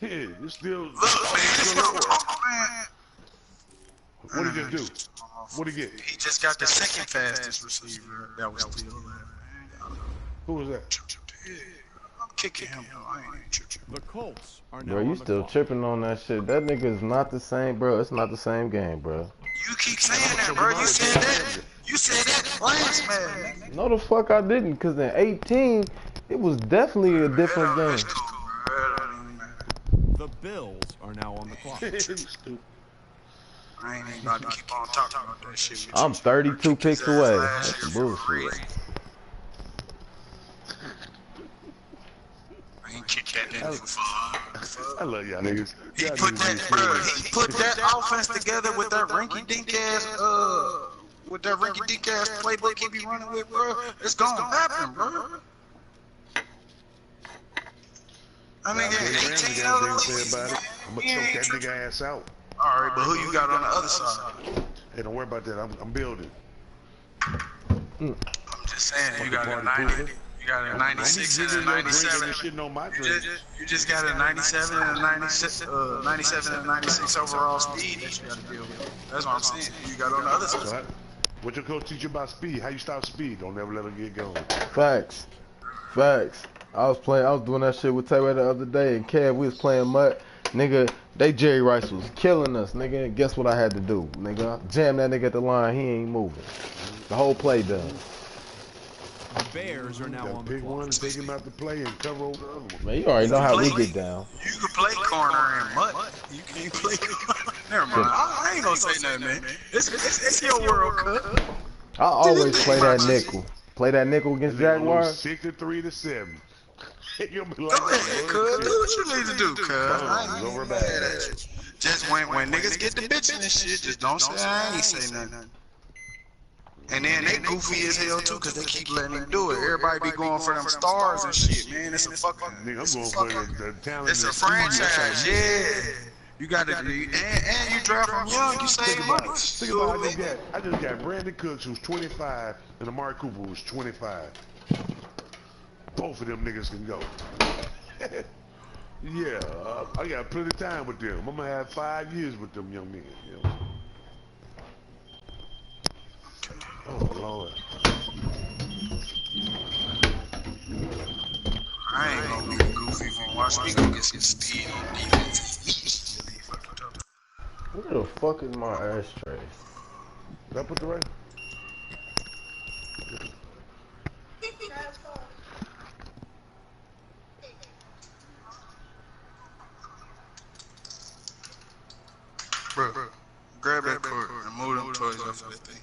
It's still. Look, man, this man. What did he just do? What did he get? He just got the second fastest receiver. That was still there. Who was that? I'm kicking him. I ain't tripping. The Colts are now. Bro, you still tripping on that shit. That nigga is not the same, bro. It's not the same game, bro. You keep saying that, bro. You said that. You said that last man. No, the fuck I didn't, because in 18, it was definitely a different game. The Bills are now on the clock. Stupid. I ain't even about to keep on talking about that shit. I'm 32 picks away. That's some bullshit. I ain't kick that nigga for fun. I love y'all niggas. He put that, bro. He put that offense together with that rinky-dink ass, playbook he be running with, bro. It's gonna happen, bro. I mean, 18 other say about it. I'm gonna choke that nigga ass out. All right, but who you got on the other side? Hey, don't worry about that. I'm building. I'm just saying, you got a 90, you got a 96 and a 97. You just got a 97 and a 96 overall speed that you got to deal with. That's what I'm saying. You got on the other side. What your coach teach you about speed? How you stop speed? Don't ever let him get going. Facts. Facts. I was doing that shit with Taylor the other day, and Kev, we was playing mud. Nigga, Jerry Rice was killing us, nigga. Guess what I had to do, nigga? Jam that nigga at the line, he ain't moving. The whole play done. The Bears are now on the clock. One, take him out to play and cover over the other one. Man, you already know how we get down. You can play corner and mud. You can't play. Never mind. I ain't gonna say nothing, man. It's your world, cuz. I always play that nickel. Play that nickel against Jaguars. 63-7. You'll be like, go ahead, cuz. Do what you need to do, cuz. I ain't mad at you. Just when niggas get the bitching and shit, just don't say I ain't say nothing. And then they goofy as hell too, cause they keep letting him do it. Everybody be going for them stars and shit, man. It's a fucking. Nigga, I'm going for the talent. It's a franchise, yeah. You got to, and you draft from young. You save money. Think about it. I just got Brandon Cooks, who's 25, and Amari Cooper, who's 25. Both of them niggas can go. Yeah, I got plenty of time with them. I'm gonna have 5 years with them young niggas. You know? Oh Lord. I ain't gonna be goofy for watch me go get some speed on defense. Where the fuck is my ashtray? Did I put the right? Bro, grab that cord and move them toys off of that thing.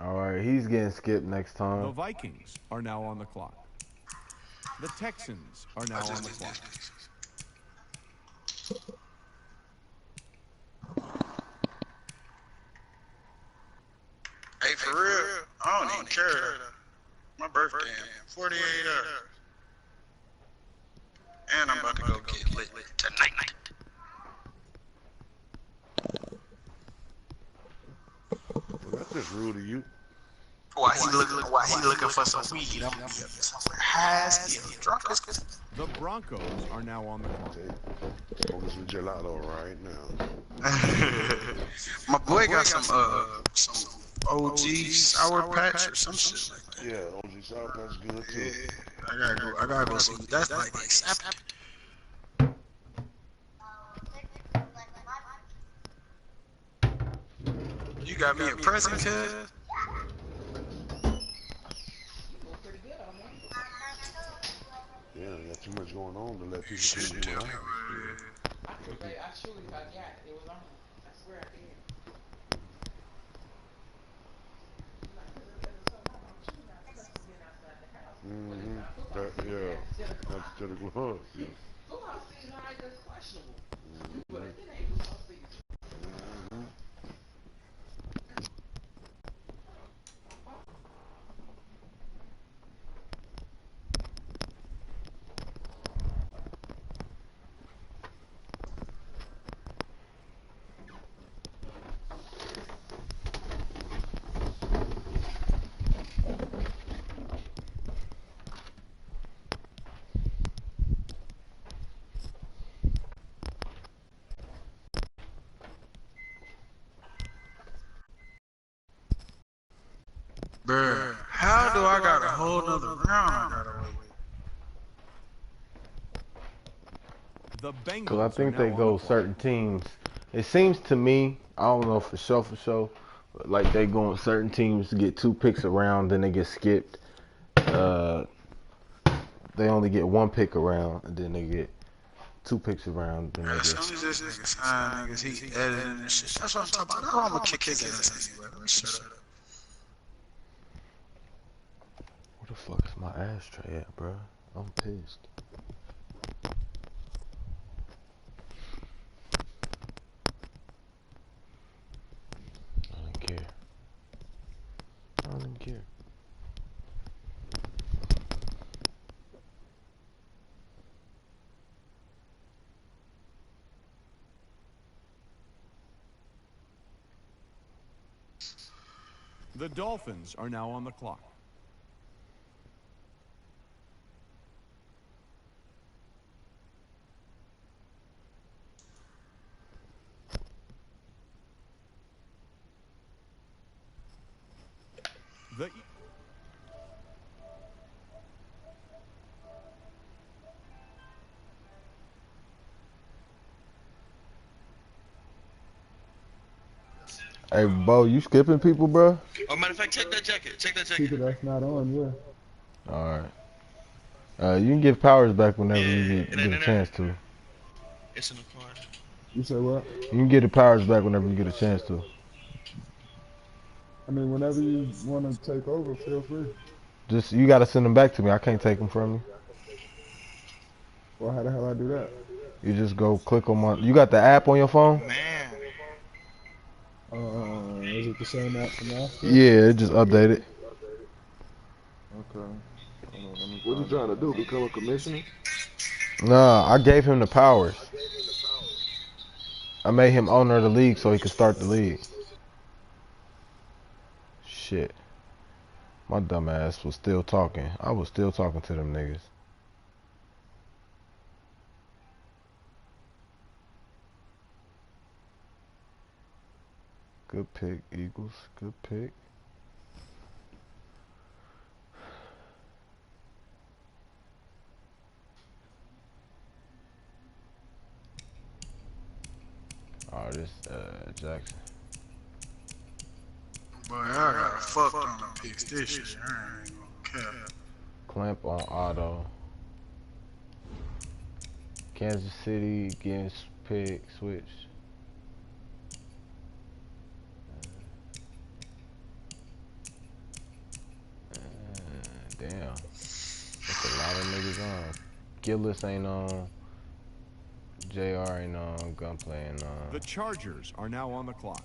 Alright, he's getting skipped next time. The Vikings are now on the clock. The Texans are now on the clock. Hey, for real, I don't even care. My birthday in 48 hours. And I'm about to go get lit tonight. Well, that's just rude of you. Why he looking for some weed? I'm gonna get some high skill. Drunk as The Broncos are now on the clock. Focus with gelato right now. My boy got some OG Sour Patch or some shit like that. Yeah, OG Sour Patch good too. Yeah, I gotta go see what that's like. You got me a present, kid? Yeah, I got too much going on to let people see you. I truly forgot it was on. I swear I did. Yeah. That's to the glove. Yeah. Football season already is questionable. But it ain't football season. do I got a whole nother round I gotta wait? The Bengals Because I think are they now on go the clock. certain teams. It seems to me, I don't know for sure, but like they go on certain teams to get 2 picks around, then they get skipped. They only get 1 pick around, and then they get 2 picks around. Then they As get. soon as this nigga sign niggas, he editing and shit. That's what I'm talking about. That's why I'm gonna kick his ass anyway. Let me shut up. Where the fuck is my ashtray at, bro? I'm pissed. I don't care. I don't even care. The Dolphins are now on the clock. The Hey, Bo, you skipping people, bro? Oh, matter of fact, check that jacket. Check that People jacket. that's not on, yeah. All right. You can get powers back whenever Yeah, you it get ain't a in chance there. to. It's in the car. You say what? You can get the powers back whenever you get a chance to. I mean, whenever you want to take over, feel free. Just you gotta send them back to me. I can't take them from you. Well, how the hell I do that? You just go click on my. You got the app on your phone? Man. Is it the same app from last year? Yeah, it just updated. Okay. Hold on, let me what you trying to do? Become a commissioner? Nah, I gave him the powers. I made him owner of the league so he could start the league. Shit. My dumb ass was still talking. I was still talking to them niggas. Good pick, Eagles. Good pick. Oh, this Jackson. Boy, I got fucked on the picks this year. I ain't gonna care. Clamp on auto. Kansas City against pick switch. Damn. That's a lot of niggas on. Gillis ain't on. JR ain't on. Gunplay ain't on. The Chargers are now on the clock.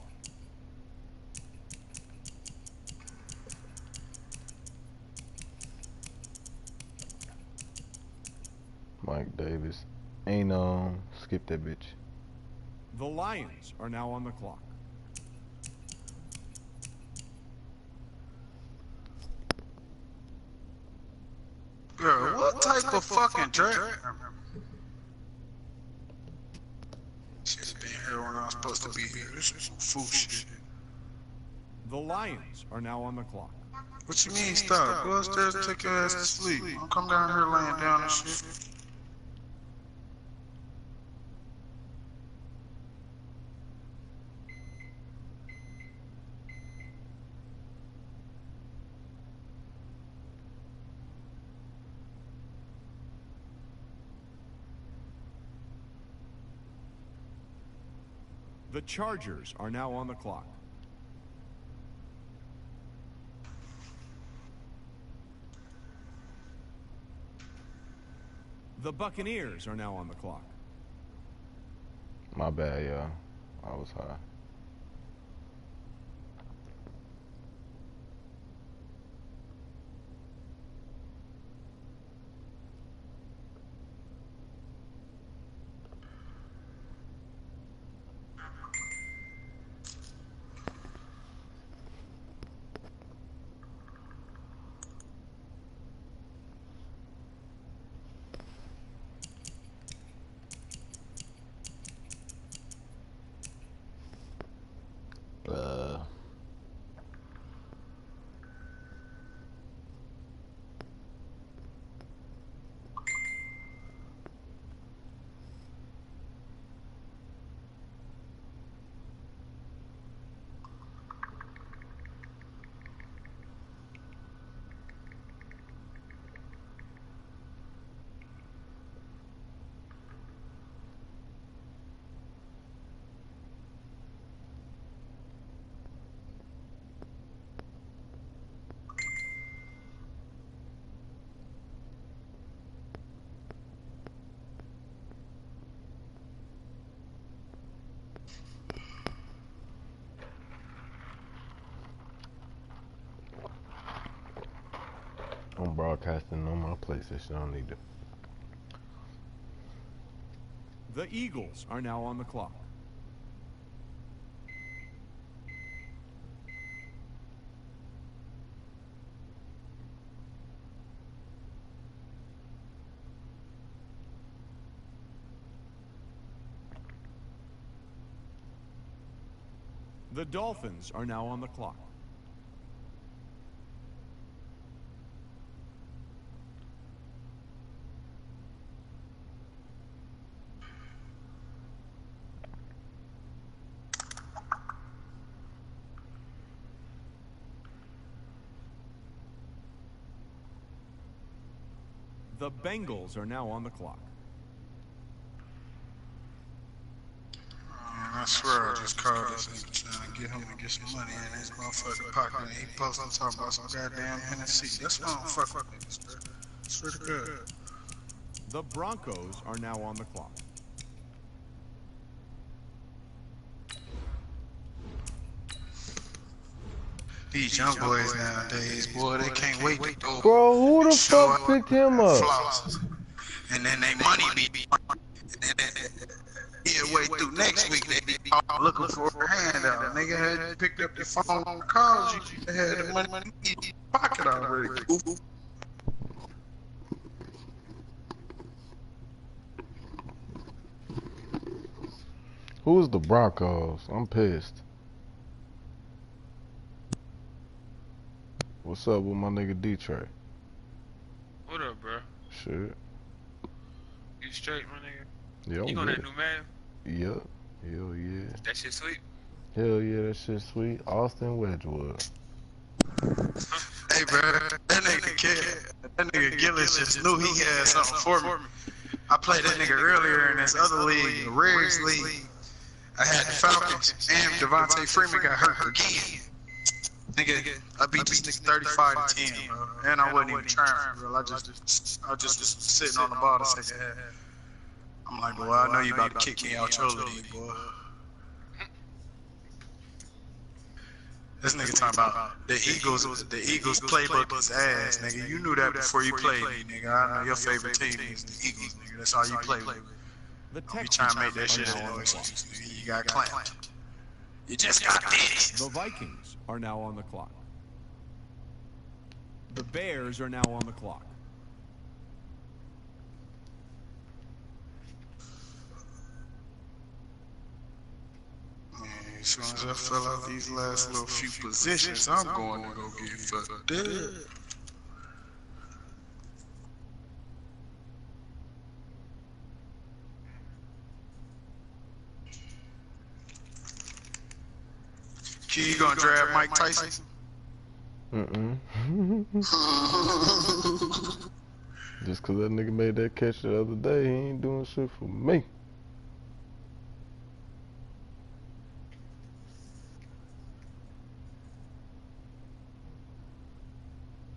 Mike Davis ain't on. Skip that bitch. The Lions are now on the clock. Girl, what type of fucking draft? Should've been here when I was supposed to be here. This is some fool shit. The Lions are now on the clock. What you mean stop? Go upstairs and take your ass to sleep. Don't come down here laying down and shit. The Chargers are now on the clock. The Buccaneers are now on the clock. My bad, y'all. I was high. I'm broadcasting on my PlayStation. I don't need to. The Eagles are now on the clock. The Dolphins are now on the clock. The Bengals are now on the clock. Man, I swear I just called this nigga trying to get him to get some money in his motherfucking pocket. And he posted talking about some goddamn Hennessy. That's why I don't fuck with niggas, bro. Swear to God. The Broncos are now on the clock. These young boys nowadays, boy, they can't wait to go. Bro, who the show fuck up picked him up? flawless. And then they money be. And then yeah, wait through next week, they be all looking for a handout. Nigga had picked up the phone and called you. They had the money in your pocket already. Who's the Broncos? I'm pissed. What's up with my nigga D-Trey? What up, bro? Shit. You straight, my nigga? Yeah, You I'm on good. that new man? Yep. Hell yeah. That shit sweet? Hell yeah, that shit sweet. Austin Wedgwood. Hey, bro, that nigga Gillis just knew he had something for me. I played that nigga earlier in this other league, the Regs League. I had the Falcons, and Devontae Freeman got hurt again. Nigga, I beat this nigga 35-10, bro. And I wasn't even trying for real. I just was sitting on the ball to say that. I'm like, boy, I know you about to kick me out your league, boy. This nigga talking about the Eagles playbook is ass, nigga. You knew that before you played me, nigga. I know your favorite team is the Eagles, nigga. That's all you play with. The You trying to make that shit Texans are now on the noise, clock. nigga. You got clamped. You just got this. The Vikings are now on the clock. The Bears are now on the clock. Man, as soon as I fill out these last little few positions, I'm going to go get fucked up. Key, you gonna draft Mike Tyson? Just cause that nigga made that catch the other day, he ain't doing shit for me.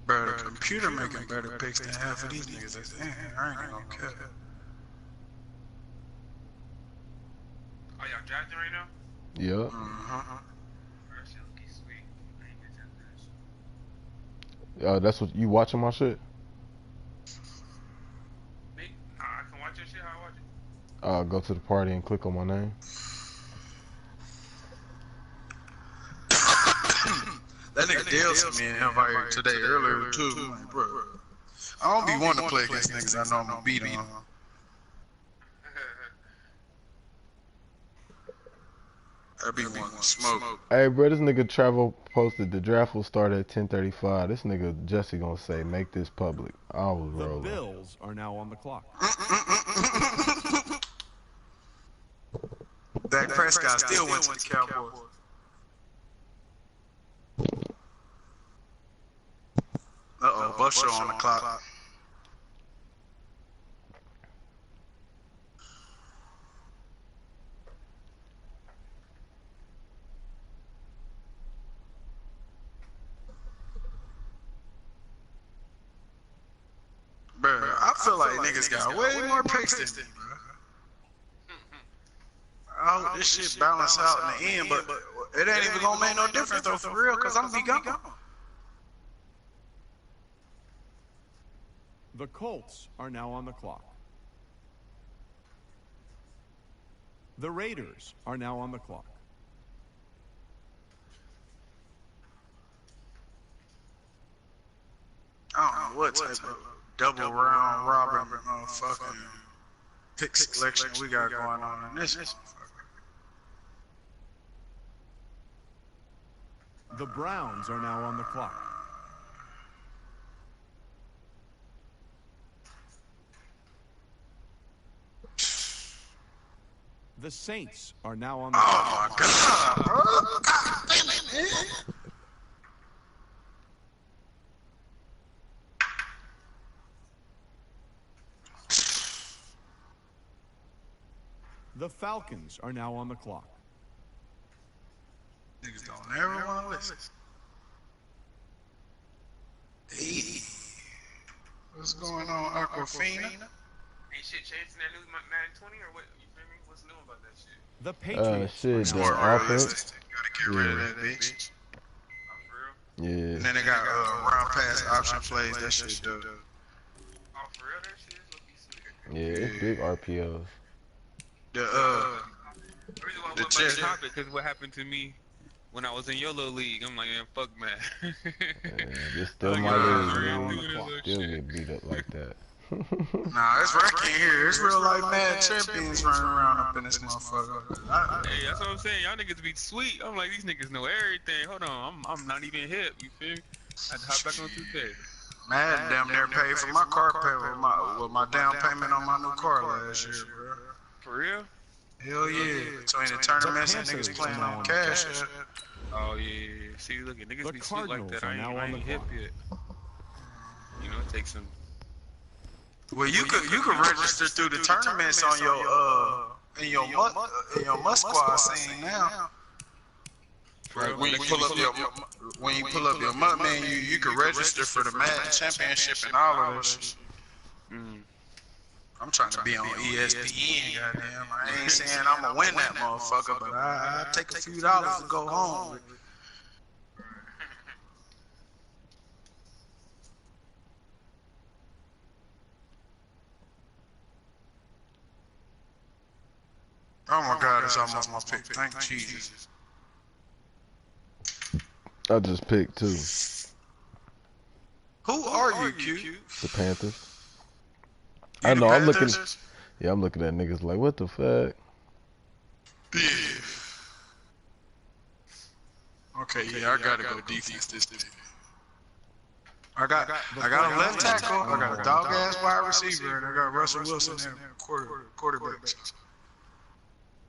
Bro, the computer making better picks than half of these niggas. I ain't gonna care. Oh, y'all drafting right now? Yeah. That shit look sweet. I ain't get that. That's what you watching my shit? Me? I can watch your shit. How I watch it? Go to the party and click on my name. That nigga Dale sent me an invite today earlier too. Like, bro, I don't be wanting to play against niggas I know I'm gonna beat on. I be wanting to smoke. Hey, bro, this nigga Trevor posted the draft will start at 10:35. This nigga Jesse gonna say make this public. I was The rolling. Bills are now on the clock. Dak Prescott still went to the Cowboys. Uh-oh, Buster on the clock. Bro, I feel like niggas got way more picks than me, bro. I hope this shit balance out in the end, but it ain't even gonna make no difference though, for real, cause I'm gonna be gone. The Colts are now on the clock. The Raiders are now on the clock. I don't know what type of double round robin fucking pick selection we got going on in this motherfucker. The Browns are now on the clock. The Saints are now on the clock. Oh my god, bro. God damn it, man. The Falcons are now on the clock. Niggas don't ever want to listen. Hey. What's going on, Aquafina? Ain't shit changing that new Madden 20 or what? You feel me? What's new about that shit? The Patriots shit, are now More on the clock. offense. Gotta get rid of that bitch. Oh, for real? Yeah. And then they got round pass option plays. That shit dope. Oh, for real? That shit is looking sweet. Yeah, it's big RPOs. The The reason why I The went back to Jets- topic because what happened to me when I was in your little league. I'm like, man, fuck man. It's still Like, my yeah, league, real man. doing this little Still shit. get beat up like that. Nah, it's wrecking here. It's real life mad champions running around up in this motherfucker. Hey, that's what I'm saying. Y'all niggas be sweet. I'm like, these niggas know everything. Hold on, I'm not even hip. You feel me? I had to hop back on 2K. Mad damn near paid for my car payment with my down payment on my new car last year, bro. For real? Hell yeah. Between the tournaments and niggas playing on cash. Oh yeah. See, look at niggas The be sweet like Cardinals that. are I now on ain't the hip clock. yet. You know, it takes some. Well, you could register through the tournaments on your in your must squad scene now. Right, when you pull up your mud menu, you can register for the Madden Championship and all of this shit. I'm trying to be on ESPN, goddamn. I ain't saying I'm gonna win that motherfucker, but I take a few dollars to go home. Oh my God, it's almost my pick. Thank Jesus. I just picked two. Who are you, Q? The Panthers. You I the know, I'm looking. Panthers? Yeah, I'm looking at niggas like, what the fuck? Yeah. Okay, yeah, I gotta go defense this day. I got a left tackle, I got a dog ass wide receiver, and I got Russell Wilson and quarterback.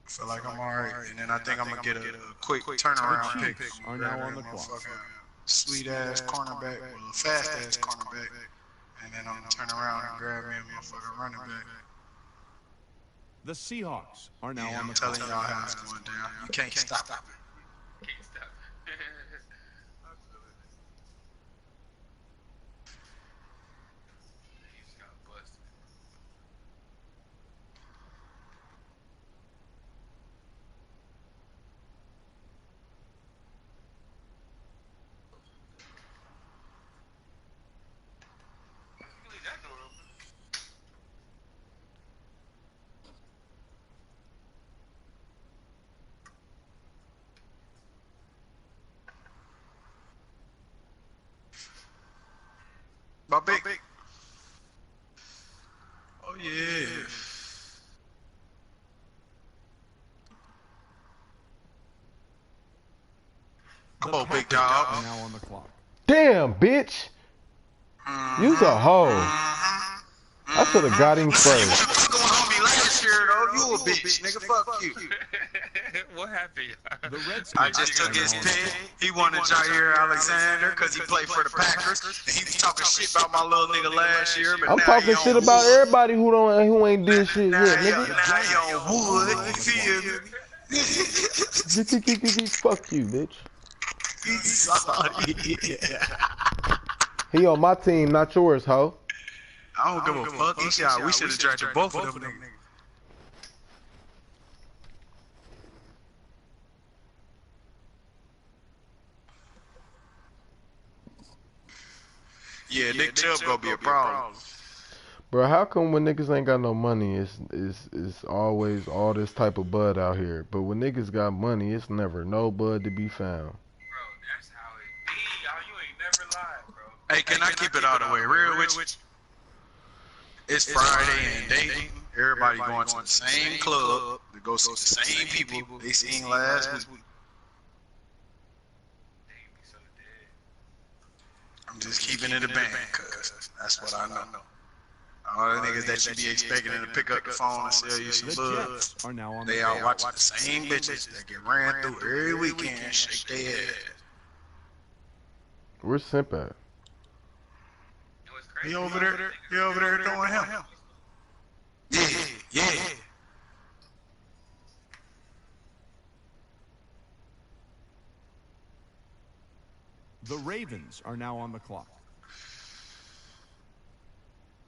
I feel like I'm alright, and then I think I'm gonna get a quick turnaround pick. Chiefs are now on the clock. Sweet ass cornerback, well, a fast ass cornerback, and then I'm gonna turn around and grab me a motherfucking running back. The Seahawks are now Yeah, on I'm the telling clock. y'all how it's going down. You can't stop it. Can't stop. He just got busted. You leave that door open. My big. Oh yeah. Come The on, big Packers dog. are now on the clock. Damn, bitch. You's a hoe. I should have got him You first. was going on me last year though. You a bitch, nigga. Fuck you. What happened? The Redskins I just took are his now on the pick. clock. He wanted Jair Alexander because he played for the Packers. And he was talking shit about my little nigga last year. But I'm now talking he shit on about wood. everybody who ain't did shit Now yet, he nigga. on wood. You feel me? Fuck you, bitch. Sorry. He on my team, not yours, hoe. I don't give a fuck. We should have drafted both of them niggas. Yeah, Nick Chubb gonna be a problem. Bro, how come when niggas ain't got no money, it's always all this type of bud out here, but when niggas got money, it's never no bud to be found. Bro, that's how it be. Y'all, you ain't never lied, bro. Hey, can I keep it all the way real with you? It's Friday and Dayton. Everybody going to the same club to go see the same people they seen last week. I'm just keeping it a band, cuz that's what I know. All the niggas that you be expecting to pick up the phone and sell you some buds, they out watching the same bitches that get ran through every weekend and shake their head. Where's Simp at? He over there doing him. Yeah. The Ravens are now on the clock.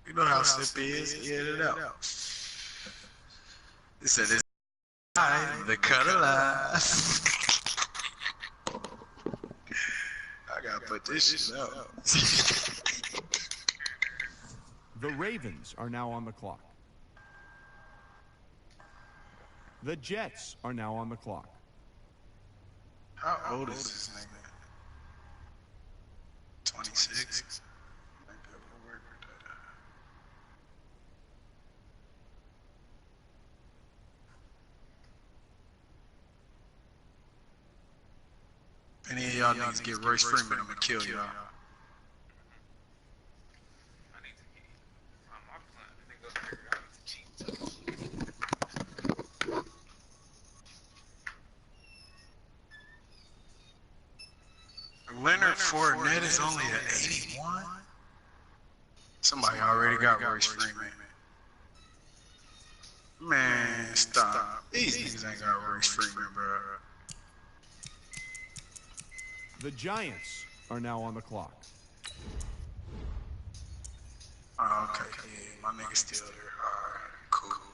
You know how Simp is. He had it out. He said it's time to cut a line. I gotta put this shit out. The Ravens are now on the clock. The Jets are now on the clock. How old is this nigga? 26. Any of y'all niggas get Royce Freeman, I'ma kill y'all. Leonard Fournette is only an 81? Somebody already got Royce Freeman. Man, stop. These niggas ain't got Royce Freeman, bro. The Giants are now on the clock. Oh, okay, yeah, my nigga's still there. Alright, cool.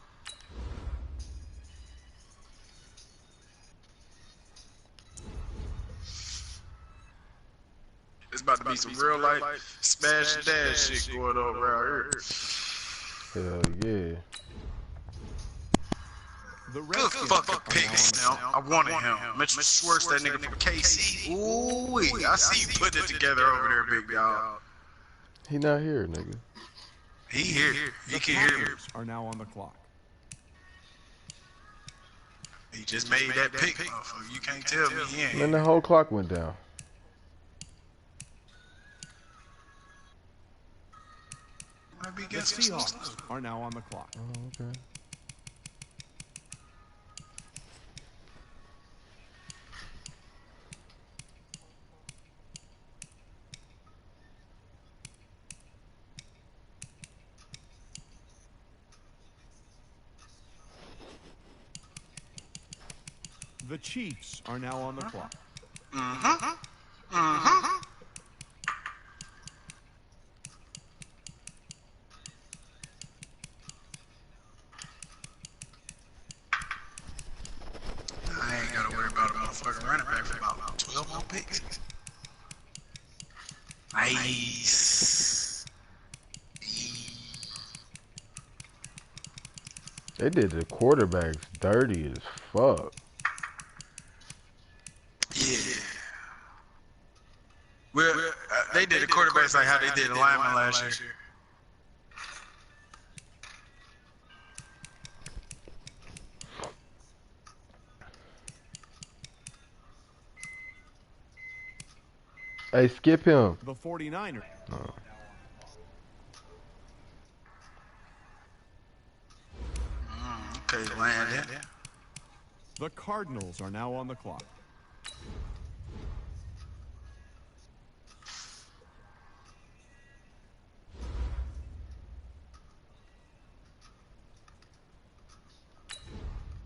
It's about to be some real life smash and dash shit going on around here. Hell yeah. The Good fucking pick, Snell. I wanted him. Mitchell Schwartz, that nigga from KC. Ooh, I see you put it together over there, big dog. He not here, nigga. He here. He can hear me. Are now on the clock. He just made that pick, motherfucker. You can't tell me he ain't. Man, the whole clock went down. The Seahawks are now on the clock. Oh, okay. The Chiefs are now on the clock. Mm-hmm. I ain't gotta worry about a motherfucking running back for about 12 more picks. Nice. They did the quarterbacks dirty as fuck. Yeah. Well, they did the quarterbacks like how they did the linemen last year. Hey, skip him. The 49ers. Oh. Okay, Landon. The Cardinals are now on the clock.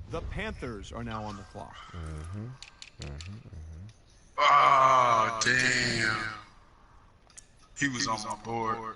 The Panthers are now on the clock. Oh, damn. He was on my board.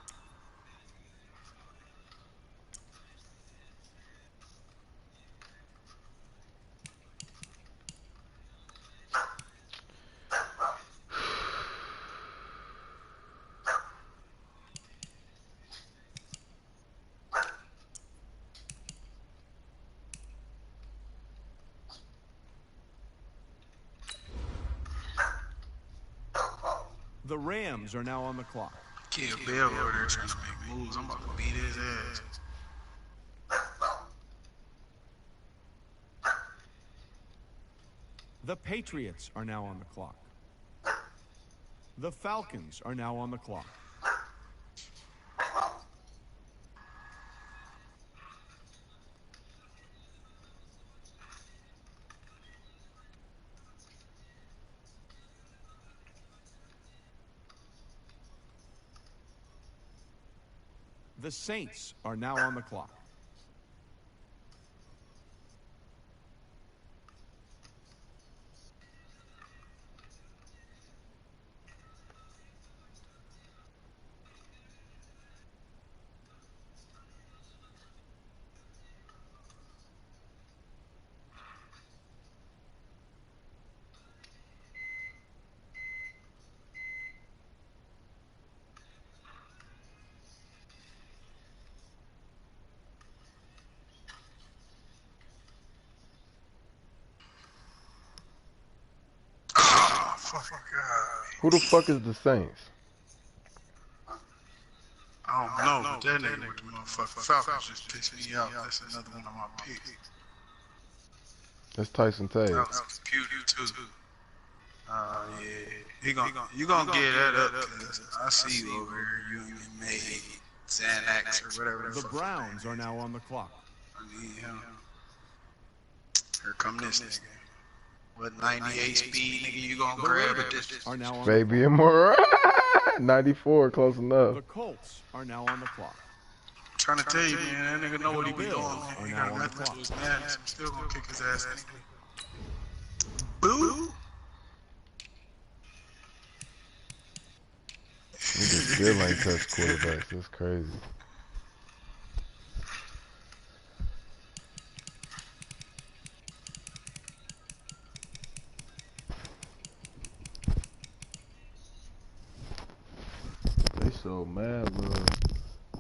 The Rams are now on the clock. Kill Bill over there trying to make moves. I'm about to beat his ass. The Patriots are now on the clock. The Falcons are now on the clock. The Saints are now on the clock. Oh, fucking God. Who the fuck is the Saints? I don't know, but that nigga with the motherfucking Falcons just pissed me off. That's another one of my picks. That's Tyson Taves. That was beauty too. Yeah. You gonna get that up, cause I see you over here. You made Xanax or whatever. The Browns are now on the clock. I need him. Here come this nigga. What 98 speed nigga you gonna grab at this? Are now on Baby and more. 94, close enough. The Colts are now on the clock. I'm trying to tell you, man, that nigga know what he be doing. Are He now got on the nothing clock. to his madness. I'm still gonna kick his ass anyway. Boo! Niggas still ain't touch quarterbacks. That's crazy. They show mad love.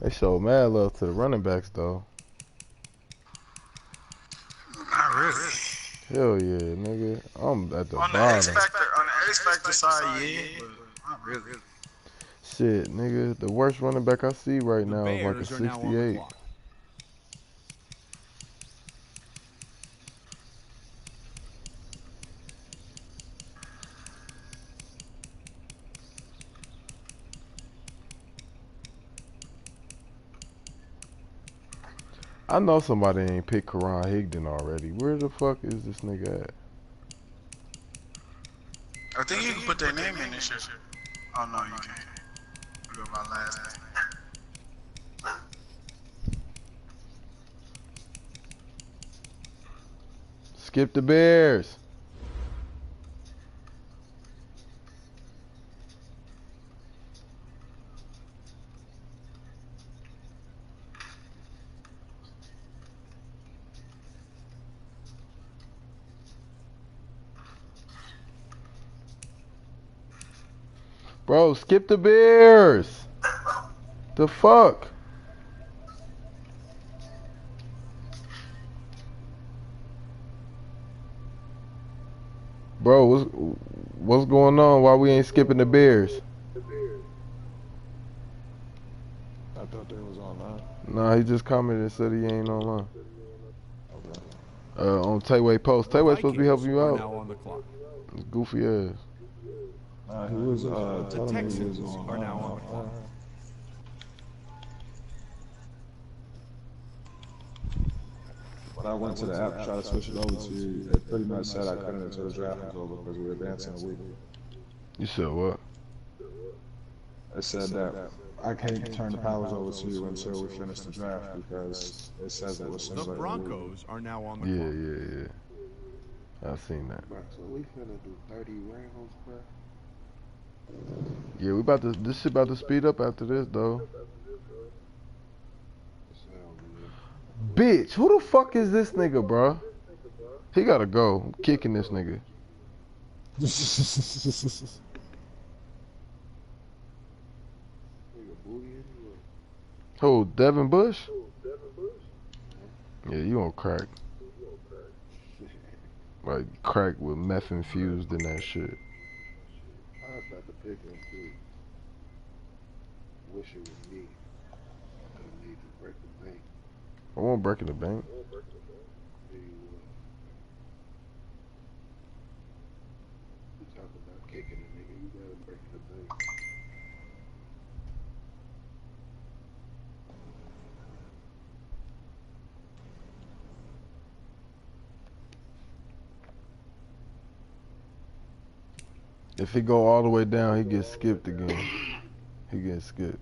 They show mad love to the running backs though. Not really. Hell yeah, nigga. I'm at the On the bottom. X Factor side, yeah, but not really. Shit, nigga. The worst running back I see right The now is like a Bears are now on the 68. clock. I know somebody ain't picked Karan Higdon already. Where the fuck is this nigga at? I think you can put their name in this shit. Oh no, you can't. You go by last name. Skip the Bears. Bro, skip the Bears. The fuck? Bro, what's going on? Why we ain't skipping the Bears? I thought they was online. Nah, he just commented and said he ain't online. Okay. On Tayway post. The Tayway supposed to be helping Vikings you are out. now on the clock. It's goofy ass. He was The telling me he Texans was on. are now on the clock. When I went to the app to try to switch it over to you, it pretty much said I couldn't until the draft was over because we were advancing a week. You said what? It said that I can't turn the powers over to you until we finish the draft because it says it was The similar. Broncos are now on the Yeah, clock. yeah, yeah. I seen that. So we finna do 30 rounds, bro. Yeah, we about to. This shit about to speed up after this though. Bitch, who the fuck is this nigga, bro? He gotta go. I'm kicking this nigga. Who, Devin Bush? Yeah, you on crack. Like crack with meth infused in that shit. I was about to pick him too. Wish it was me. Could have made you break the bank. I won't break in the bank. Yeah, you would. You talk about kicking a nigga, you gotta break the bank. If he go all the way down, he gets skipped again. He gets skipped.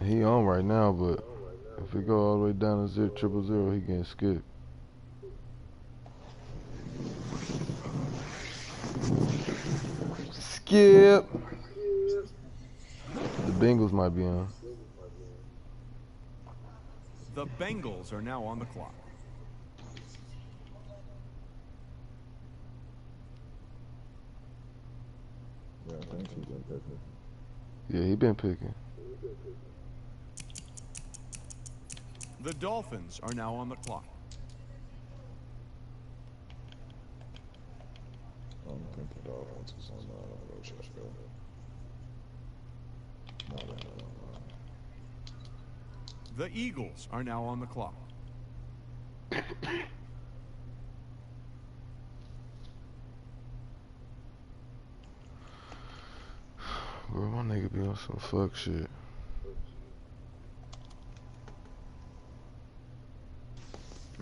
He on right now, but if he go all the way down to 000, he getting skipped. Skip. The Bengals might be on. The Bengals are now on the clock. Yeah, I think he's been picking. Yeah, he been picking. The Dolphins are now on the clock. I don't think the Dolphins is on those shots, though. No, no, no, no. The Eagles are now on the clock. Bro, my nigga be on some fuck shit.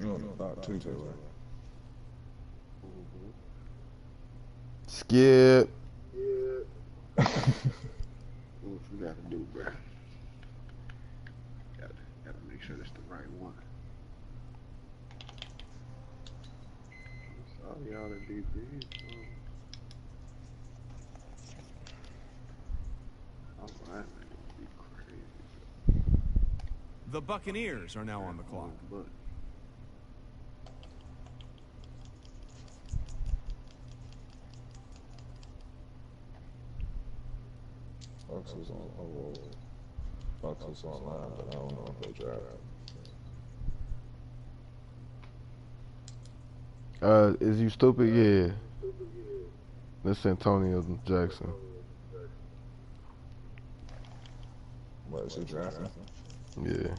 You on the clock too, Taylor. Skip. What you gotta do, bro? Gotta make sure that's the right one. That's all y'all in DB. All right, man, it'd be crazy. The Buccaneers are now on the clock. But Bucks is on. Oh, Bucks is online, but I don't know if they draft. Is you stupid? Yeah. That's Antonio Jackson. What is he drafting? Yeah.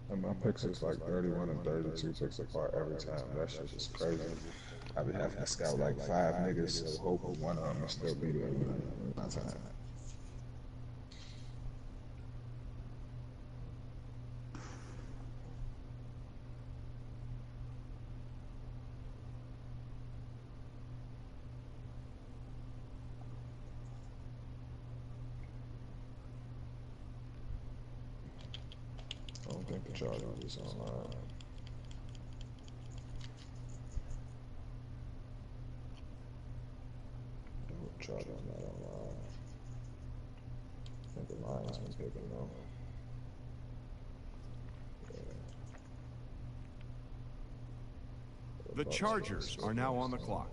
And my picks is like 31 and 32 picks apart every time. That shit is crazy. I be having to scout like 5 niggas, so hoping one of them will still be there. My time. I don't think the Chargers is online. Chargers not online. I think the Lions been picking though. The Chargers are now on the clock.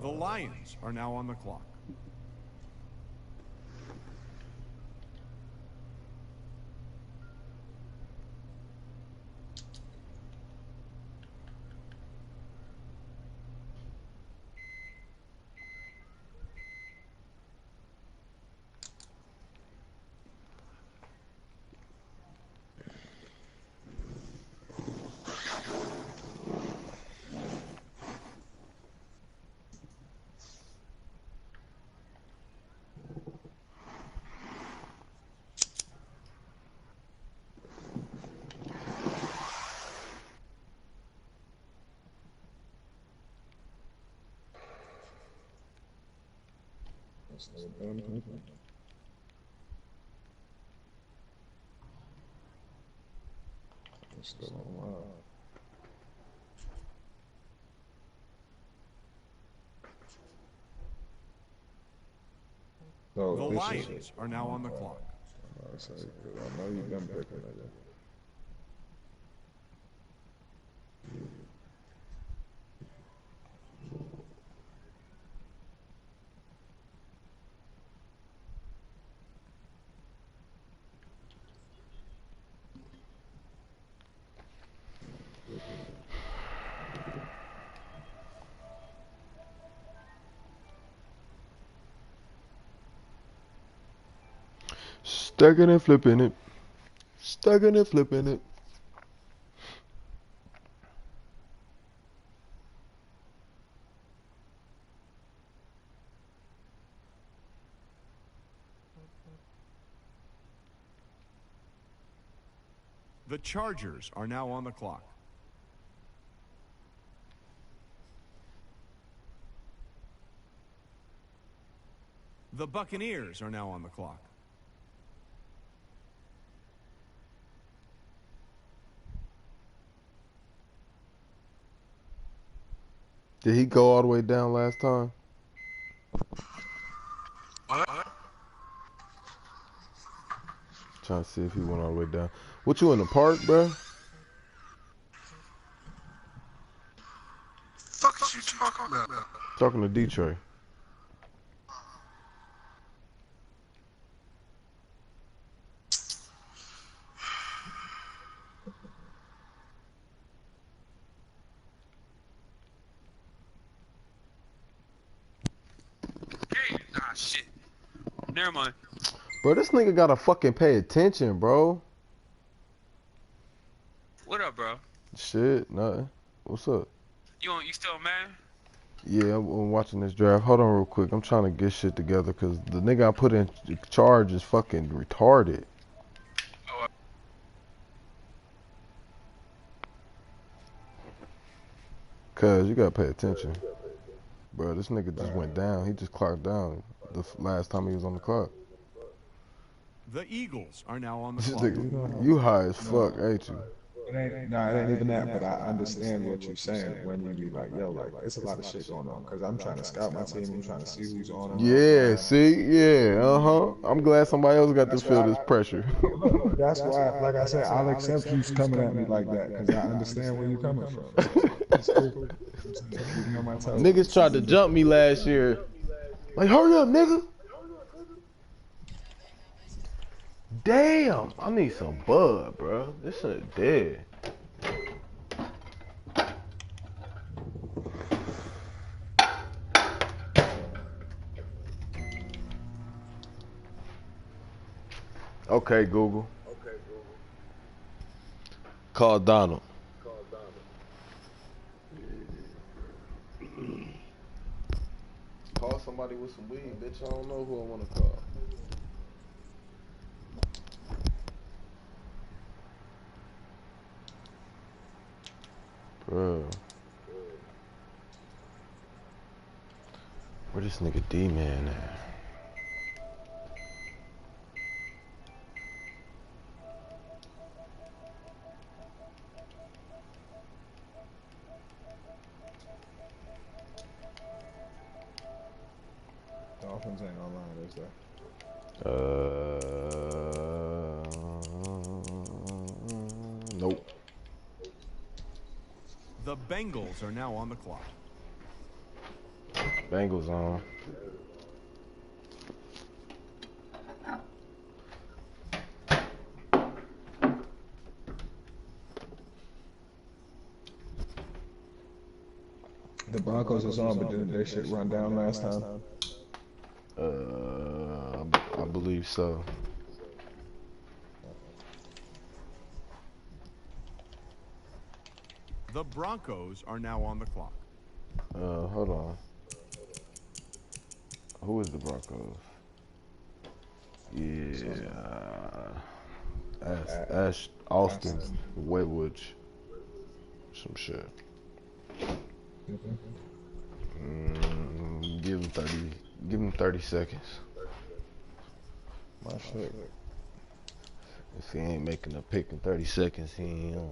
The Lions are now on the clock. It's still been picking. It's still online. So The this Lions is, are now on the clock. I say, 'cause I know you've been picking it. Stacking and flipping it. Stacking and flipping it. The Chargers are now on the clock. The Buccaneers are now on the clock. Did he go all the way down last time? What? Trying to see if he went all the way down. What, you in the park, bro? Fuck is you talking about? Talking to Detroit. Ah, shit. Never mind. Bro, this nigga gotta fucking pay attention, bro. What up, bro? Shit, nothing. What's up? You still mad? Yeah, I'm watching this draft. Hold on real quick. I'm trying to get shit together because the nigga I put in charge is fucking retarded. Cuz, you gotta pay attention. Bro, this nigga just went down. He just clocked down the last time he was on the clock. The Eagles are now on the This clock. nigga, you high as fuck, ain't you? It ain't even that, but I understand what you're saying when you be like, yo, like, it's a lot of shit going on. Because I'm trying to scout my team, I'm trying to see who's on and Yeah, off. see? Yeah, I'm glad somebody else got to feel this pressure. That's why, like I said, I'll accept you coming at me like that because I understand where you're coming from. It's cool. Keep me on my toes. Niggas tried to jump me last year. Like, hurry up, nigga. Damn, I need some bud, bro. This shit dead. Okay, Google. Call Donald. Call somebody with some weed, bitch. I don't know who I want to call. Bro. Where this nigga D-Man at? Dolphins ain't online, is there? Nope. The Bengals are now on the clock. Bengals on. The Broncos is on, but didn't their shit run down last time? I believe so. The Broncos are now on the clock. Hold on. Who is the Broncos? Yeah. Ash Austin Wedwoods. Some shit. Give him 30. Give him 30 seconds. My shit. If he ain't making a pick in 30 seconds, he ain't on.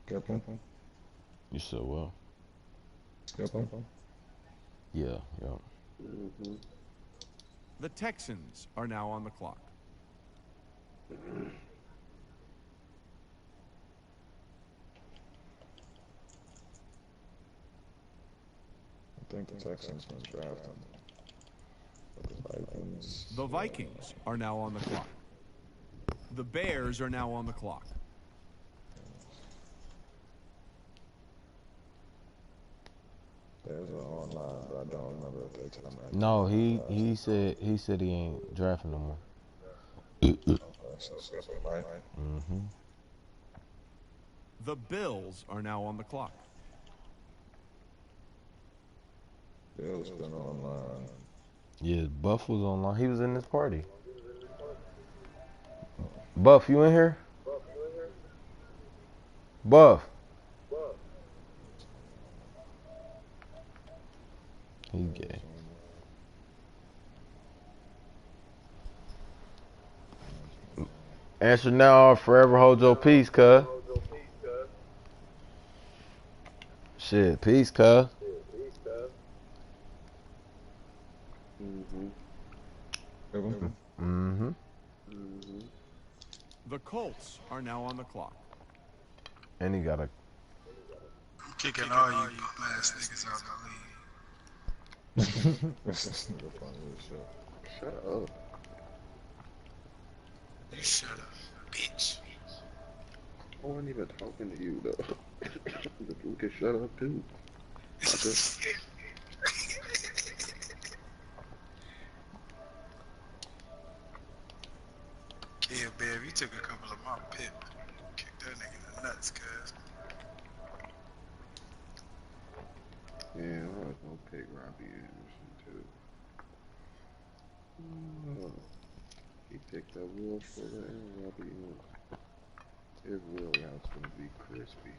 Skipper. You said what? Skipper. Yeah. The Texans are now on the clock. think the Texans gonna draft him. But the Vikings. The Vikings are now on the clock. The Bears are now on the clock. There's an online, but I don't remember if they tell me. No, he said he ain't drafting no more. Okay, so skip it, right? Mm-hmm. The Bills are now on the clock. Bill's been online. Yeah, Buff was online. He was in this party. Buff, you in here? Buff. He gay. Answer now or forever hold your peace, cuz. Shit, peace, cuz. Mm-hmm. The Colts are now on the clock. And he got a... I'm kicking all you ass niggas out the league. This nigga funny as shit. Shut up. You shut up, bitch. I wasn't even talking to you, though. The fool can shut up, too. Yeah, babe, you took a couple of my pit. Kicked that nigga in the nuts, cuz. Yeah, I was gonna pick Robbie Anderson, too. He picked up Will Fuller and Robbie Anderson. His wheelhouse gonna be crispy.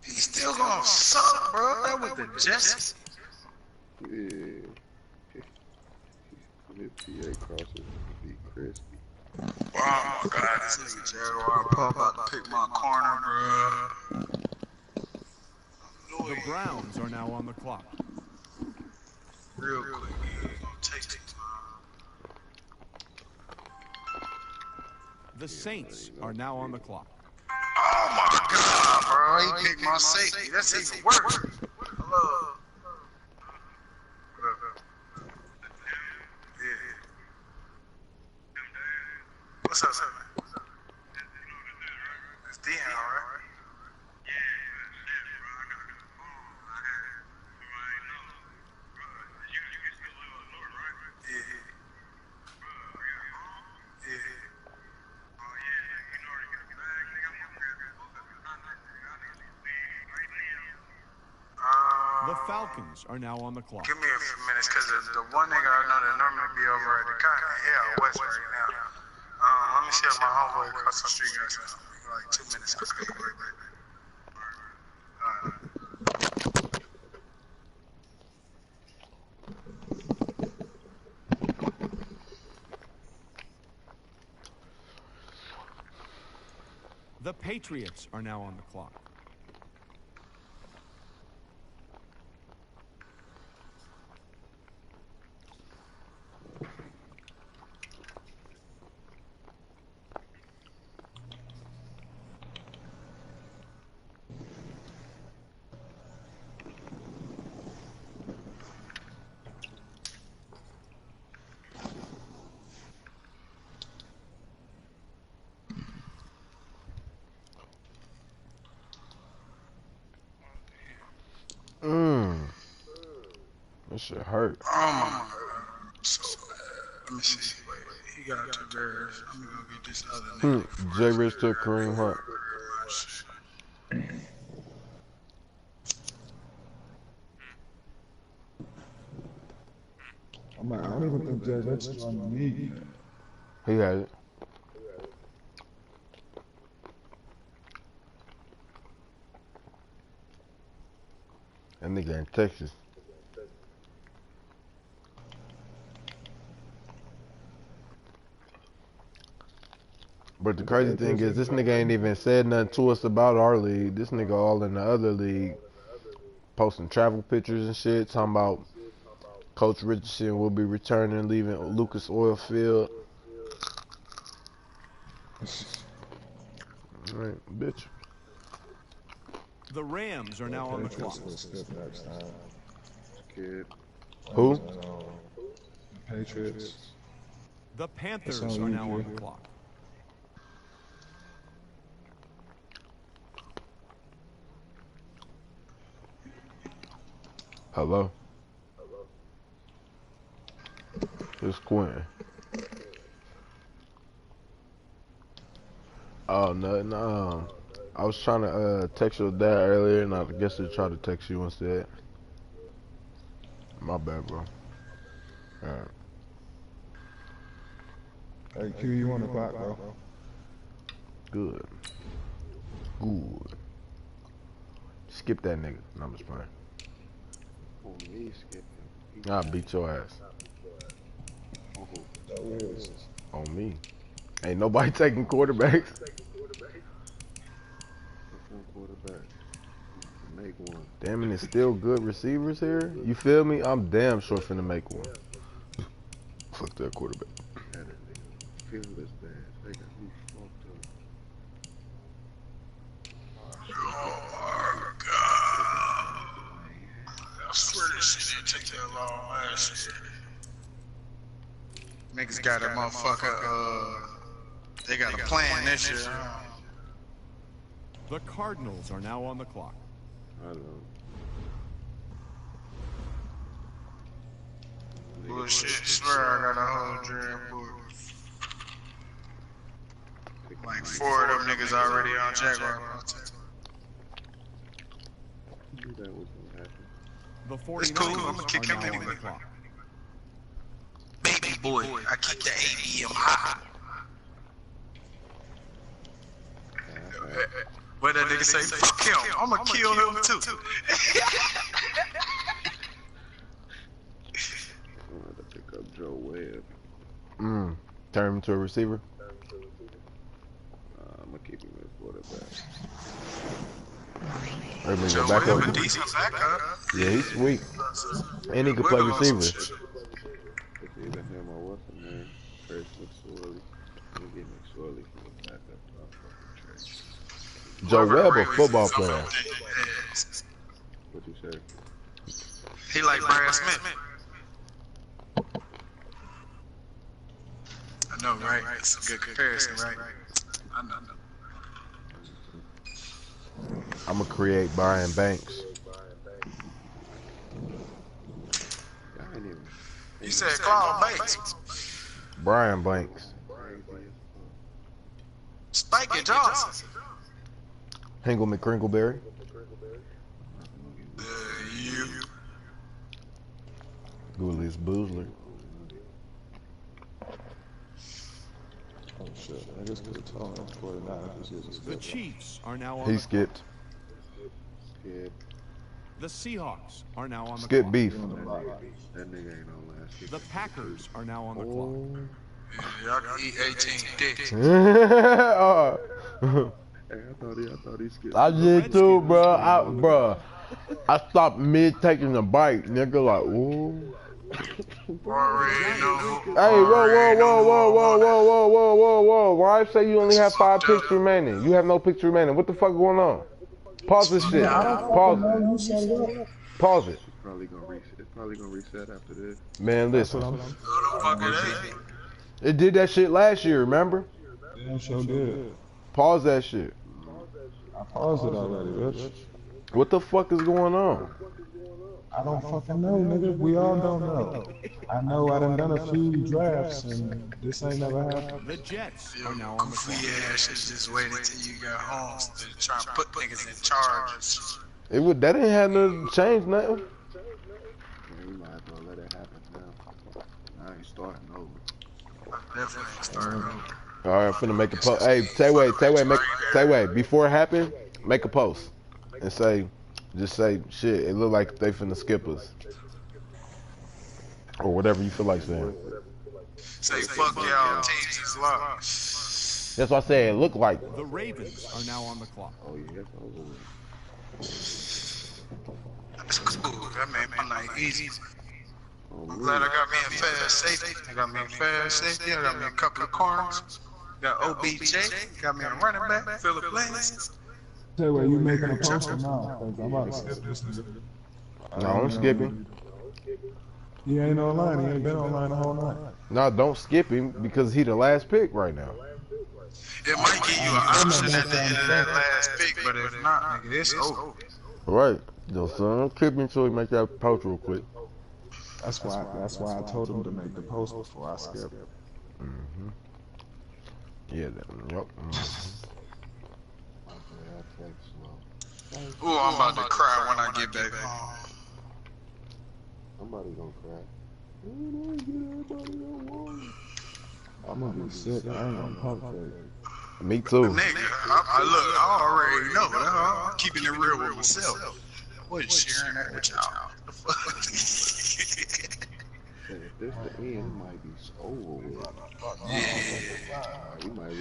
He's still gonna suck, bro. That was the Jets. Yeah. His PA crosses gonna be crispy. Oh my god, this nigga Jaguar Pup about to pick my corner, bro. The Browns are now on the clock. Real quick, man. It's gonna take too long. The Saints are now on the clock. Oh my god, bro. He picked my safety. That's even worse. Hello. Yeah. What's up, man? It's Dion, right? The Falcons are now on the clock. Give me a few minutes, because the one nigga I know that normally be over at the Cotton Hill West right now. Let me see if my homeboy across the street got something. Like 2 minutes. I'll be right back. The Patriots are now on the clock. That shit hurt. Oh my god. So bad. Let me see. Wait. He got two bears. I'm gonna go get this other nigga. Jay Rich took Kareem Hunt. I'm like, I don't even think Jay Rich is on the league. He had it. That nigga in Texas. But the crazy thing is, this nigga ain't even said nothing to us about our league. This nigga all in the other league, posting travel pictures and shit, talking about Coach Richardson will be returning, leaving Lucas Oil Field. Alright, bitch. The Rams are now on the clock. Skip next time. Kid. Who? The Patriots. The Panthers That's are on now you, on Drew. the clock. Hello? It's Quentin. Oh, nothing. I was trying to text your dad earlier, and I guess he tried to text you instead. My bad, bro. Alright. Hey, Q, you on the clock, bro? Good. Good. Skip that nigga. No, I'm just playing. On me, skipping. I'll beat your ass. Oh, That is. On me. Ain't nobody taking quarterbacks. what's one quarterback? Make one. Damn, and it's still good receivers here. You feel me? I'm damn sure finna make one. Fuck that quarterback. That nigga feel this bad. They got me fucked up. Oh my god. I swear this shit didn't take that long, man. Shit. Niggas got a motherfucker, they got a plan this year. The Cardinals are now on the clock. I know. Bullshit, swear I got a whole dream book. Like 4 of them niggas already on Jaguar. Knew that was gonna happen. The It's cool, 49ers I'ma kick are him now on anyway. the clock. Baby boy, I keep the ABM high. What that nigga say? Fuck him, I'ma kill him too. I'm gonna have to pick up Joe Webb. Turn him to a receiver. I'm gonna keep him as quarterback. Or maybe Joe go back Webb a up. decent backup. Yeah, he's sweet. And he can play receiver. It's either him or what's his name? Trace McSorley. I'm gonna get McSorley for the backup. I'll fucking Trace. Joe Webb, a football player. What you say? He like Brad Smith. I know, right? It's a good comparison, right? I know. I'm gonna create Brian Banks. I ain't even You said Claude Bates. Brian Banks. crazy as Spike and Johnson. Hingle McCrinkleberry. You. Julius Boozler. Oh shit, I just could have told him 49 if he was a The skipper. Chiefs are now on He the skipped. Skip. The Seahawks are now on the Skip clock. beef. That nigga ain't on last. The Packers are now on the clock. Y'all can eat 18 dicks. Oh. Hey, I thought he skipped. I did too, bro. I stopped mid taking a bite, nigga. Like, ooh. Already know. Hey, whoa. Why I say you only have 5 picks remaining? You have no picks remaining. What the fuck going on? Pause this shit. Pause it. Pause it. It's probably gonna reset after this. Man, listen. Who the fuck is that? It did that shit last year, remember? Damn, sure did. Pause that shit. I paused it already, bitch. What the fuck is going on? I don't fucking know, nigga. We all don't know. I know I done a few drafts and this ain't never happened. The Jets are now on the Goofy clock. ass is just waiting till you got home to try and put niggas in charge. That ain't had to change nothing. Man, we might as well let it happen now. I ain't starting over. Definitely ain't starting over. All right, I'm finna make a post. Hey, Tay Way, before it happened, make a post and just say, shit, it look like they finna skip us. Or whatever you feel like saying. Say fuck y'all, teams is lost. That's what I said, it looked like. The Ravens are now on the clock. Oh yeah, that's over with. That's cool. That made my night easy. Oh, I'm glad I got me a fast safety. I got me a couple of corners. Got OBJ. Got me a running back. Philip Lance. Say, wait, you making a post or not? 'Cause I'm about to skip this nigga. No, I'm skipping. He ain't online. He ain't been online the whole night. No, don't skip him because he the last pick right now. It might give you an option at the end of that last pick, but if not, nigga, it's over. Right. So don't skip him until he make that post real quick. That's why I told him to make the post before I skipped. Mm-hmm. Yeah. Yep. Ooh, I'm about to cry when I get back home. Somebody gonna cry. I'm gonna be sick. I ain't gonna pump fake. Me too. Nigga, I already know. I'm keeping it real with myself. I wasn't sharing that with y'all. If this the end, it might be over with. You might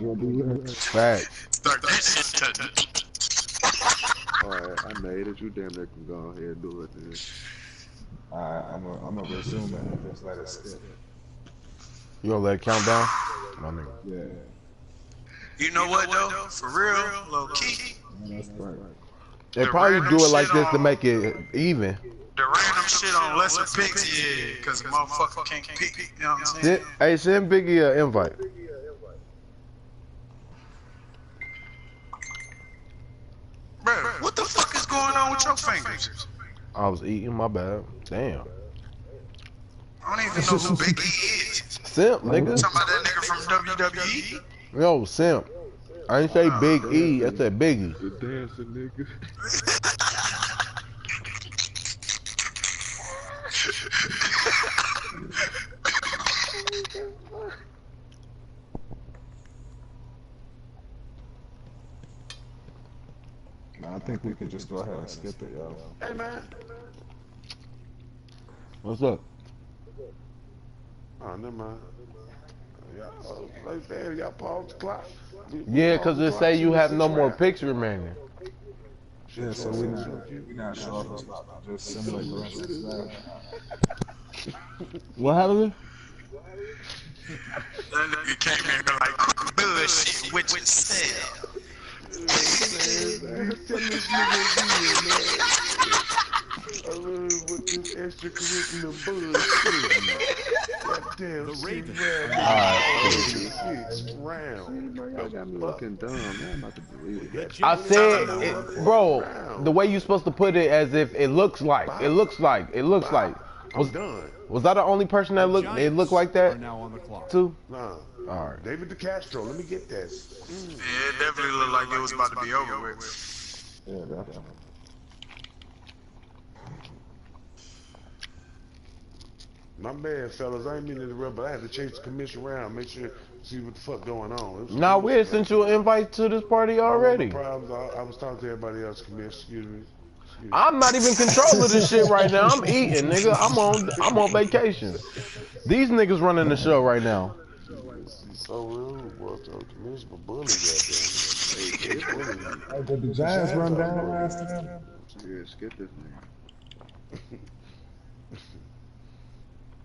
well be yours. Fact. Start that shit to Alright, I made it. You damn near can go ahead and do it then. Alright, I'm gonna resume it and just let it skip. You gonna let it count down? My nigga. Yeah. You know what though? For real, low key. That's right. They probably do it like this to make it even. The random shit on lesser picks, yeah, because the motherfucker can't pick, you know what I'm saying? Hey, send Biggie an invite. Bro, what the fuck is going on with your fingers? I was eating, my bad. Damn. I don't even know who Biggie is. Simp, nigga. Talking about that nigga from WWE? Yo, Simp. I didn't say Big E, I said Biggie. The dancing nigga. Nah, I think we could just go ahead and skip it, yo. Hey, man. What's up? Oh, never mind. Y'all, like that, y'all pause the clock. Yeah, because it say you have no more picks remaining. Yeah, so we not sure if it's about to just simulate the rest of the draft. What happened? That nigga came in like bullshit, which is sad. Tell this nigga again, man. I love what this extracurricular bullshit. Goddamn, The Ravens. 6 round. Y'all got me looking dumb. Man, I'm about to believe it. I said, bro, the way you supposed to put it as if it looks like. I'm done. Was that the only person that looked like Are that now on the clock. too? Nah. All right. David DeCastro, let me get that. Yeah, it definitely looked like it was about to be over with. Yeah, definitely. My bad, fellas. I ain't mean to interrupt, but I had to chase the commission around, make sure, see what the fuck going on. Nah, we had sent you an invite to this party already. Problems. I was talking to everybody else, commission. Excuse me. I'm not even controlling this shit right now. I'm eating, nigga. I'm on vacation. These niggas running the show right now. He's so rude, boy. Commission for bully, goddamn. Hey, did the Giants run down last time? Yeah, skip this nigga.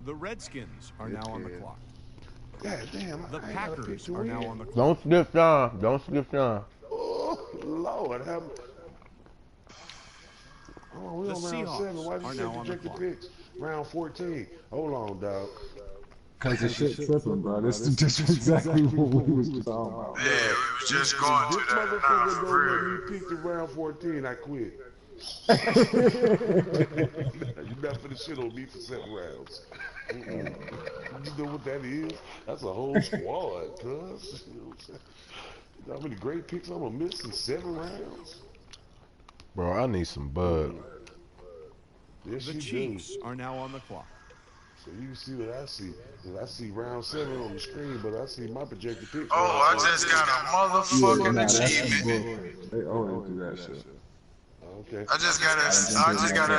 The Redskins are now on the clock. God damn. The Packers are now on the clock. Don't skip Sean. Don't skip Sean. Oh, Lord. Oh, we The on round Seahawks 7. Why are you now say on the projected clock. picks? Round 14. Hold on, dog. Cause the shit tripping, bro. This is just exactly what we was just talking about. Yeah, we was just going This to that. Nah, motherfucker for don't let real. me pick the round 14. I quit. You're not finna shit on me for 7 rounds. You know what that is? That's a whole squad, cuz. You know what I'm saying? You know how many great picks I'm gonna miss in 7 rounds? Bro, I need some bud. Yes, The you Chiefs do. are now on the clock. So you see what I see. 'Cause I see round 7 on the screen, but I see my projected picks. Oh, I just got a motherfucking Nah, that's achievement. They always do that shit. Okay. I just got an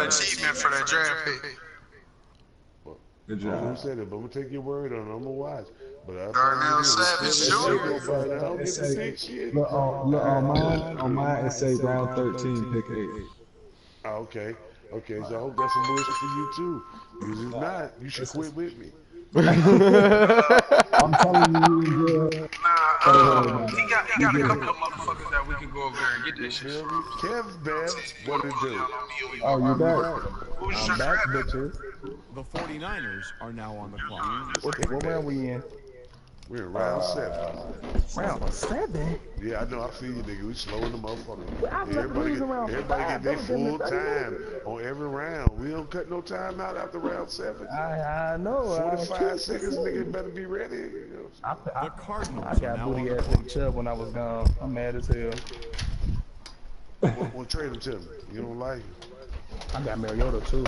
achievement for that draft pick. Good I don't know job. who said it, but I'm gonna take your word on it. I'm gonna watch. But I Darnell Savage Jr. I don't get the pick shit. Look on mine it say round 13, pick 8. Oh, okay. Okay, so I hope that's some bullshit for you too. Because if not, you should quit with me. I'm telling you, Nah, he got a couple of motherfuckers that we can can go over there and get You that shit. feel me? Kev, man, what it do? Oh, you back? Who's I'm your back, rabbit? bitches. The 49ers are now on the clock. What round we in? We're in round 7. Round 7? Yeah, I know. I feel you, nigga. We slowing the motherfucker. Well, I thought we was around Everybody 5. get their That was full damn near 30 time minutes. on every round. We don't cut no time out after round 7. I know. 45 seconds, nigga, better be ready. You know? The Cardinals I are got now booty on ass the Nick clock. Chubb when I was gone. I'm mad as hell. Well, trade him to me. You don't like it? I got Mariota too.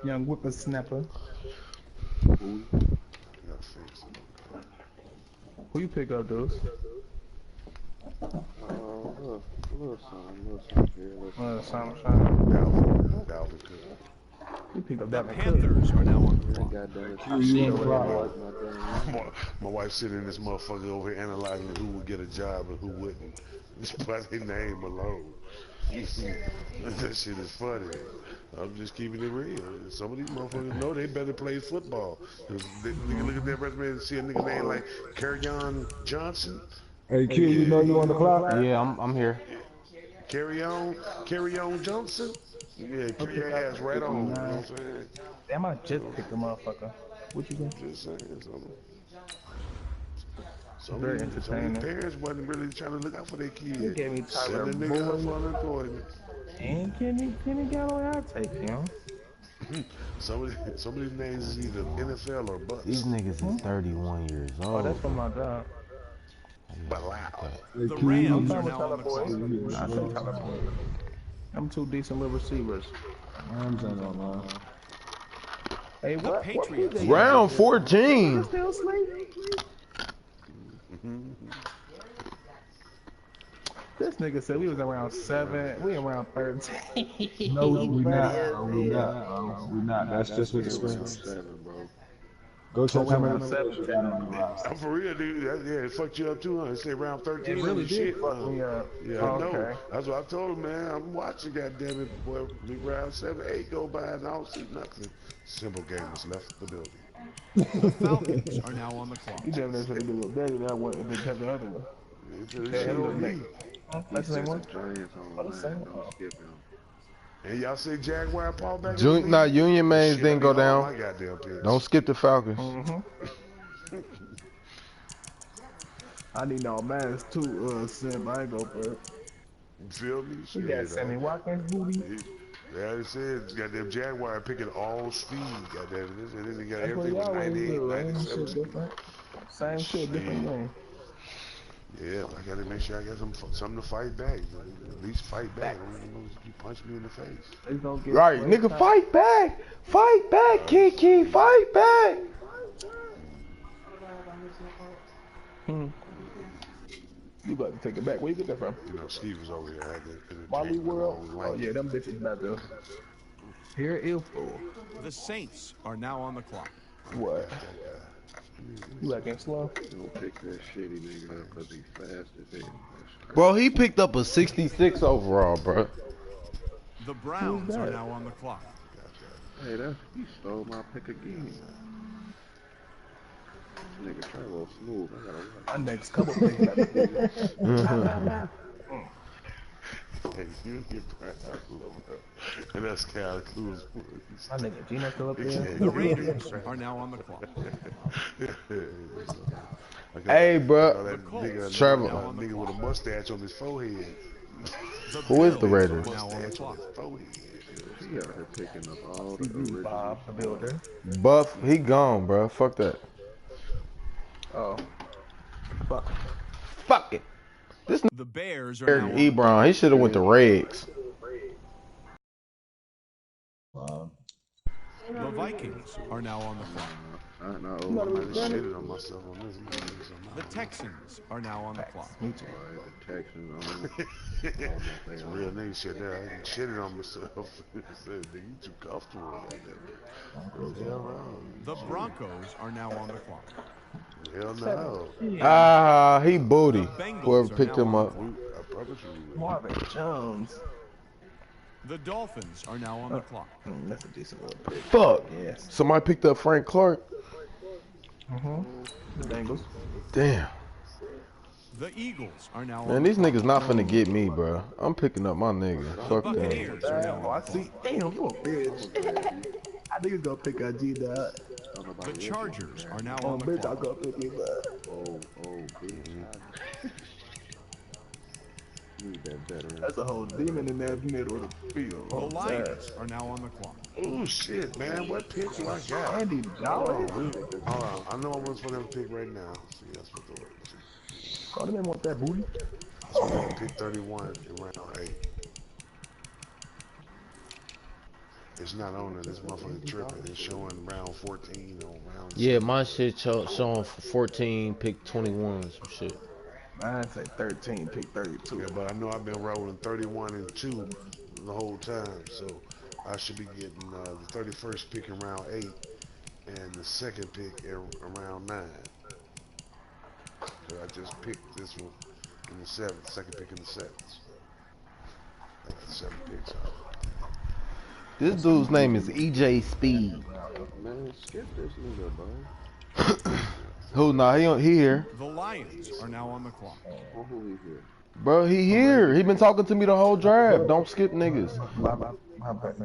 young whippersnapper. Who? Gotta fix it. Who you pick up, dudes? Little something here. Dalvin Cook. You picked up The that Panthers are now on the clock. Goddamn it. My wife sitting in this motherfucker over here analyzing who would get a job and who wouldn't. Just by their name alone. That shit is funny. I'm just keeping it real. Some of these motherfuckers know they better play football. They can look at their resume and see a nigga name like Kerryon Johnson. Hey, Q, you know you on the clock? Yeah, I'm here. Carry on Johnson. Yeah, keep your ass right on. You know what I'm saying? Damn, I just picked the motherfucker. What you think? Just saying something. Some Very of these entertaining. parents wasn't really trying to look out for their kids. They gave me Tyler Send a nigga up Boyd. for unemployment. And Kenny Galloway, I'll take him. Some of these names is either NFL or bust. These niggas is 31 years Oh, old. that's from my job. But loud. Hey, The Q, Rams I'm are with now Tyler on the clock. Boyd. I take Tyler Boyd. I'm two decent little receivers. Rams ain't on line. Hey, what? Patriots. Round 14. Still sleeping? This nigga said we was around 7. We around 13. No, we not. We not. That's just what it's Round been. 7, bro. Go check how many Round players 7. you got on the roster. I'm for real, dude. It fucked you up too, huh? It said round 13 It really and did shit. fuck me up. Yeah, Oh, I know. okay. That's what I told him, man. I'm watching, goddammit, boy. Me round 7, 8 go by and I don't see nothing. Simple game has left the building. The Falcons are now on the clock. You never said to be a little better than I went and then kept the other one. It's shit on me. That's the same one? Giants online. Don't skip him. And y'all say Jaguar Paul back in the league? Nah, Union Mains Shit, didn't I go need all down. my goddamn picks. Don't skip the Falcons. I need all mans too, Sim. I ain't go for it. You feel me? We got Sammy Watkins, booty. Yeah, it said goddamn Jaguar picking all speed, goddamn it. And then they got That's what everything with y'all always 98, do, right? 97 Shit different. Same shit, different game. Yeah, I gotta make sure I got something to fight back. At least fight back. I don't know if you punch me in the face. It's gonna get Right, nigga, fight back. Fight back, Kiki. Fight back. You about to take it back. Where you get that from? You know, Steve was over here. I had to Wally World? Oh, yeah, them bitches about to. Here it is for. The Saints are now on the clock. What? You acting slow? Don't pick that shitty nigga up because he's fast as hell. Bro, he picked up a 66 overall, bro. The Browns are now on the clock. Hey, he stole my pick again. This nigga try a little smooth. I gotta watch. Our next couple picks. Hey, you get right out a little bit. And that's Cal Cruz. My nigga Gino still up there. The Raiders are now on the clock. Hey, bro. Trevor. That nigga with a mustache on his forehead. Who is the Raiders? Now on the clock. He out here picking up all the original. Bob, the builder. Buff, he gone, bro. Fuck that. Oh. Fuck. Fuck it. This The Bears are nigga now on Ebron, he should have went to Regs. The Vikings are now on the clock. I shitted on myself on this. The Texans are now on the clock. Me too. The Texans on That's real nigga shit there. I shitted on myself. Said, nigga, you too comfortable like that. Hell no. The Broncos are now on the clock. Hell no. Ah, he booty. The Bengals Whoever are picked now him on up. I promise you. Marvin Jones. The Dolphins are now on the clock. That's a decent little pick. Fuck. Yes. Somebody picked up Frank Clark. The Bengals. Damn. The Eagles are now Man, on these the clock. niggas not finna get me, bro. I'm picking up my nigga. The Fuck them. Buccaneers are now Oh, on I the see. clock. Damn, you a bitch. I think it's gonna pick a G dog. The Chargers are now Oh, on the bitch, I'm clock. gonna pick him up. Oh, bitch. I need that veteran. That's a whole demon in that middle of the field. The Lions are now on the clock. Oh shit, man! What pick do I got? Andy Hold Dalton. on, hold on. I know I'm waiting for them to pick right now. See, that's what the word. Oh, they didn't want that booty. So pick 31 in round 8. It's not on there. This motherfucker tripping. It's showing round 14 on round. Yeah, my shit showing 14, pick 21, some shit. Mine say 13, pick 32. Yeah, but I know I've been rolling 31 and 2 the whole time, so I should be getting the 31st pick in round 8 and the second pick in round 9. So I just picked this one in the 7th, second pick in the 7th. I got 7 picks out. This dude's name is EJ Speed. Man, skip this nigga, bro. Who? Nah, he here. The Lions are now on the clock. Who he here? Bro, he here. He been talking to me the whole draft. Don't skip niggas.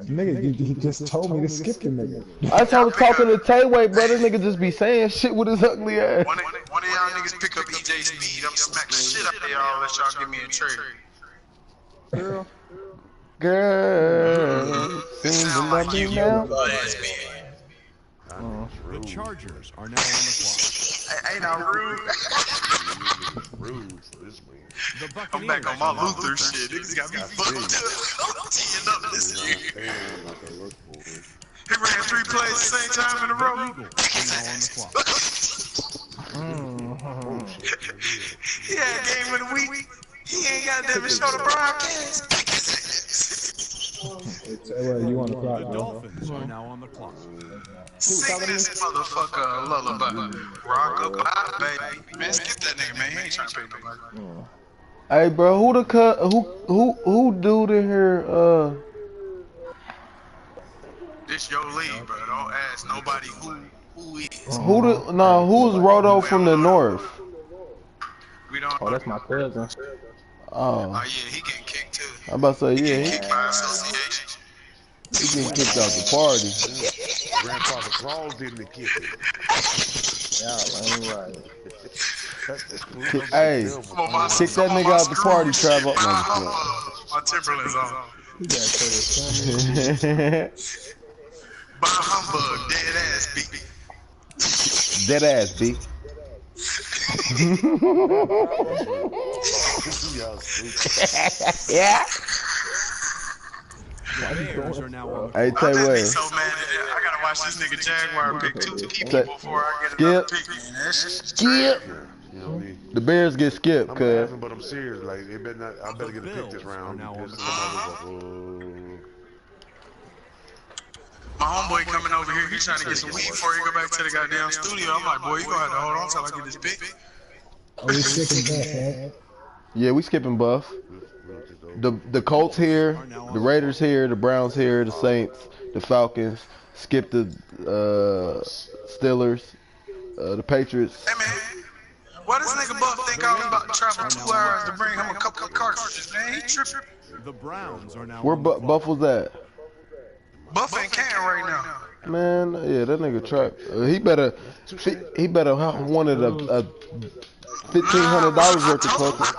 Nigga, you just told me to skip the nigga. I was talking to Tayway, bro. This nigga just be saying shit with his ugly ass. One of y'all niggas pick up EJ Speed. I'm smack the shit up there. Y'all let y'all give me a trade. Girl, It seems to sound love like me you now. ass The Chargers are now on the clock. Ain't I rude? Rude for this man. The I'm Buccaneers back on my are now on the Luther clock. shit. Niggas got me fucked up. I'm teeing up this year. He ran 3 plays at the same time in a The row. Eagles are now on the clock. He had a game of the week. He ain't got them to show the broadcast. You on the clock, The bro? Dolphins are now on the clock. Sing this motherfucker a lullaby. Rock up out, baby. Man, skip that nigga, man. He ain't trying to pay nobody. Hey, bro, who dude in here? This your league, bro. Don't ask nobody who is. Who's Roto from the north? We don't. Oh, that's my cousin. Oh Oh, yeah, he getting kicked too. I'm about to say, He yeah, getting kicked by association. he getting kicked out the party. Grandfather Claus didn't kick it. Yeah, right. Hey, kick that nigga out the party, Travel. My Timberlands on. By humbug, dead ass beat. Dead ass, B. Yeah. The Bears are now on the Hey, clock. tell you I'm what. just be so mad. I gotta watch this nigga Jaguar pick 2 people before I get another pick, man. That shit's Skip. You know me. The Bears get skipped, I'm cuz. laughing, but I'm serious. Like, it better not. I better get a pick this round. Bills are now on the Because My homeboy coming over here, he trying to get some weed before he go back to the goddamn studio. I'm like, boy, you gonna have to hold on till I get this pick. Are we skipping that, right? Yeah, we skipping Buff. The Colts here, the Raiders here, the Browns here, the Saints, the Falcons. Skip the Steelers, the Patriots. Hey man, why does nigga Buff think I was about to travel 2 hours to bring him a couple of cartridges, man? He tripping. The Browns are now Where on the clock. Buff was at? Buff ain't can right now. Man, yeah, that nigga trap. He better have wanted a $1,500 worth of clutches.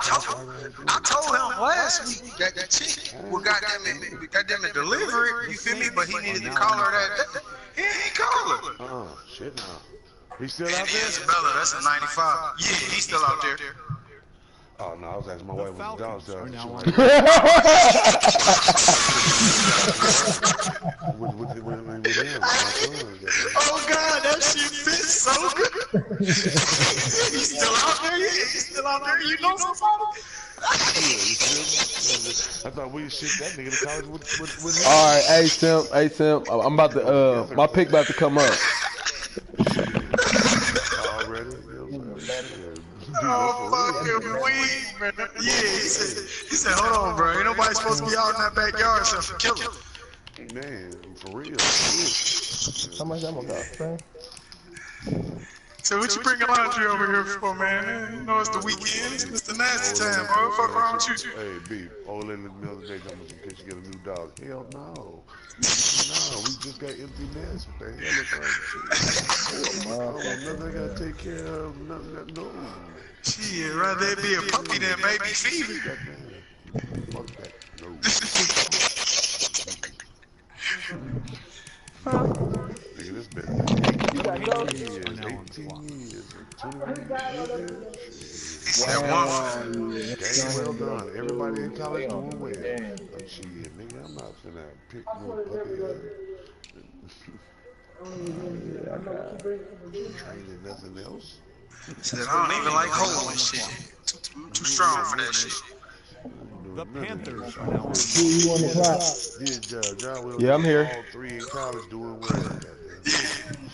I told him last week that the chick would goddamn it deliver it, you feel me? But he needed to call her that. He ain't call her. shit now. He still out And there? Isabella, that's a 95. Yeah, he's still out there. Oh no, I was asking my The wife what the dog Falcons are now on said. the With him. Oh God, that shit fits so good. He's still out there. He's still out there. You know somebody? I thought we shipped that nigga to college with him. All right, hey Simp, I'm about to my pick about to come up. Already? Oh, fucking weed, man. Yeah, he said, hold on, bro. Ain't nobody supposed to be out in that backyard except for killer. Man, for real. How much that one got, man? So what you bringing laundry over here for, man? You know it's the weekend. It's the nasty time, bro. Fuck wrong with you? Hey, B, old lady the other day talking about in case you get a new dog. Hell no. No, we just got empty nest. What the hell is wrong with you? I don't want nothing I gotta take care of. Nothing that, no. Shit, rather it be a puppy than baby fever. Goddamn. Fuck that. No. Nigga, this been 18 years, 21 years. He said one. Game well done. Everybody in college doing well. Shit, nigga, I'm not finna pick no puppy up. Training nothing else. Said I don't even like holding shit. Too strong for that shit. The Panthers are now on the clock. Yeah, I'm here. All three in college doing well.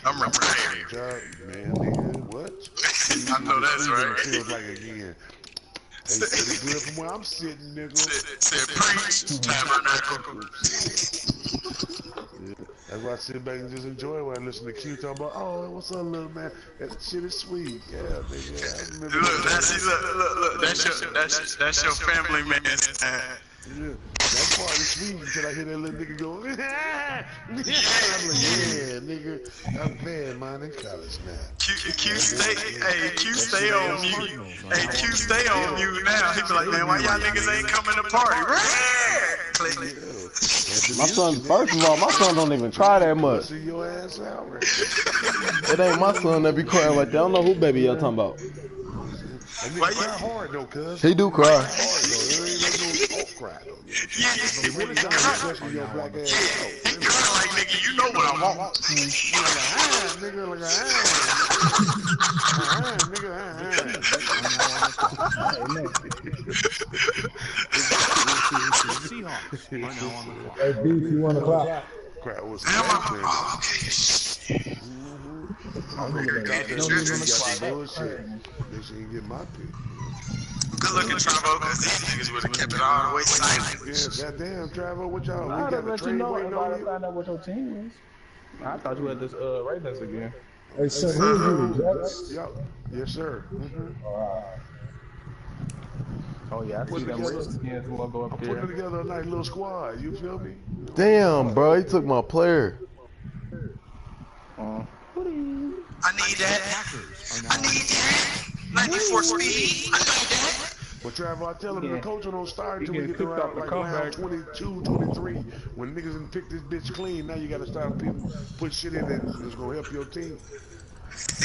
I'm retired. Man, nigga, what? I know that's right. Feels like again. Hey, pretty good from where I'm sitting, nigga. Said preach, tabernacle. That's why I sit back and just enjoy when I listen to Q talk about, oh, what's up, little man? That shit is sweet. Yeah, nigga. I remember look, that's your family man. Yeah, that part is sweet until I hear that little nigga go, I'm like, yeah, nigga, I'm bad, man, in college now. Q stay on mute. Hey, Q stay on mute now. He be like, man, why y'all niggas ain't coming to party? My son, first of all, my son don't even cry that much. See your ass out, right? It ain't my son that be crying like that. I don't know who baby y'all talking about. Why you hard though, cuz? He do cry. Hard though. There ain't no talk cry though. Yeah. He really trying to pressure your black ass out. He cry like, nigga, you know what I want. Nigga, like nigga, Seahawks are now on the clock. Hey, beef, you want to clap? crap was Okay. I'm gonna get bullshit. They shouldn't get my pick. Good looking, Travo, because these niggas would have kept it all the way silent. Yeah, goddamn, Travo, what y'all? We I'd got have the let you trade know waiting if on I'd you? find out what your team is. I thought you had this Ravens again. Hey, so who's you, Jets? Yes, sir. Oh yeah, I see them Redskins will go up I'm there. putting together a nice little squad. You feel me? Damn, bro, he took my player. I need that. I need that. 94 speed. I need that. But Trevor, I tell him the coach don't start until we get around like round 22, 23. When niggas done pick this bitch clean, now you got to start put shit in it that's gonna help your team.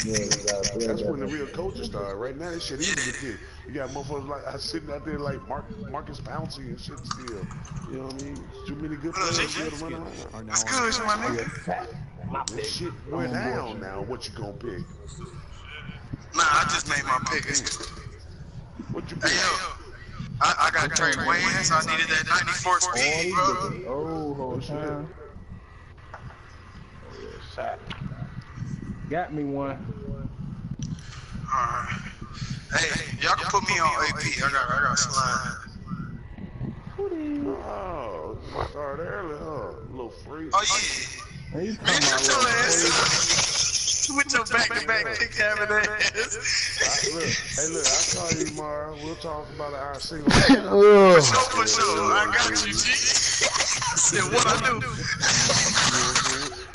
That's when the real coaches start. Right now, this shit easy to pick. You got motherfuckers like sitting out there like Marcus Pouncey and shit still. You know what I mean? Too many good players still to run around. That's good, my nigga. This shit went down now. What you gonna pick? Nah, I just made my pick. What you pick? Hey, yo, I got Trey Wayne, so I needed that 94 speed, bro. Oh, whole time. Shot. Got me one. Alright. Hey, y'all can put me on AP. I got slide. Oh, start early, huh? A little free. Oh, yeah. Man, shut your ass up. With your back-to-back pick having that ass. Hey, look, I'll call you tomorrow. We'll talk about our single. For sure. I got you, G. Said what I do.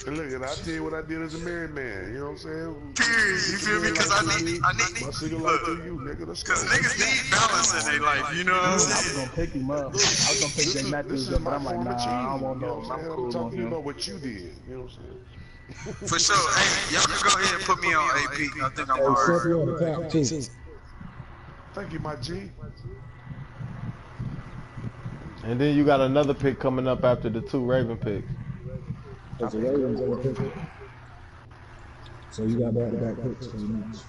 And look, and I'll tell you what I did as a married man. You know what I'm saying? Period. You feel me? Because I need my single life through you, nigga. Let's go. Because niggas need balance in their life. You know what I'm saying? I was going to pick him up. I was going to pick Jay Matthews up, but I'm like, nah, I don't want no. I'm cool I'm talking on to you him. about what you did. You know what I'm saying? For sure. Hey, y'all can go ahead and put me on AP. I think I'm alright. Thank you, my G. And then you got another pick coming up after the 2 Raven picks. There's a Ravens on the pick. So you got back-to-back picks for the next.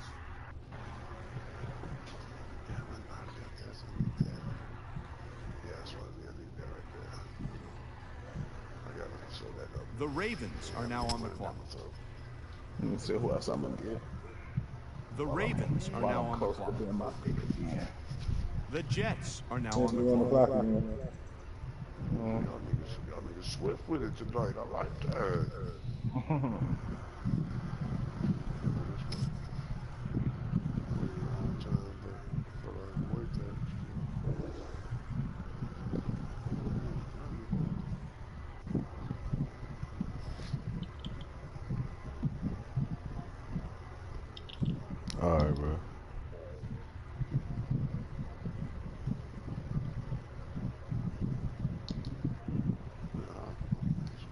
The Ravens are now on the clock. Let me see who else I'm going to get. The Ravens are now on the clock. The Jets are now on the clock. Y'all niggas swift with it tonight. I like that.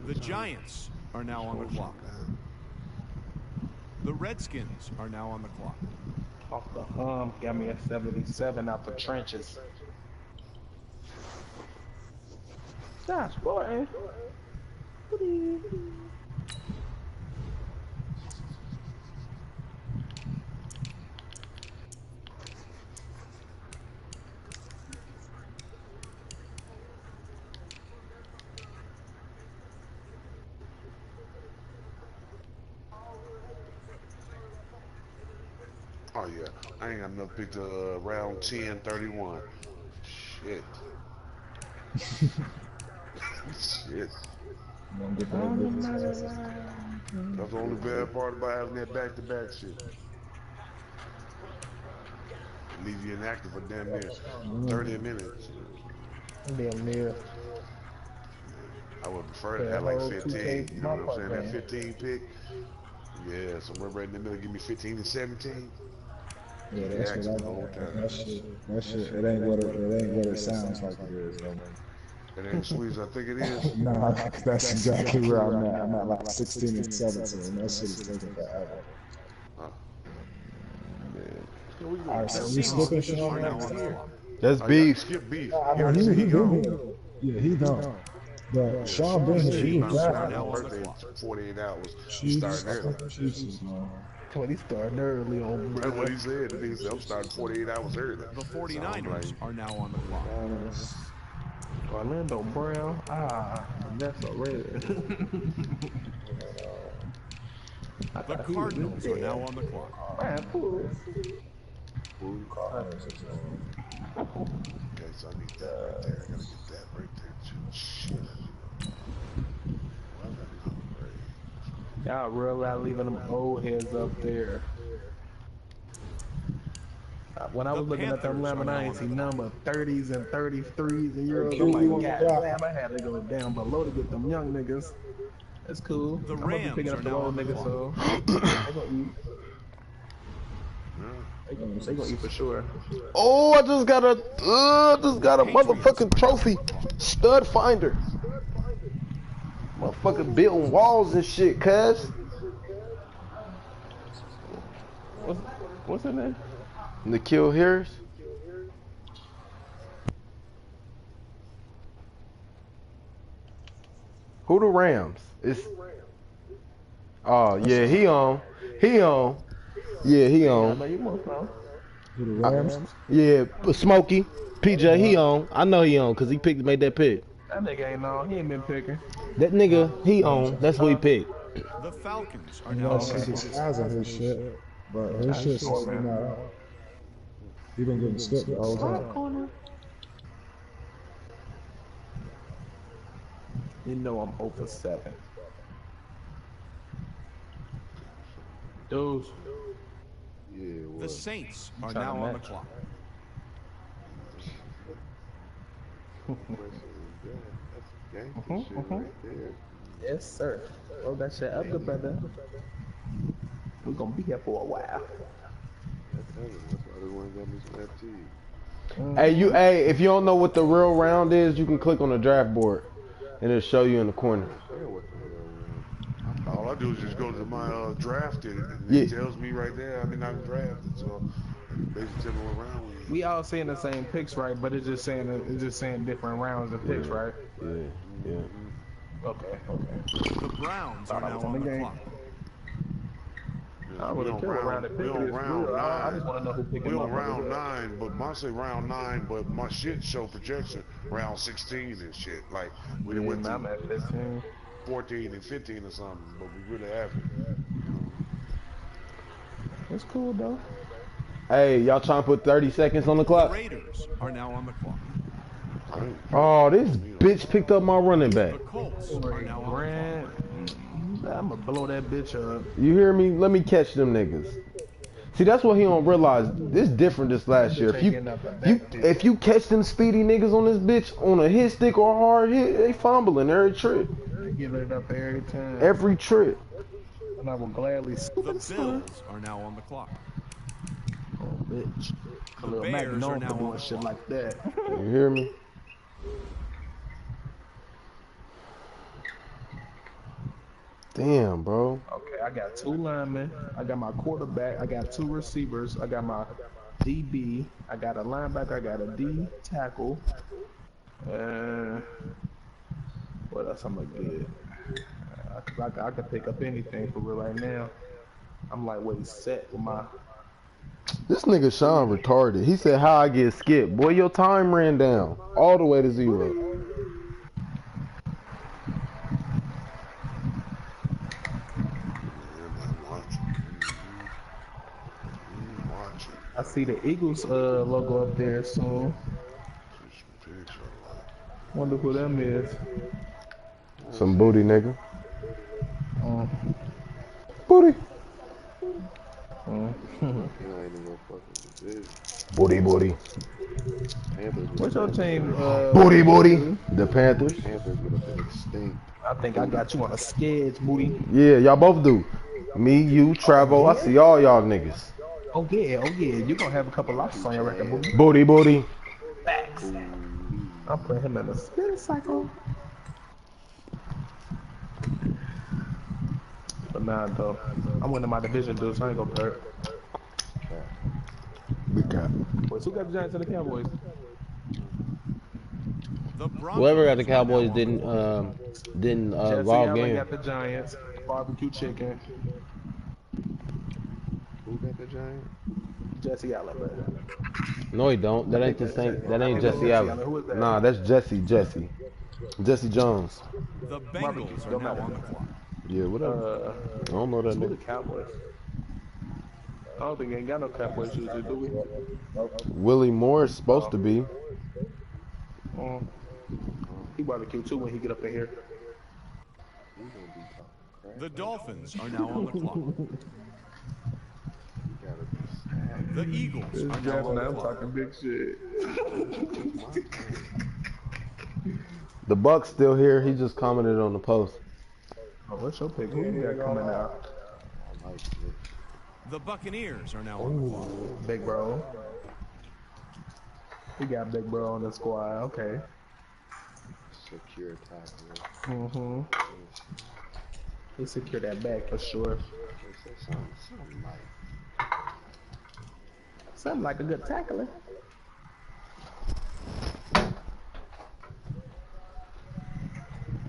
The Giants are now on the clock. The Redskins are now on the clock. Off the hump, got me a 77 out the trenches. Gosh, boy. Oh yeah, I ain't got enough pick to round 10, 31. Shit. Shit. That's the only bad part about having that back-to-back shit. Leave you inactive for damn near 30 minutes. Damn near. I would prefer to have like 15. You know what I'm saying? That 15 pick. Yeah, somewhere right in the middle, give me 15 and 17. Yeah, that's what I got. That shit, it ain't what it sounds like it is, though. It ain't sweet as I think it is. Nah, that's exactly where I'm at. I'm at like 16 and 17. That shit is taking forever. Alright, so we skipping Sean next year. That's beef. Skip beef. I mean, he been here. Yeah, he gone. But Sean been here. He was drafted. Birthday 48 hours. He started early. When he started early on, That's what he said. The nigga said, I'm starting 48 hours early. The 49ers are now on the clock. Orlando Brown. That's a red. The Cardinals are now on the clock. Man, cool. Okay, so I need that right there. I gotta get that right there too. Shit. Y'all real out leaving them old heads up there. When I was looking at them lemon, I ain't see number 30s and 33s and euros. I'm like, God damn, I had to go down below to get them young niggas. That's cool. The I'm gonna be Rams picking are up the now old on the niggas, so they gonna eat for sure. Oh, I just got a motherfucking trophy. Stud finder. Motherfucking building walls and shit, cuz. What's in there? Nikhil Harris. Who the Rams? It's oh yeah, he on. Yeah, he on. Who the Rams? Yeah, Smokey. PJ, he on. I know he on because he made that pick. That nigga ain't on. He ain't been picking. That nigga, he on. That's what he picked. The Falcons are You now know, on the shit clock. disguising his shit, but his shit's not out. He been getting skipped the whole time. You know I'm 0 for 7. Those. Yeah, The Saints are now on the clock. That's gangster shit right there. Yes, sir. Roll that shit up, good brother. We're gonna be here for a while. That's why they want to get me some FT. Hey, if you don't know what the real round is, you can click on the draft board, and it'll show you in the corner. All I do is just go to my drafted, and it tells me right there. I mean, I'm drafted, so basically tell me what round we in. We all saying the same picks, right? But it's just saying different rounds of picks, right? Yeah. Okay. The Browns are now on the clock. We on round 9. I just want to know who picking We on up. round 9, but I say round 9, but my shit show projection round 16 and shit. Like we done went I'm at 15. 14 and 15 or something, but we really haven't. It's cool though. Hey, y'all trying to put 30 seconds on the The clock? Raiders are now on the clock. Oh, this bitch picked up my running back. The Colts are now on the clock. I'm gonna blow that bitch up. You hear me? Let me catch them niggas. See, that's what he don't realize. This different this last year. If you catch them speedy niggas on this bitch on a hit stick or a hard hit, they fumbling every trip. They giving it up every time. Every trip. And I will gladly. The Bills are now on the clock. Oh, bitch. The Lil Bears Mac are known now for on doing the shit clock. like that. You hear me? Damn, bro. Okay, I got 2 linemen. I got my quarterback. I got 2 receivers. I got my DB. I got a linebacker. I got a D tackle. What else I'm gonna get? I can pick up anything for real right now. I'm like, wait, set with my. This nigga Sean retarded. He said, how I get skipped. Boy, your time ran down. All the way to 0. I see the Eagles logo up there soon. Wonder who them is. Some booty, nigga. Booty. Booty, booty. What's your team? Booty, booty. The Panthers. I think I got you on a sketch, booty. Yeah, y'all both do. Me, you, Travo. I see all y'all niggas. Oh yeah. You gonna have a couple losses on your record, booty. Booty, booty. Facts. I'm putting him in a spin cycle. But nah, though. I'm winning my division, dude, so I ain't gonna hurt. Big cap. Wait, who got the Giants and the Cowboys? Whoever got the Cowboys didn't Jesse raw Allen game. got the Giants. Barbecue chicken. Who got the Giants? Jesse Allen, bro. No, he don't. That ain't the same. That ain't Jesse Allen. Who is that? Nah, that's Jesse Jones. The Bengals are now on the clock. Yeah, whatever. I don't know that Who the nigga. Cowboys? I don't think they ain't got no Cowboys shoes, do we? Willie Moore is supposed to be. He barbecue too when he get up in here. The Dolphins are now on the clock. The Eagles are now on the I'm clock. talking big shit. The Buck's still here. He just commented on the post. Oh, what's your pick? Who you got coming out? The Buccaneers are now on the clock. Big bro. We got Big Bro on the squad. Okay. Secure tackle. He secured that bag for sure. Something like a good tackler.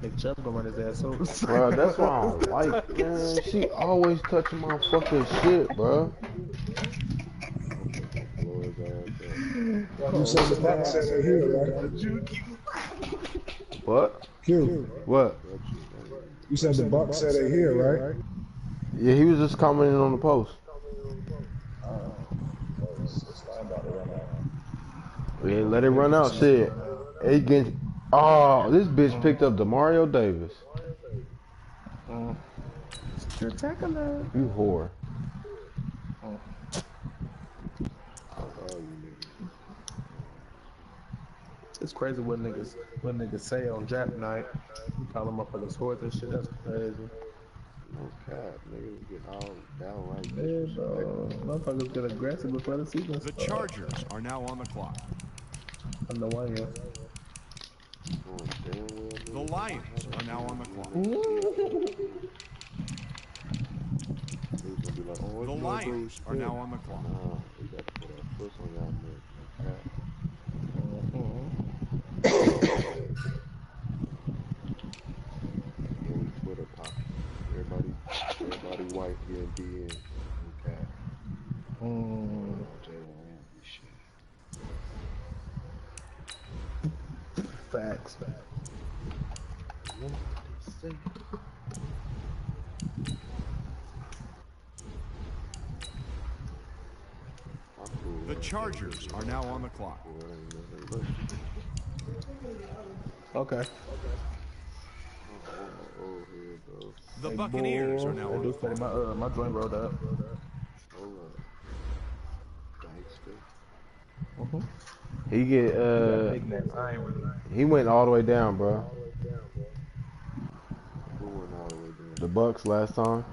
Big Chubb gonna run his ass over. Bro, that's why I don't like, man. She always touching my fucking shit, bro. You said the Bucks said they're here, right? What? Q. What? You said the Bucks said they're here, right? Yeah, he was just commenting on the post. Yeah, let it run out, shit. Oh, this bitch picked up Demario Davis. You're tackler. You whore. It's crazy what niggas say on draft night. You call them motherfuckers whores and shit. That's crazy. No cap, niggas get all downright Yeah, bro. Motherfuckers get aggressive before the season The starts. Chargers are now on the clock. I know I am. The Lions are now on the clock. The Lions are now on the clock. We got to put our foot on y'all niggas. Twitter pop. Everybody white here and be in. Okay. Facts. The Chargers are now on the clock. Okay. The Buccaneers are now on the clock. My joint rolled up. He get he went all the way down, bro. The Bucks last time.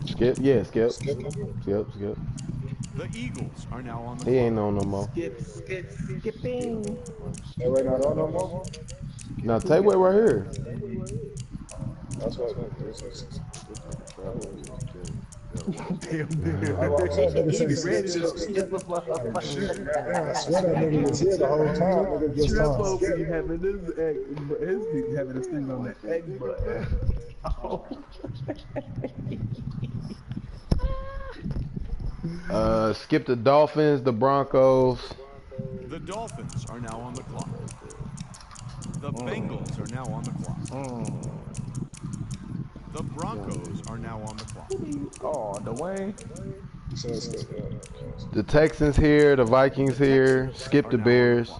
Skip, yeah, skip. Skip. The Eagles are now on the He clock. ain't on no more. Skipping. They right not on no more? Now Tayway right here. That's what This nigga Cowboys is killing. Gotta watch Damn, out. dude. He be ready to skip the like shit. motherfucker. Goddamn, I swear that nigga was here the whole time. Nigga just Triple started be skipping. having his be having his thing on the X button. Oh. Skip the Dolphins, the Broncos. The Dolphins are now on the clock. The Bengals are now on the clock. The Broncos are now on the clock. Oh, Dwayne. The Texans here, the Vikings here. Skip the Bears.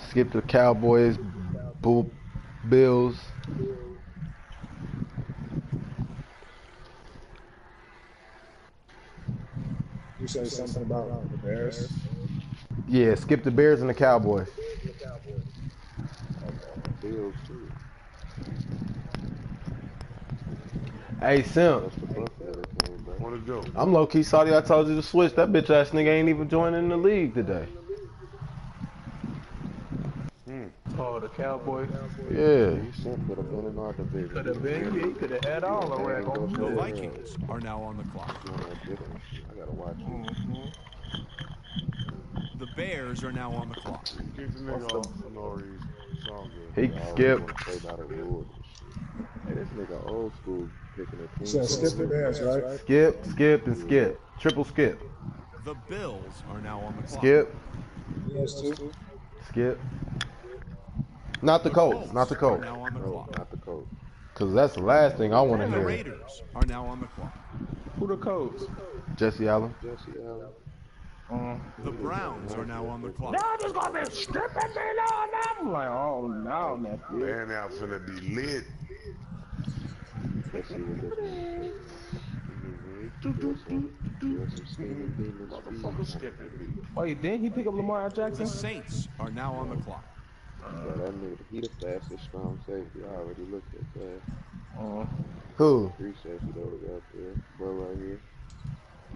Skip the Cowboys, Bills. You say something about the Bears? Yeah, skip the Bears and the Cowboys. Bills too. Hey, Simp. That's the Bucks that came back. Wanna go? I'm low-key sorry I told you to switch. That bitch ass nigga ain't even joining the league today. Oh, the Cowboys. Yeah. He could have been in our division. Could have been. He could have had all the rag on The Vikings are now on the clock. I gotta watch it. The Bears are now on the clock. Get the nigga off for no reason. It's all good. He can skip. Play by the rules and shit. Hey, this nigga old school picking a team. So skip the Bears, right? Skip, and skip. Triple skip. The Bills are now on the clock. Skip. Yes, too. Skip. Not the Colts. Not the Are Colts. now on the clock. Not the coach. Because that's the last thing I want to The hear. Raiders are now on the clock. Who the coach? Jesse Allen. Jesse Allen. The Browns are now on the clock. Y'all just gonna be stripping me down. I'm like, oh no, nephew. Man, out finna be lit. Let's see what this Motherfucker skipping me. Wait, didn't he pick up Lamar The Jackson? Saints are now on the clock. Bro, that nigga, he the fastest strong safety. I already looked at that. Who? 3 safety though out there. Bro, right here.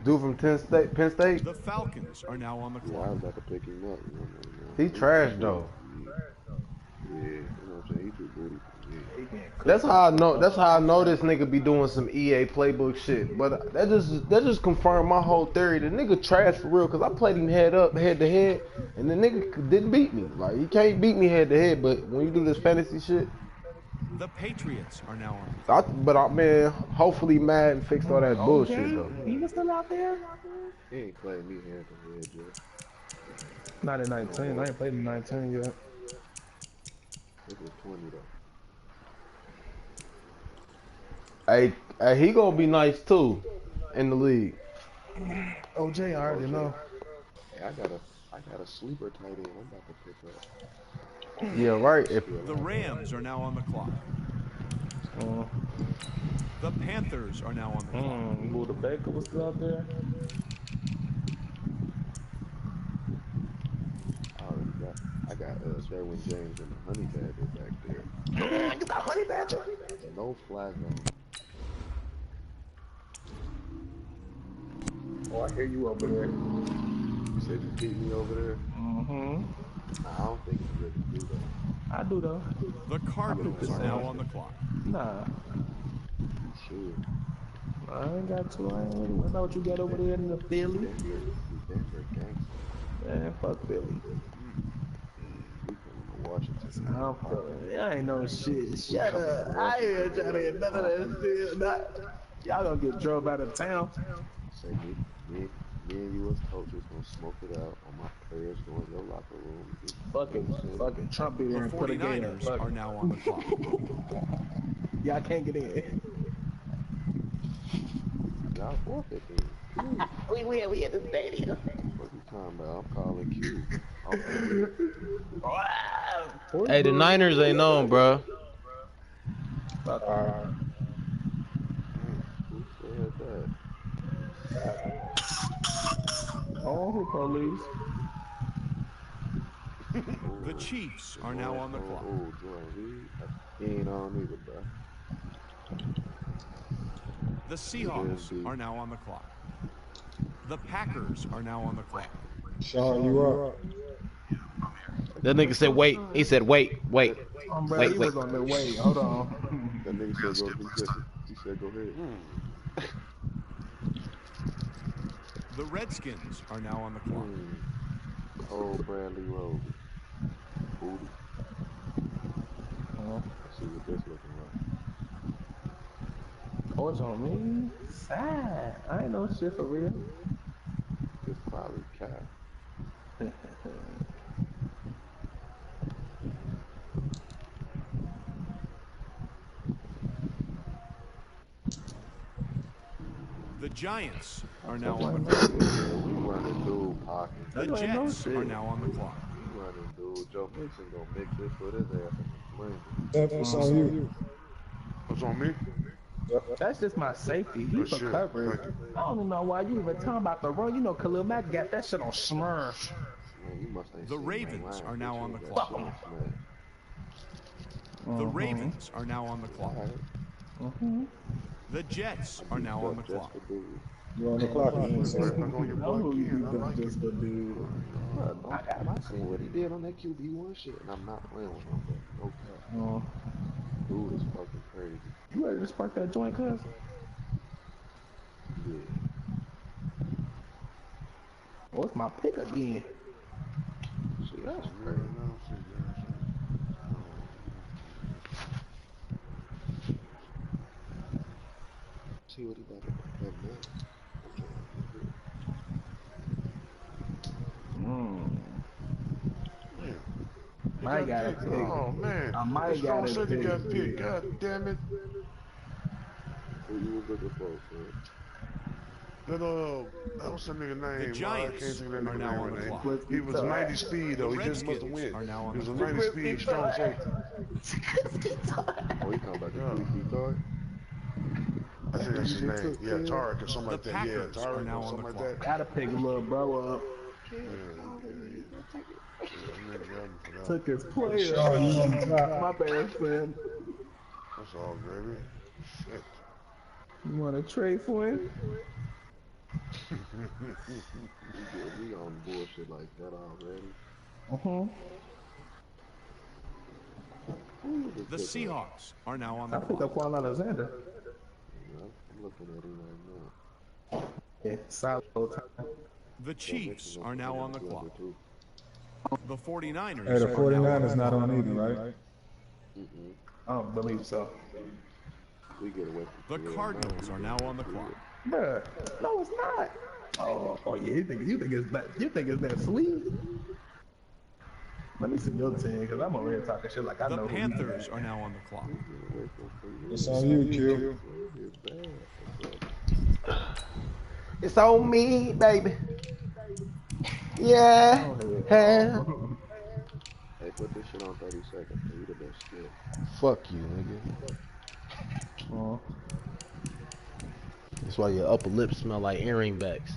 Dude from Penn State? The Falcons are now on the Yeah, I clock. was about to pick him up. You know, He trash though. Yeah, you know what I'm saying? He too booty for me. That's how I know. That's how I know this nigga be doing some EA playbook shit. But that just confirmed my whole theory. The nigga trash for real. Cause I played him head to head, and the nigga didn't beat me. Like he can't beat me head to head. But when you do this fantasy shit, The Patriots are now on the clock. man, hopefully Madden fixed all that bullshit though. He was still out there? He ain't playing me hand to head yet. Not in 19. I ain't played in 19 yet. This is 20 though. Hey, he gonna be nice too in the league. OJ, I already know. Hey, I got a sleeper tight end I'm about to pick up. Yeah, right. If The Rams are now on the clock. The Panthers are now on the clock. Buda Baker was still out there. I got Sherwin James and the Honey Badger back there. You got Honey Badger? No flag zone. Oh, I hear you over there. You said you beat me over there? Mm-hmm. I don't think you really do that. I do though. The Cardinals are now on the clock. Nah. You should. I ain't got to. I ain't really worried about what you got over there in the Philly. Denver gangster. Man, fuck Philly. We coming to Washington. I'm fucking. I ain't no shit. Shut up. I ain't trying to get none of that shit. Y'all gonna get drove out of town. Say me and you as coaches gonna smoke it out on my players going to your locker room. Fucking Trump be there The and put a game in. 49ers are now on the clock. Y'all can't get in. Y'all forfeit then. We at the stadium. What you talking about? I'm calling Q. Hey, the Niners ain't known, bro. Who said that? Oh, who police? The Chiefs are now on the clock. Oh, Jordan, he ain't on either, bro. The Seahawks are now on the clock. The Packers are now on the clock. Sean, you up? That nigga said wait. He said wait. Bro, Wait. he was on the way. Hold on. That nigga said go. He said go ahead. The Redskins are now on the clock. Oh, Bradley Roby. Booty. Let's see what this looking like. Oh, it's on me? Sad. I ain't know shit for real. It's probably Cap. The Giants are now on the clock. We running dude pocket. The Jets are now on the clock. We running dude. Joe Mixon gonna mix this with his ass in the swing. That's on you. What's on me? That's just my safety. He for coverage. I don't even know why you even talking about the run. You know Khalil Mack got that shit on Smurf. The Ravens are now on the clock. The Ravens are now on the clock. The Jets are now on the clock. You're on the clock. I seen what he did on that QB1 shit, and I'm not playing with him, but no cap. Dude is fucking crazy. You ready to spark that joint, cuz? Yeah. What's my pick again? Shit, that's crazy. See what he about to have Might got a pick. Oh man. I might got a pick. Got picked. God damn it. Who you was looking for, man? That was some nigga name. The Giants I can't think of that are nigga now on the name. clock. He was 90 speed though. He just must have win. He was a 90 speed strong safety. Oh, he talking about the QB card? I think that's his name. Yeah, Tarek or something like that. Yeah, Tarek now or on something the like that. Gotta pick little bro up. Took his player. My bad, son. That's all, baby. Shit. You want to trade for him? We on bullshit like that already. The Seahawks are now on the I picked clock. up Quan Alexander. Yeah, I'm looking at him right now. Yeah, solid time. The Chiefs are now on the clock. The 49ers Hey, the are 49ers not on either, right? I don't believe so. We get away from The Cardinals are now on the clock. Bruh, no, it's not. Oh yeah, you think it's that? You think it's that sweet? Let me see your team, cause I'm over here talking shit like I know. The Panthers are now on the clock. It's on you, Q. It's on me, baby. Yeah. Hey, put this shit on 30 seconds. You the best skill. Fuck you, nigga. That's why your upper lip smell like earring backs.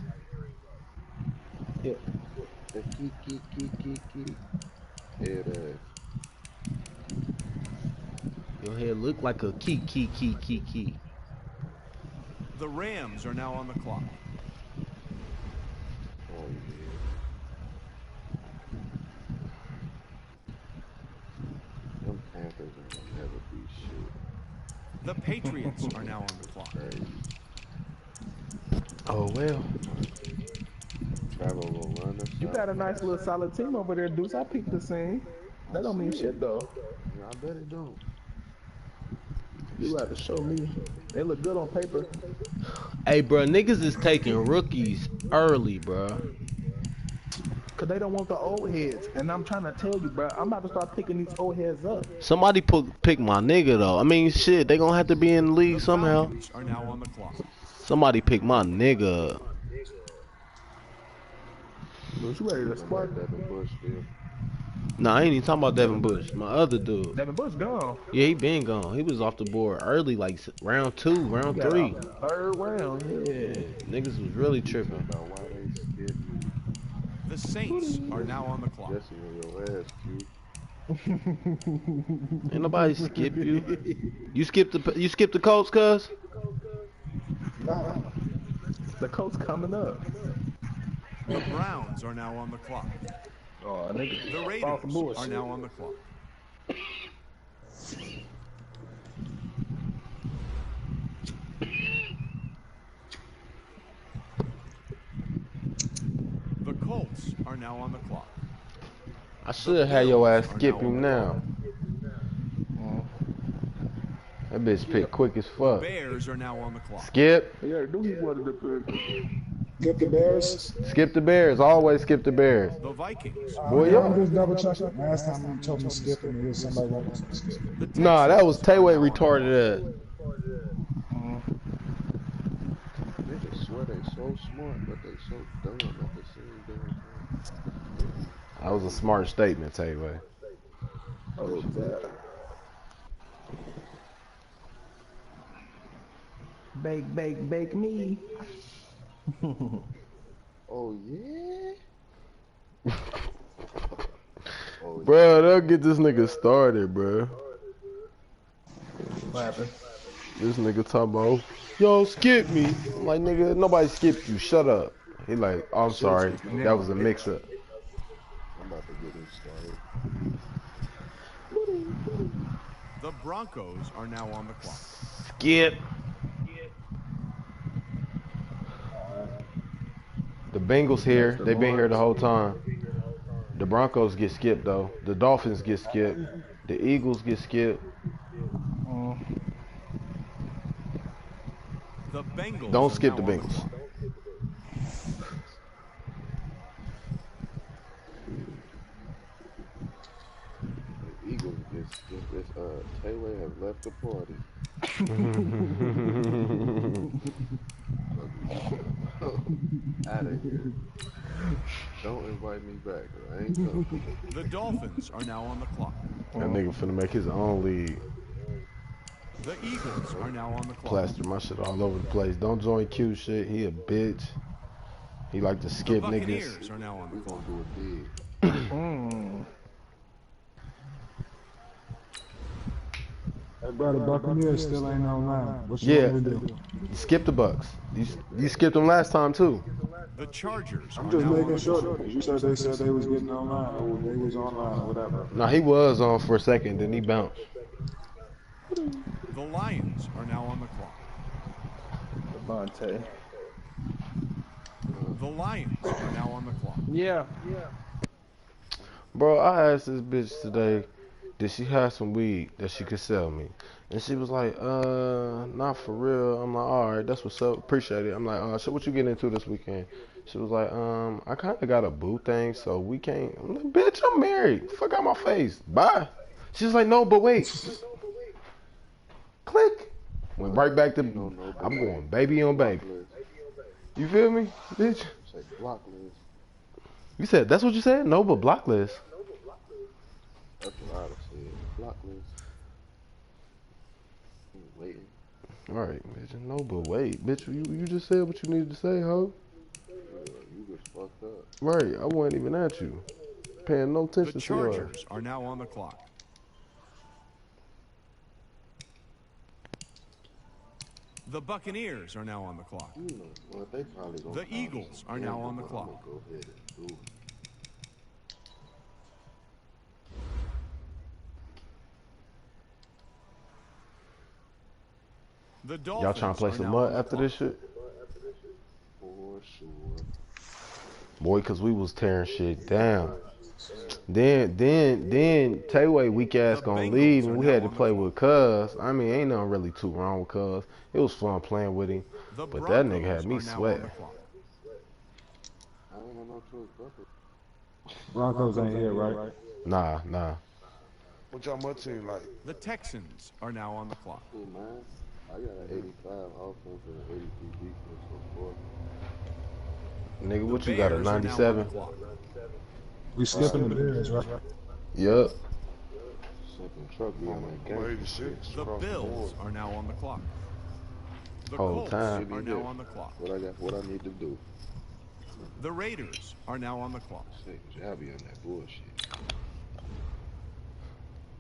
Yeah. Head Your head look like a key. The Rams are now on the clock. Oh, yeah. Them Panthers ain't gonna never be shit. The Patriots are now on the clock. Oh well. Trevor will run us. You got a nice little solid team over there, Deuce. I peeked the scene. That don't mean shit though. Yeah, I bet it don't. You got to show me. They look good on paper. Hey, bro, niggas is taking rookies early, bro. Cause they don't want the old heads, and I'm trying to tell you, bro. I'm about to start picking these old heads up. Somebody pick my nigga though. I mean, shit, they gonna have to be in the league somehow. Falcons are now on the clock. Somebody pick my nigga up. But you ready to spark that? Nah, I ain't even talking about Devin Bush. My other dude. Devin Bush gone. Yeah, he been gone. He was off the board early, like round 2, round 3. Third round, yeah. Niggas was really tripping. The Saints are now on the clock. Ain't nobody skip you. You skipped the Colts, cuz? The Colts coming up. The Browns are now on the clock. Oh, nigga. The Raiders False bullshit. are now on the clock. The Colts are now on the clock. I should have your ass skip him now. That bitch picked quick as The fuck. Bears are now on the clock. Skip. Yeah, do he wanted to pick? Skip the Bears. Skip the Bears. Always skip the Bears. The Vikings. Boy, Yeah, I'm y'all. just double checking. Last time you told me skip and it was somebody wants me to skip. Nah, that was Tayway retarded ass. Niggas swear they so smart, but they so dumb at the same damn time. That was a smart statement, Tayway. Oh, that. Bake, bake, bake me. Oh yeah. Oh, Bro, they'll get this nigga started, bro. What happened? This nigga talking about, yo, skip me. I'm like, nigga, nobody skipped you. Shut up. He like, oh, I'm sorry. That was a mix-up. I'm about to get him started. The Broncos are now on the clock. Skip. The Bengals here. They've been here the whole time. The Broncos get skipped, though. The Dolphins get skipped. The Eagles get skipped. The Bengals Don't are skip now the on Bengals. clock. The Eagles this Taylor have left the party. Out of here. Don't invite me back. I ain't coming. The Dolphins are now on the clock. That nigga finna make his own league. The Eagles are now on the clock. Plaster my shit all over the place. Don't join Q shit. He a bitch. He like to The skip Buccaneers niggas. are now on the We clock. gonna do it big. Hey, brother, Buccaneers still ain't online. What you Yeah. want me to do? Skip the Bucks. You skipped them last time too. The Chargers are I'm just now on making the sure. clock. You said they was getting online, or they was online, or whatever. Nah, he was on for a second, then he bounced. The Lions are now on the clock. Devontae. The Lions are now on the clock. Yeah. Bro, I asked this bitch today, did she have some weed that she could sell me? And she was like, not for real. I'm like, alright, that's what's up. Appreciate it. I'm like, so what you getting into this weekend? She was like, I kinda got a boo thing, so we can't. I'm like, bitch, I'm married. Fuck out my face. Bye. She's like, no, but wait. Click. Went right back to, I'm going baby on baby. You feel me, bitch? Say block list. You said, that's what you said? No, but block list. That's what I'd have said. Block list. I'm waiting. Alright, bitch. No, but wait. Bitch, you just said what you needed to say, ho. Yeah, you just fucked up. Right, I wasn't even at you. Paying no attention The to your ass. Chargers are now on the clock. The Buccaneers are now on the clock. You know, well, they probably gonna The call me Eagles some are now bullshit, on the but clock. I'ma go ahead and do it. The Dolphins Y'all trying to play are some now mud on the after clock. this shit? For sure. Boy, cause we was tearing shit down. Then Tayway weak ass The gonna Bengals leave are and we now had to on the play clock. with Cuz. I mean, ain't nothing really too wrong with Cuz. It was fun playing with him. The But that nigga Broncos had me are now on sweating. the clock. I don't have no choice but to. Broncos ain't here, right? Nah. What y'all mud team like? The Texans are now on the clock. Hey, man. I got an 85 offense and an 83 defense so far. Nigga, The what you got, a Bears are now on the 97? clock. We skipping the Bears, right? Yup. Second truck be on that I'm game. 86. The across Bills board. are now on the clock. The Whole Colts time. are now on the clock. What I need to do. The Raiders are now on the clock. Say, y'all be on that bullshit.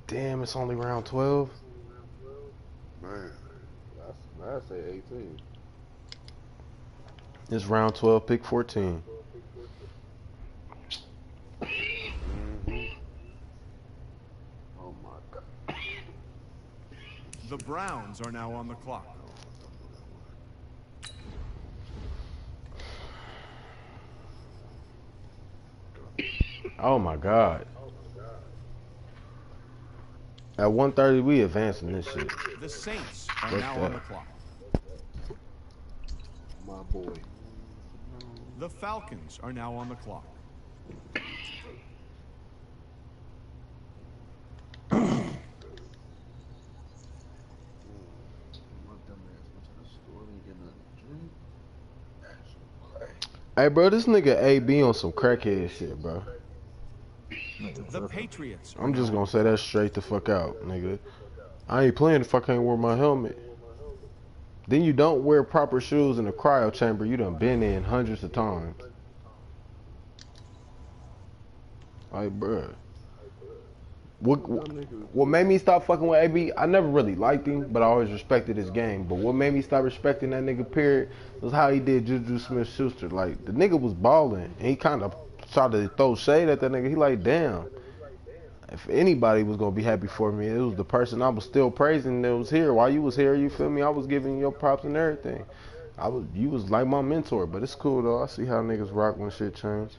Damn, it's only round 12? Man. I say 18. It's round 12, pick 14. The Browns are now on the clock. Oh my God. At 1:30, we advancing this shit. The Saints are Fuck now that. on the clock. My boy. The Falcons are now on the clock. Hey, bro, this nigga AB on some crackhead shit, bro. The Patriots are I'm just now gonna say that straight the fuck out, nigga. I ain't playing if I can't wear my helmet. Then you don't wear proper shoes in the cryo chamber you done been in hundreds of times. Like, bruh. What made me stop fucking with AB, I never really liked him, but I always respected his game. But what made me stop respecting that nigga, period, was how he did Juju Smith-Schuster. Like, the nigga was balling, and he kind of tried to throw shade at that nigga. He like, damn. If anybody was gonna be happy for me, it was the person I was still praising that was here. While you was here, you feel me? I was giving you your props and everything. You was like my mentor, but it's cool though. I see how niggas rock when shit change.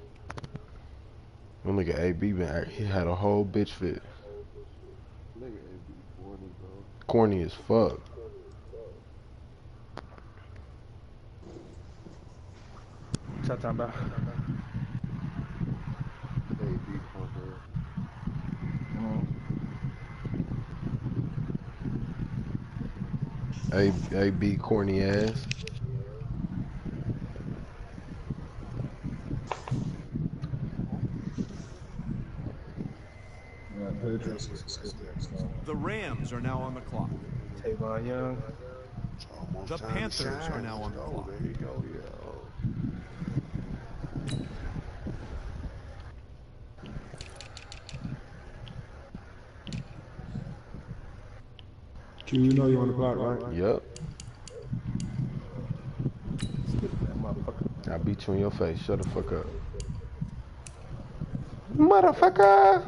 When nigga AB he had a whole bitch fit. Nigga AB corny, bro. Corny as fuck. What's that talking about? AB punk ass. AB corny ass. The Rams are now on the clock. Tavon Young. Almost The time to Panthers shine. are now on the Oh, clock. there you go, yeah. Q, you know you on the clock, right? Yep. I beat you in your face. Shut the fuck up. Motherfucker!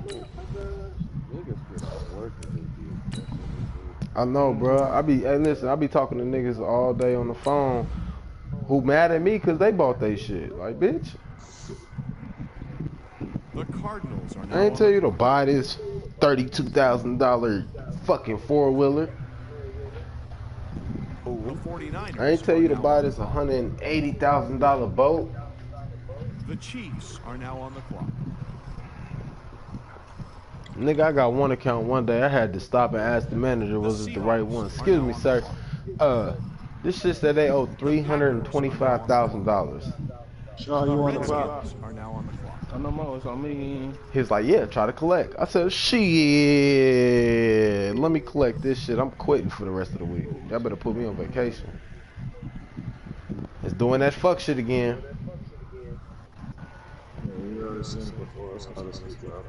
Niggas get off work and they be aggressive as I know, bro. Hey, listen, I be talking to niggas all day on the phone who mad at me because they bought they shit. Like, bitch, The Cardinals are now I ain't on tell the you to clock. buy this $32,000 fucking four-wheeler. The 49ers I ain't tell are you to now buy on the this clock. $180,000 boat. The Chiefs are now on the clock. Nigga, I got one account one day. I had to stop and ask the manager, was it the right one? Excuse me, sir. This shit said they owe $325,000. Sean, you on the clock? Redskins are now on the clock. I know more. It's on me. He was like, yeah, try to collect. I said, shit, let me collect this shit. I'm quitting for the rest of the week. Y'all better put me on vacation. It's doing that fuck shit again. Yeah, we already seen it before. It's not this week, bro.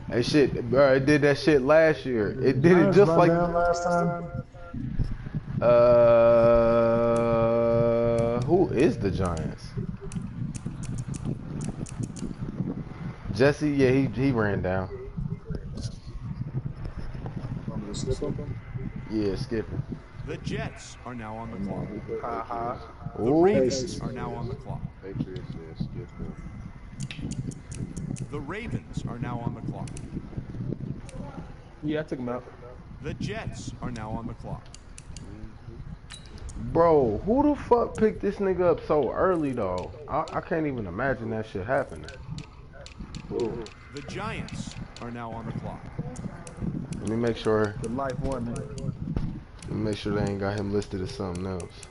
Hey, shit, bro, it did that shit last year. It did it Giants just run like... down last time. Who is the Giants? Jesse, yeah, he ran down. Want me to skip him? Yeah, skipping. The Jets are now on the clock. Ha. The Ooh. Ravens are now on the clock. Patriots said skip them. The Ravens are now on the clock. Yeah, I took him out. The Jets are now on the clock. Bro, who the fuck picked this nigga up so early, though? I can't even imagine that shit happening. Ooh. The Giants are now on the clock. Let me make sure. The life one. Let me make sure they ain't got him listed as something else.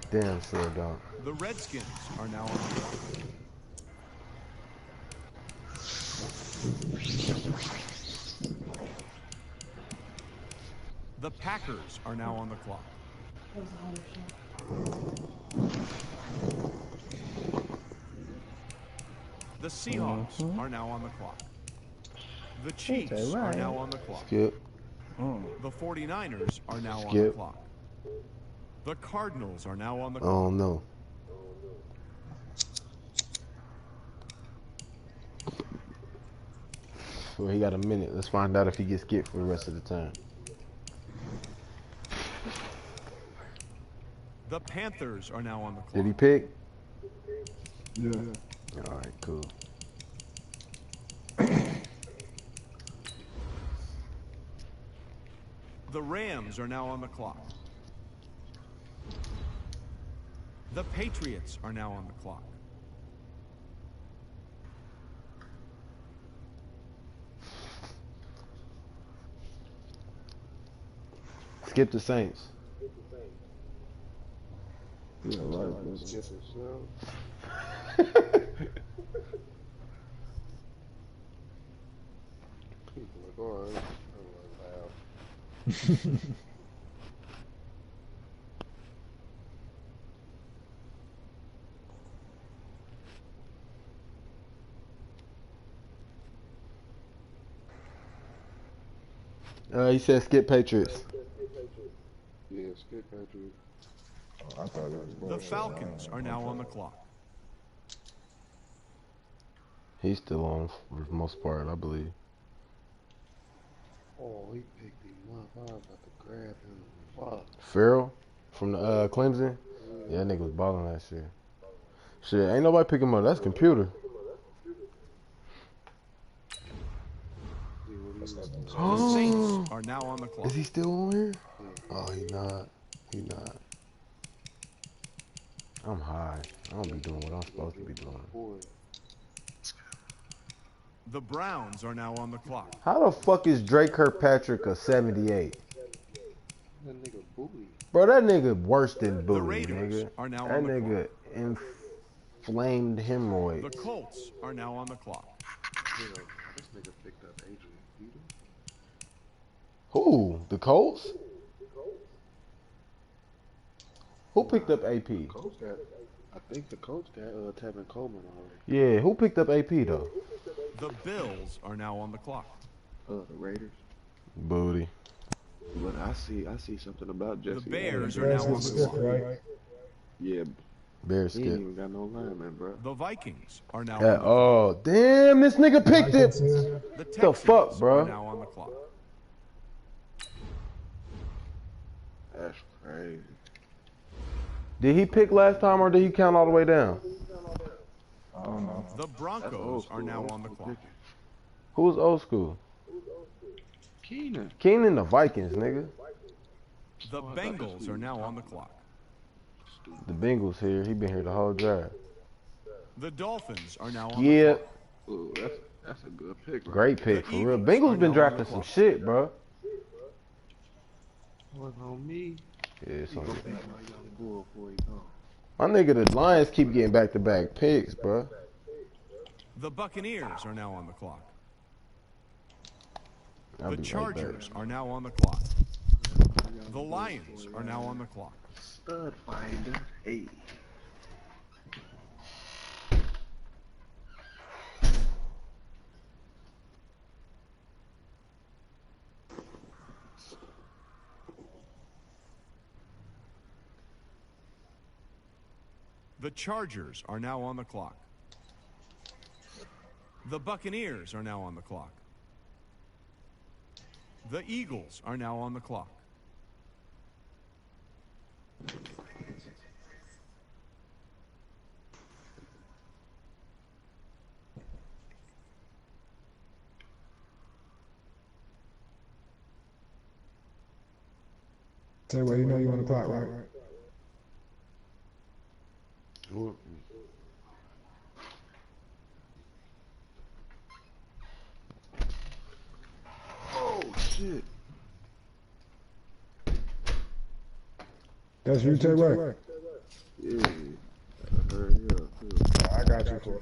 Damn, sir, don't. The Redskins are now on the clock. The Packers are now on the clock. The Seahawks are now on the clock. The Chiefs are now on the clock. Skip. The 49ers are now on the Skip. clock. The Cardinals are now on the I clock. don't know. Well, he got a minute. Let's find out if he gets skipped for the rest of the time. The Panthers are now on the clock. Did he pick? Yeah. All right, cool. The Rams are now on the clock. The Patriots are now on the clock. Skip the Saints. Yeah, right. That's GCFL. People like, alright. I'm like, wow. He said skip Patriots. Yeah, skip Patrick. I thought it was The bullshit. Falcons are now on the clock. He's still on for the most part, I believe. Oh, he picked him up. I was about to grab him. Fuck. Farrell from the Clemson. Yeah, that nigga was balling that shit. Shit, ain't nobody pick him up. That's computer. The Saints are now on the clock. Is he still on here? Oh, he not. He not. I'm high. I don't be doing what I'm supposed to be doing. The Browns are now on the clock. How the fuck is Drake Kirkpatrick a 78? That nigga booty. Bro, that nigga worse than Booty, Raiders nigga. are now That on the nigga inflamed hemorrhoids. The Colts are now on the clock. Yeah, this nigga picked up Adrian Peter. Who? The Colts? Who picked up AP? Colts got, I think the Colts got Tevin Coleman already. Yeah, who picked up AP though? The Bills are now on the clock. The Raiders. Booty. But I see something about Jesse. The Bears are now on the clock. Right? Yeah, Bears he ain't skip. even got no lineman, bro. The Vikings are now Yeah, on the clock. oh, damn, this nigga picked it. The The fuck, Texans bro? are now on the clock. That's crazy. Did he pick last time or did he count all the way down? I don't know. The Broncos are now on the clock. Who was old school? Keenan. Keenan the Vikings, nigga. The Bengals are now on the clock. The Bengals here. He been here the whole drive. The Dolphins are now on the Yeah, clock. Ooh, that's a good pick. Right? great pick for The real. Eagles Bengals are been now drafting on the some clock. shit, bro. Wasn't on me. Yeah, it's He on gonna you. be my young bull before he gone. My nigga, the Lions keep getting back-to-back picks, bro. The Buccaneers are now on the clock. I'll The be right Chargers back. are now on the clock. The Lions are now on the clock. Stud finder. Hey. The Chargers are now on the clock. The Buccaneers are now on the clock. The Eagles are now on the clock. Tell you what, you know you on the clock, right? What? Oh shit. That's you, Tay Way. Yeah. Hurry up. I got you for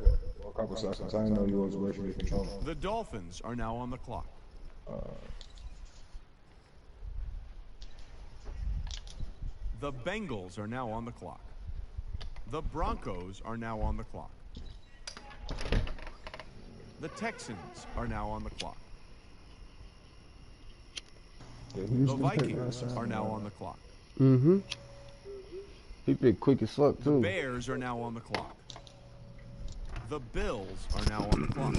a couple seconds. I didn't know you was virtually controlling. The Dolphins are now on the clock. The Bengals are now on the clock. The Broncos are now on the clock. The Texans are now on the clock. The Vikings are now on the clock. Mm-hmm. He picked quick as fuck, The too. Bears are now on the clock. The Bills are now on the clock.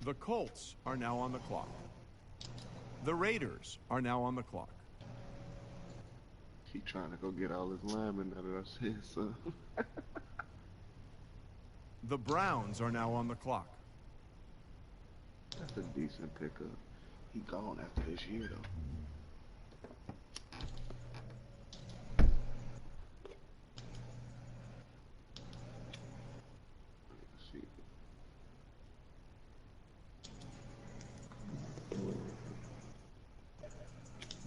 The Colts are now on the clock. The Raiders are now on the clock. He trying to go get all his linemen out of that shit, so. The Browns are now on the clock. That's a decent pickup. He gone after this year, though.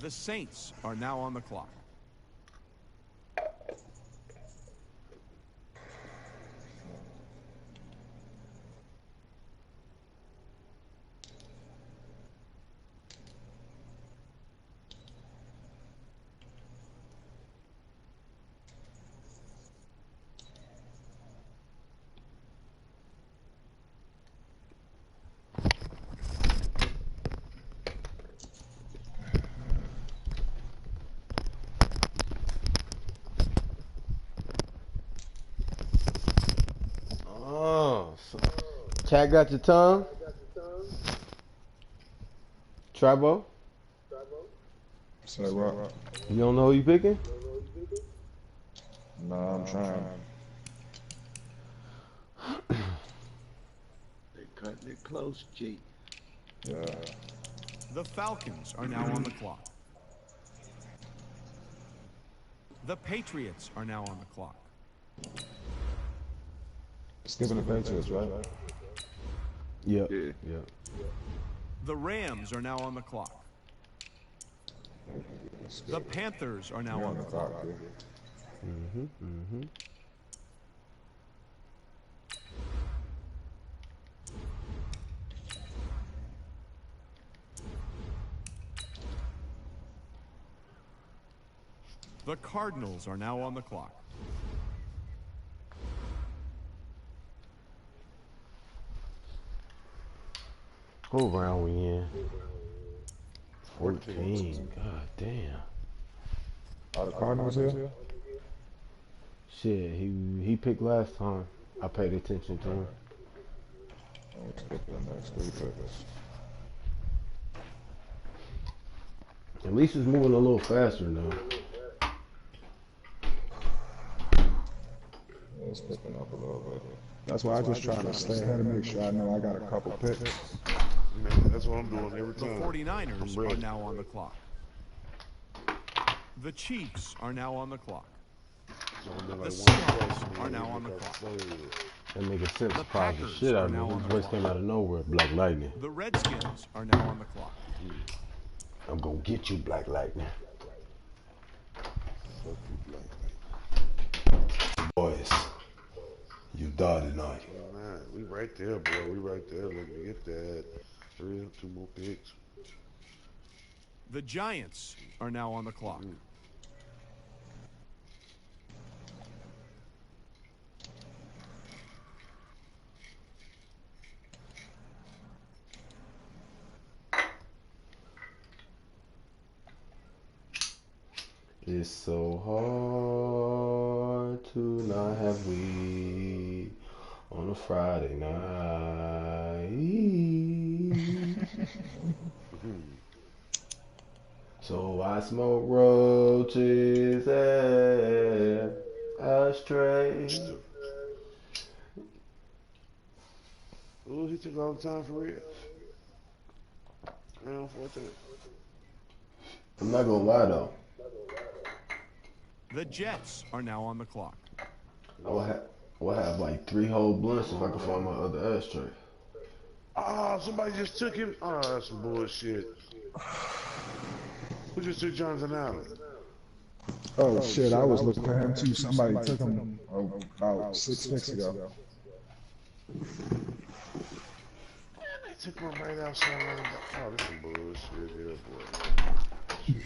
The Saints are now on the clock. Cat got your tongue? Trabo? Say what? You don't know who you picking? No, I'm trying. They cutting it close, G. Yeah. The Falcons are now on the clock. The Patriots are now on the clock. Skipping the Patriots, right? Yep. Yeah. Yep. The Rams are now on the clock. The Panthers are now on the clock. The Cardinals are now on the clock. What round we in? 14. God damn. Are the Cardinals here? Shit, he picked last time. I paid attention to him. I'll skip the next 3 picks. At least it's moving a little faster now. Yeah, it's picking up a little bit. That's why I just try to stay ahead and make sure I know I got a couple picks. Man, that's what I'm doing every The time. 49ers are now on the clock. The Chiefs are now on the clock. The Seahawks are now on the clock. That nigga Sims The surprised the Packers shit out are of now me. on His the voice clock. came out of nowhere. Black Lightning. The Redskins are now on the clock. I'm gonna get you, Black Lightning. Boys, you die tonight. Man, we right there, boy. We right there. Let me get that. 2 more picks. The Giants are now on the clock. It's so hard to not have weed on a Friday night. So I smoke roaches and ashtrays. Ooh, he took all the time for real. Round 14. I'm not gonna lie though. The Jets are now on the clock. I will have like 3 whole blunts if I can find my other ashtray. Ah, somebody just took him. Oh, that's some bullshit. Who just took Jonathan Allen? Oh shit, I was looking for him too. Somebody took him about 6 picks ago. They took him right outside. Oh, this some bullshit here, boy.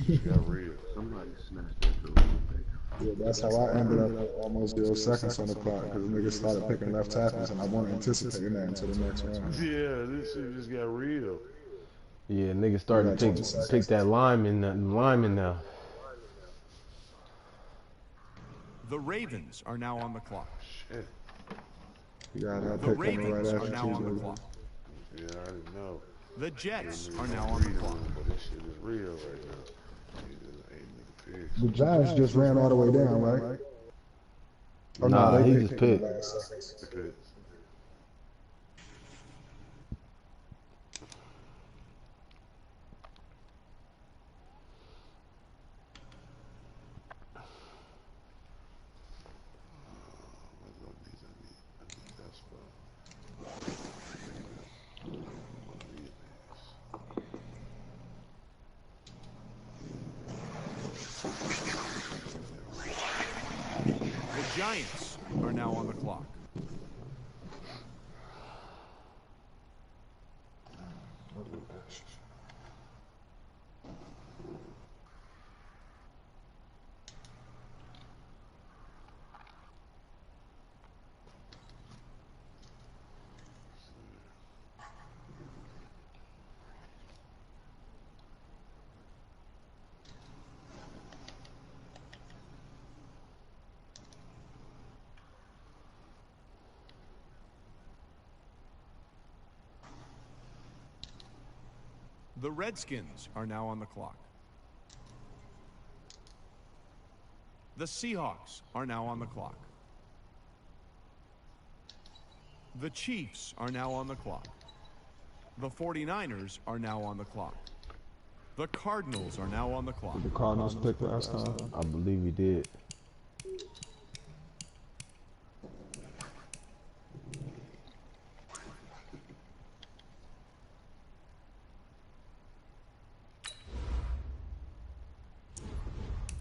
Shit got real. Somebody snatched that dude. Yeah, that's how I ended up almost 0 seconds on the clock because the niggas started picking left tackles and I wasn't anticipating that until the next round. Yeah, this shit just got real. Yeah, niggas started to pick that lineman now. The Ravens are now on the clock. Shit. You got that The pick coming Ravens right are after now on the Tuesday. clock. Yeah, I didn't know. The Jets Yeah, are niggas now don't on the read clock. them, but this shit is real right now. Niggas ain't nigga picks. The Giants just ran all the way down, right? Oh no, Nah, they he picked just in the picked. last seconds. The picks. I need that spot. The Giants are now on the clock. The Redskins are now on the clock. The Seahawks are now on the clock. The Chiefs are now on the clock. The 49ers are now on the clock. The Cardinals are now on the clock. The Cardinals picked last time. I believe he did.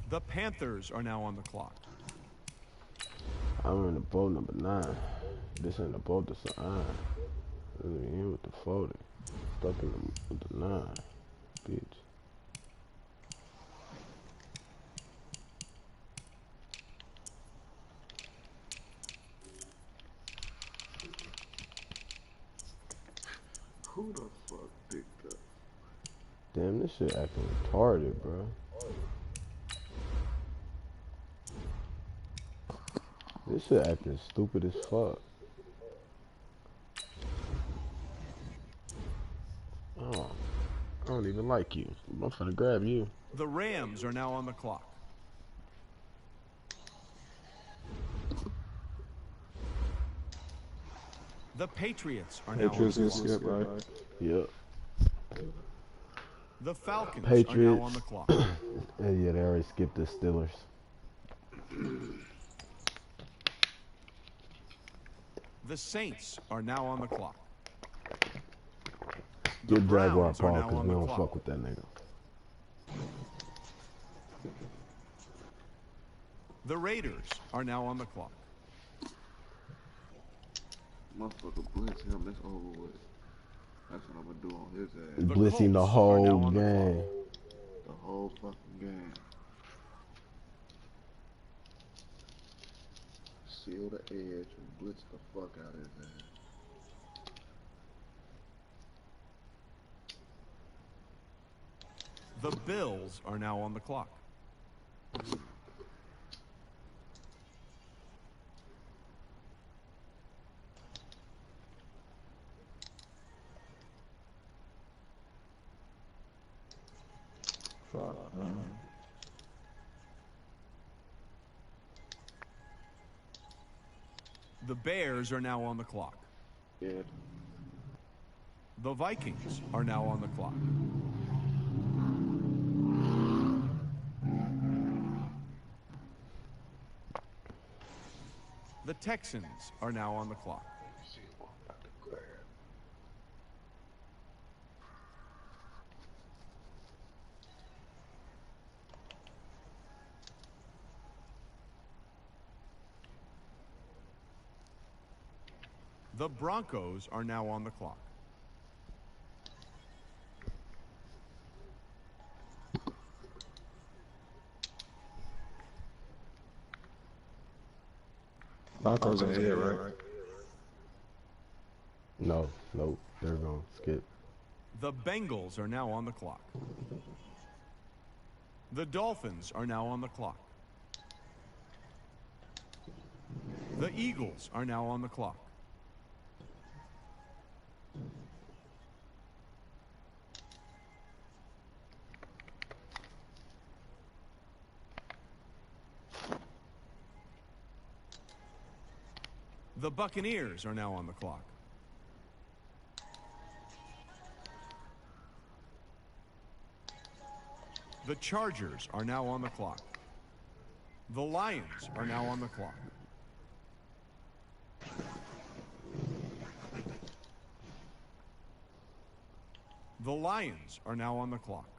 The Panthers are now on the clock. I'm in the boat number 9. This ain't the boat that's an iron. Really in with the 40. Stuck in with the 9. Bitch. Who the fuck picked up? Damn, this shit acting retarded, bro. This shit acting stupid as fuck. Oh, I don't even like you. I'm finna grab you. The Rams are now on the clock. The Patriots are now on Patriots the get clock. skipped, right? Yep. The Falcons Patriots. are now on the clock. Yeah, they already skipped the Steelers. The Saints are now on the clock. Get Jaguar Browns are Paul, now because on we the don't clock. fuck with that nigga. The Raiders are now on the clock. Motherfucker blitz him, that's over with. That's what I'm gonna do on his ass. Blitzing the Colts are now whole on the clock. game. The whole fucking game. Seal the edge and blitz the fuck out of his ass. The Bills are now on the clock. Fuck. The Bears are now on the clock. Yeah. The Vikings are now on the clock. The Texans are now on the clock. The Broncos are now on the clock. Broncos in here, right? No, nope, they're gonna skip. The Bengals are now on the clock. The Dolphins are now on the clock. The Eagles are now on the clock. The Buccaneers are now on the clock. The Chargers are now on the clock. The Lions are now on the clock. The Lions are now on the clock.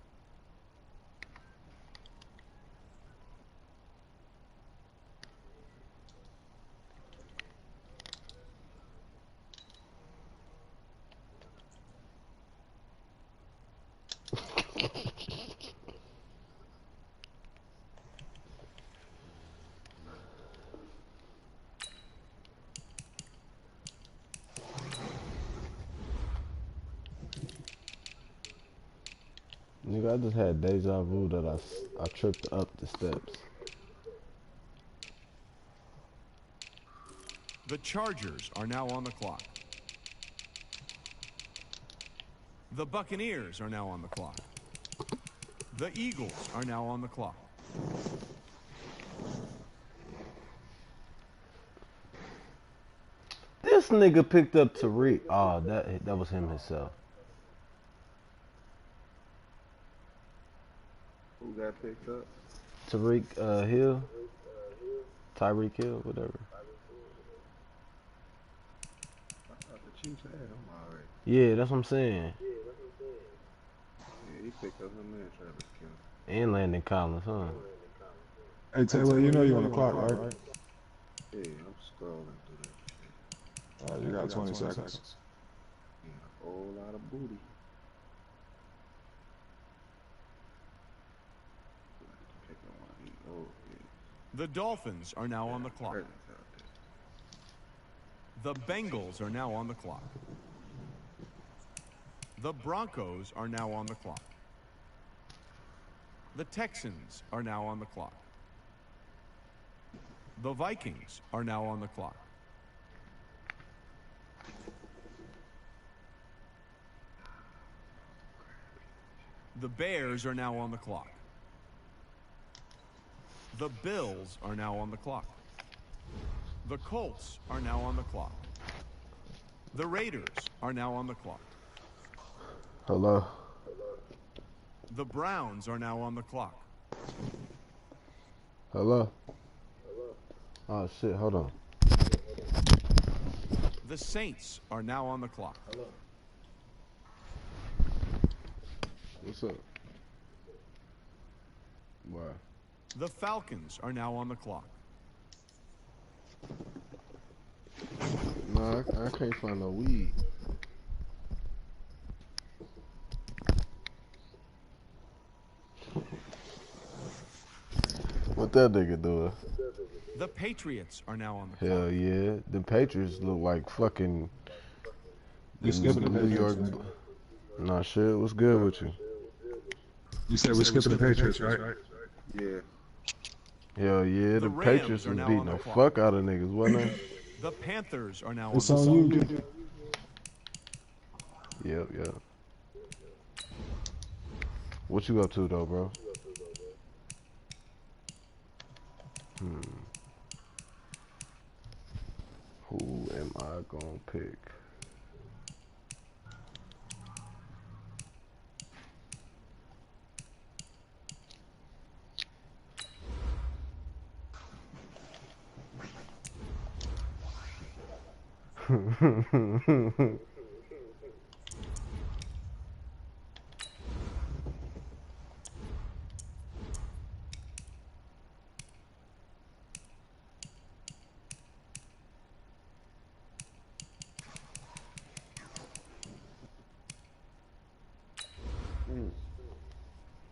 Nigga, I just had deja vu that I tripped up the steps. The Chargers are now on the clock. The Buccaneers are now on the clock. The Eagles are now on the clock. This nigga picked up Tariq. Oh, that was him himself. Who got picked up? Tariq Hill. Tyreek Hill, whatever. I thought the Chiefs had him already. Yeah, that's what I'm saying. Yeah, he picked up him and Travis Kelce. And Landon Collins, huh? Hey, Taylor, you know you on the clock, right? Yeah, I'm scrolling through that shit. You got 20 seconds. Yeah, a whole lot of booty. Pick up one of these old kids. The Dolphins are now on the clock. Presents out The Bengals are now on the clock. The Broncos are now on the clock. The Texans are now on the clock. The Vikings are now on the clock. The Bears are now on the clock. The Bills are now on the clock. The Colts are now on the clock. The Raiders are now on the clock. Hello. The Browns are now on the clock. Hello. Oh shit, hold on. The Saints are now on the clock. Hello. What's up? Why? The Falcons are now on the clock. No, I can't find no weed. What that nigga doing? The Patriots are now on the clock. Hell yeah. The Patriots look like fucking New York. Nah, shit, what's good with you? You said we're skipping the Patriots, right? Yeah. Hell yeah, the Patriots was beating the fuck out of niggas, wasn't they? The Panthers are now It's on the on clock. you. Yep. What you up to though, bro? Who am I gonna pick?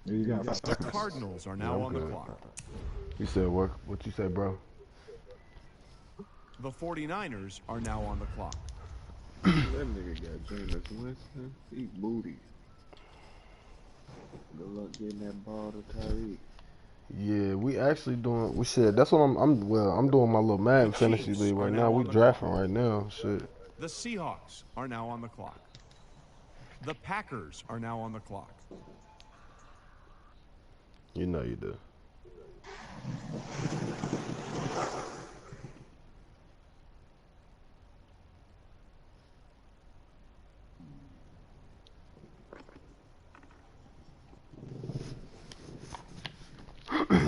You got The Cardinals are now on the clock. You said what? What you say, bro? The 49ers are now on the clock. That nigga got Jameis Winston. Eat booty. Good luck getting that ball to Tyreek. Yeah, we actually doing. We said that's what I'm doing my little Madden fantasy Chiefs league are right now now. We on the drafting clock. right now. Shit. The Seahawks are now on the clock. The Packers are now on the clock. You know you do.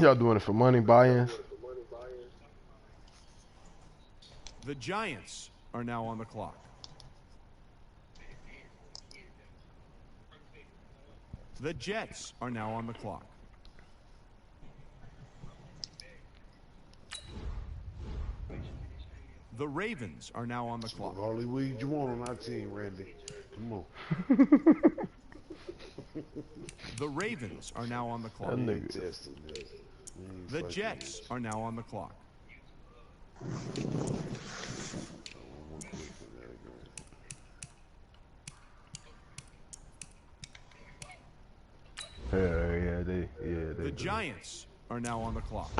Y'all doing it for money, buy-ins? The Giants are now on the clock. The Jets are now on the clock. The Ravens are now on the clock. All the weed you want on our team, Randy. Come on. The Ravens are now on the clock. That nigga. The Jets are now on the clock. The Giants are now on the clock.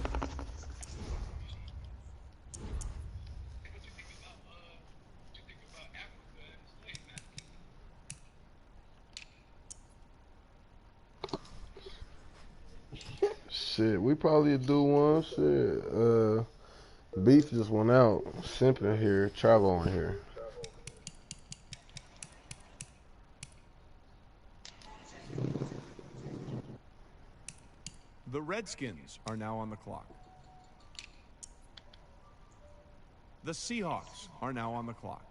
Shit, we probably do one. Shit, Beef just went out. Simping here, travel on here. The Redskins are now on the clock. The Seahawks are now on the clock.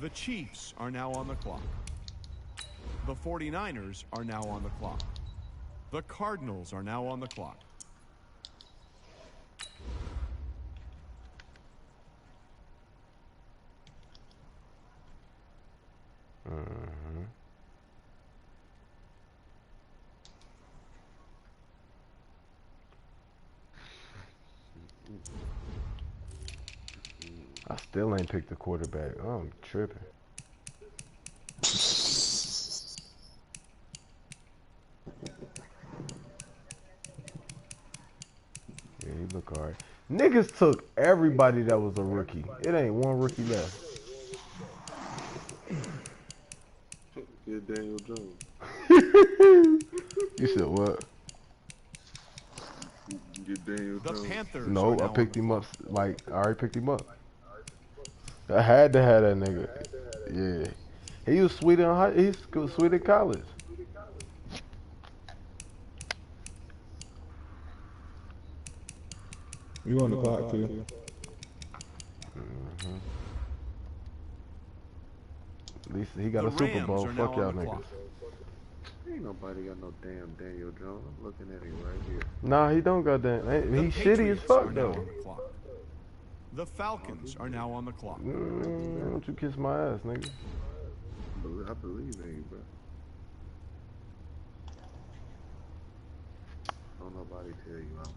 The Chiefs are now on the clock. The 49ers are now on the clock. The Cardinals are now on the clock. I still ain't picked the quarterback. Oh, I'm tripping. Yeah, he look alright. Niggas took everybody that was a rookie. It ain't one rookie left. Get Daniel Jones. You said what? Get Daniel The Jones. Panthers No, are now I picked on him the up. Like, I already picked him up. I had to have that nigga. Yeah. He was sweet in high. He was sweet in college. You on the clock, too. At least he got The a Super Rams Bowl. are now Fuck on y'all the niggas. clock. Ain't nobody got no damn Daniel Jones. I'm looking at him right here. Nah, he don't got that. The He's shitty as Patriots fuck are now though. on the clock. The Falcons are now on the clock. Don't you kiss my ass, nigga? I believe in you, bro. Don't nobody tell you I'm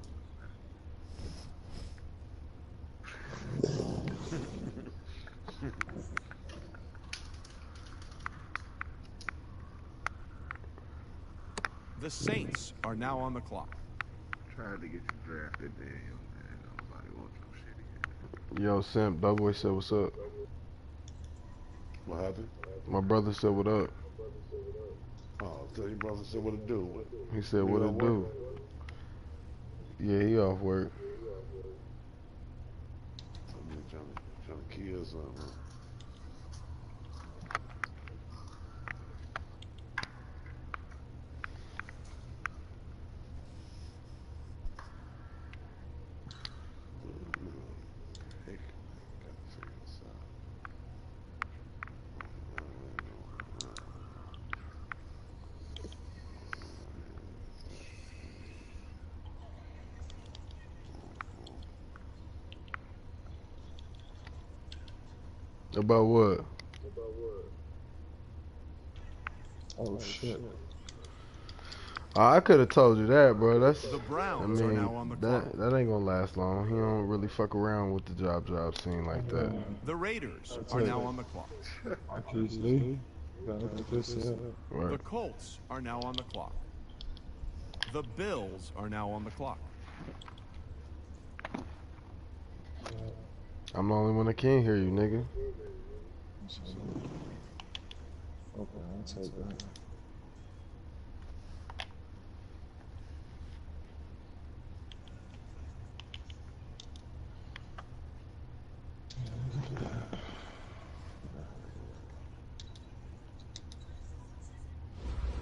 The Saints are now on the clock. trying to get you drafted, Daniel, man. Nobody wants your shit. Yo, Simp, Doughboy said what's up. What happened? My brother said what up. Oh, tell your brother said what to do. What? He said He what off it do. Yeah, he off work. I'm trying to kill something. Heck, gotta figure this out. About what? Oh, shit. I could have told you that, bro. That's. The Browns I mean, are now on the clock. that ain't gonna last long. He don't really fuck around with the job scene like that. The Raiders are now on the clock. Actually, The Right. Colts are now on the clock. The Bills are now on the clock. I'm the only one that can't hear you, nigga. Okay, I'll take that.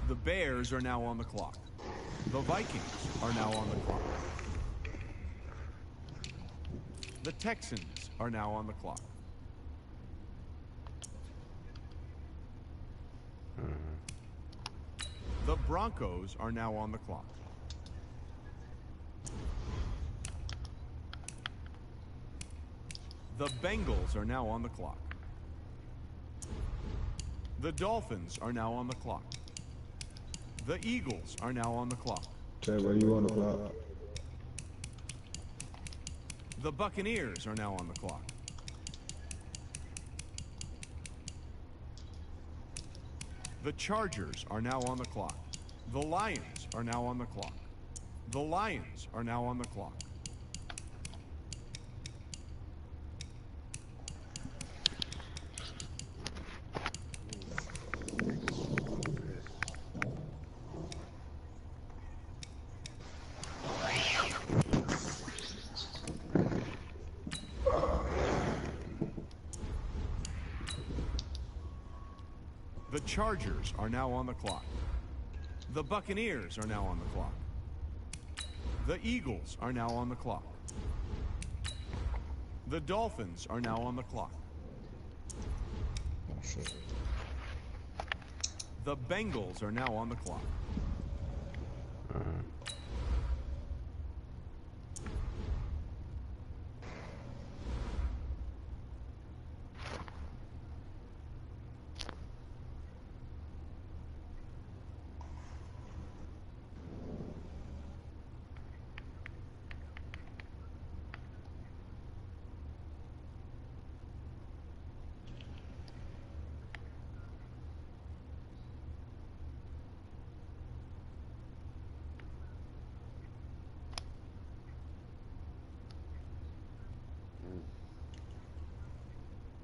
The Bears are now on the clock. The Vikings are now on the clock. The Texans are now on the clock. The Broncos are now on the clock. The Bengals are now on the clock. The Dolphins are now on the clock. The Eagles are now on the clock. Ted, where you on the clock? The Buccaneers are now on the clock. The Chargers are now on the clock. The Lions are now on the clock. The Lions are now on the clock. The Chargers are now on the clock. The Buccaneers are now on the clock. The Eagles are now on the clock. The Dolphins are now on the clock. Oh, shit. The Bengals are now on the clock.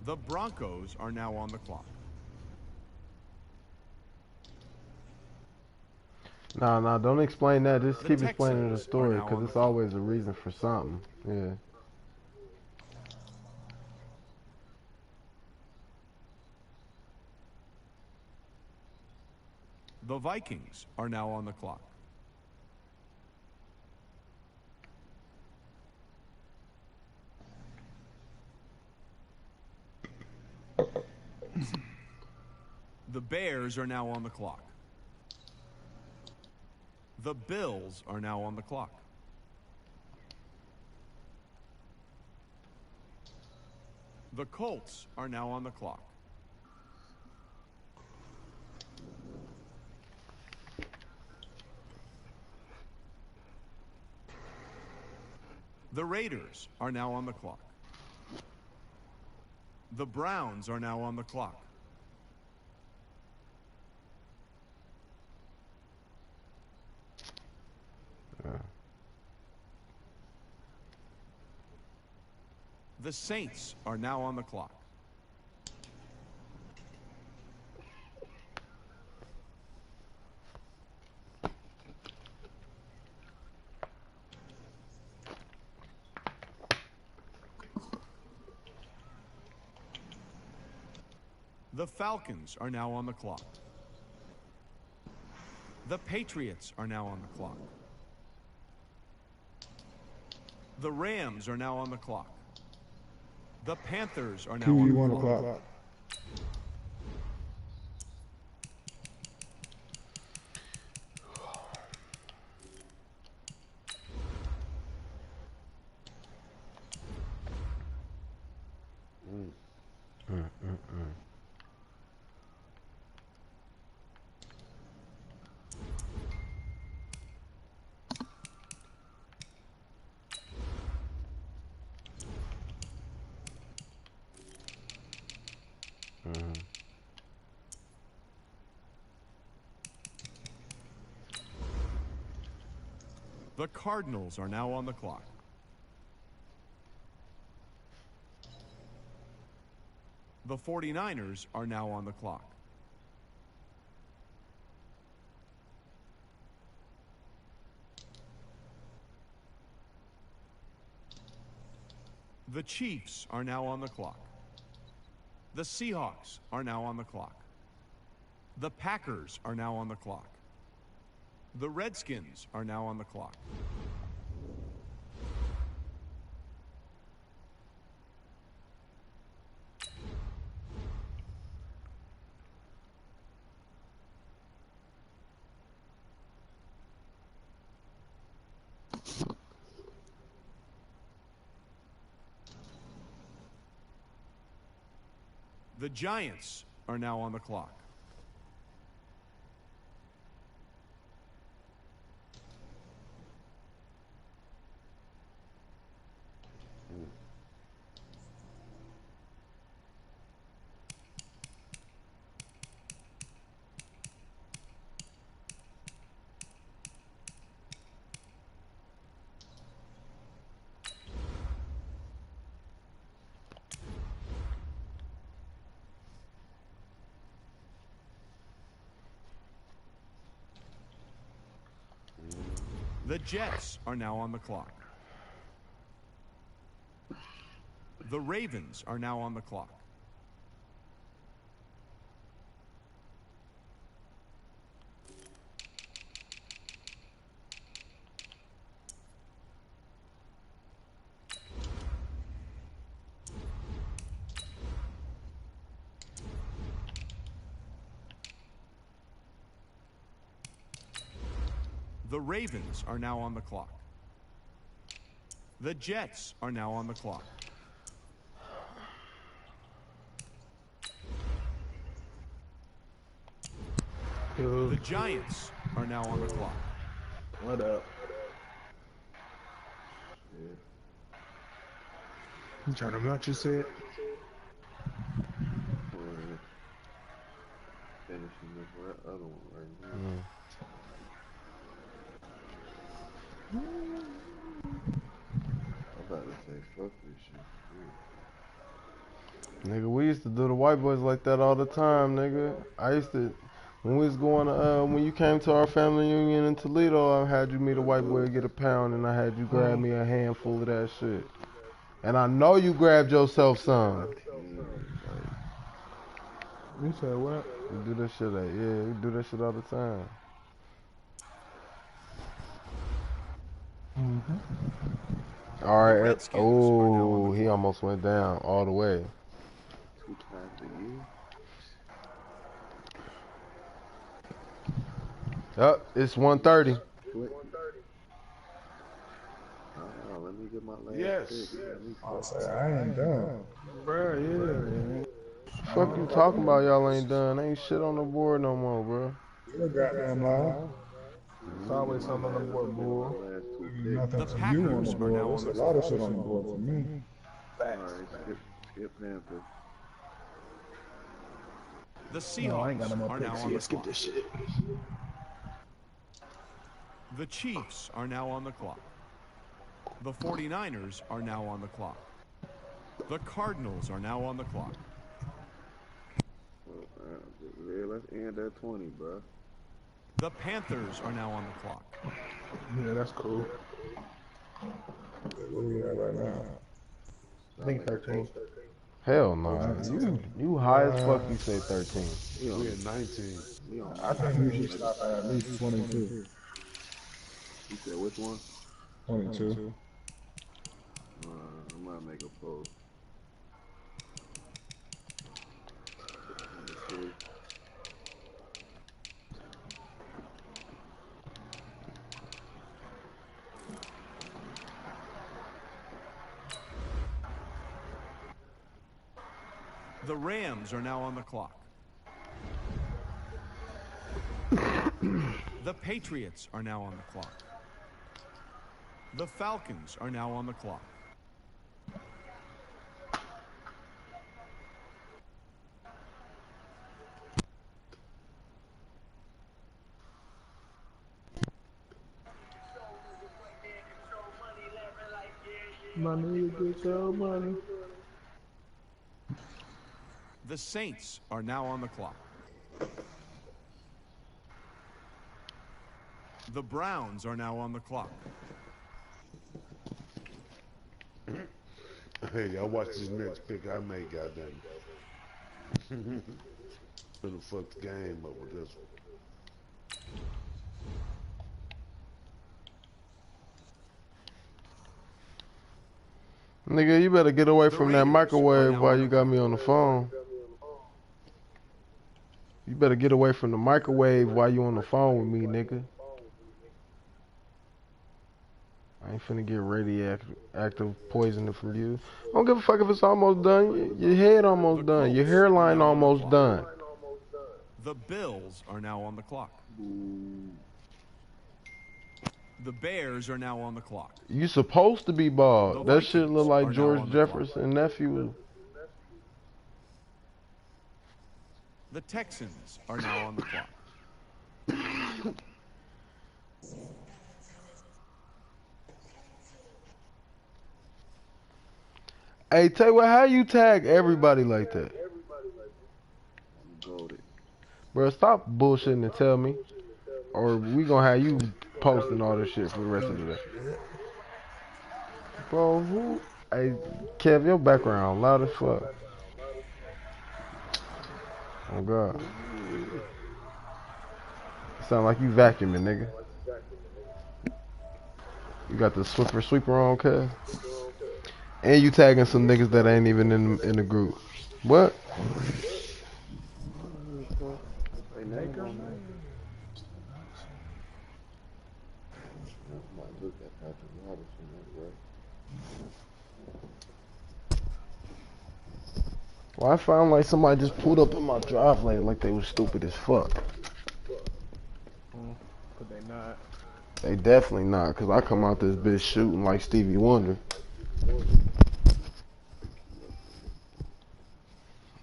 The Broncos are now on the clock. Nah, don't explain that. Just The keep explaining the Texans story, are now because on it's the clock. always a reason for something. Yeah. The Vikings are now on the clock. The Bears are now on the clock. The Bills are now on the clock. The Colts are now on the clock. The Raiders are now on the clock. The Browns are now on the clock. The Saints are now on the clock. The Falcons are now on the clock. The Patriots are now on the clock. The Rams are now on the clock. The Panthers are now Q, on you the on the clock. clock? The Cardinals are now on the clock. The 49ers are now on the clock. The Chiefs are now on the clock. The Seahawks are now on the clock. The Packers are now on the clock. The Redskins are now on the clock. The Giants are now on the clock. The Jets are now on the clock. The Ravens are now on the clock. The Ravens are now on the clock. The Jets are now on the clock. The Giants are now on the clock. What up? You trying to match you said? Finishing this other one right now. I'm about to say fuck this shit. Nigga, we used to do the white boys like that all the time, nigga. I used to, when we was going to, when you came to our family reunion in Toledo, I had you meet a white boy, get a pound, and I had you grab me a handful of that shit. And I know you grabbed yourself some. You said what? You do that shit, yeah, you do that shit all the time. All right, oh, he almost went down all the way. 2 times a year. Up, it's 1:30. Let me get my last Yes. I ain't done. Bro, yeah. Fuck you talking about? Y'all ain't done. Ain't shit on the board no more, bro. You're goddamn lie. It's always something on the board, bull. Nothing for you on the board. There's a lot of shit on the board for me. Alright, skip Panther. The Seahawks are now on the clock. This shit. The Chiefs are now on the clock. The 49ers are now on the clock. The Cardinals are now on the clock. Yeah, let's end at 20, bro. The Panthers are now on the clock. Yeah, that's cool. Where we at right now? I think 13. Hell no. You high as fuck. You say 13. We at 19. I think we should stop at least 22. You said which one? 22. I might make a post. 22. The Rams are now on the clock. The Patriots are now on the clock. The Falcons are now on the clock. Money, get your money. The Saints are now on the clock. The Browns are now on the clock. Hey, y'all watch this next pick I make, goddamn. Finna fuck the game up with this one. Nigga, you better get away The from that Raiders are microwave now while on you the got clock. me on the phone. You better get away from the microwave while you on the phone with me, nigga. I ain't finna get radioactive poisoning from you. I don't give a fuck if it's almost done. Your head almost The done. Your Colts are hairline now on the almost clock. done. The Bills are now on the clock. The Bears are now on the clock. You supposed to be bald. The That shit look Vikings like are now George on the clock. Jefferson nephew. The Texans are now on the clock. Hey, tell you what, how you tag everybody like that? Bro, stop bullshitting and tell me. Or we gonna have you posting all this shit for the rest of the day. Bro, who? Hey, Kev, your background loud as fuck. Oh, God. Sound like you vacuuming, nigga. You got the sweeper on, Kev? And you tagging some niggas that ain't even in the group. What? Baker. Look at Patrick Robinson, right? Well, I found like somebody just pulled up in my drive lane like they was stupid as fuck. But they not. They definitely not, cause I come out this bitch shooting like Stevie Wonder.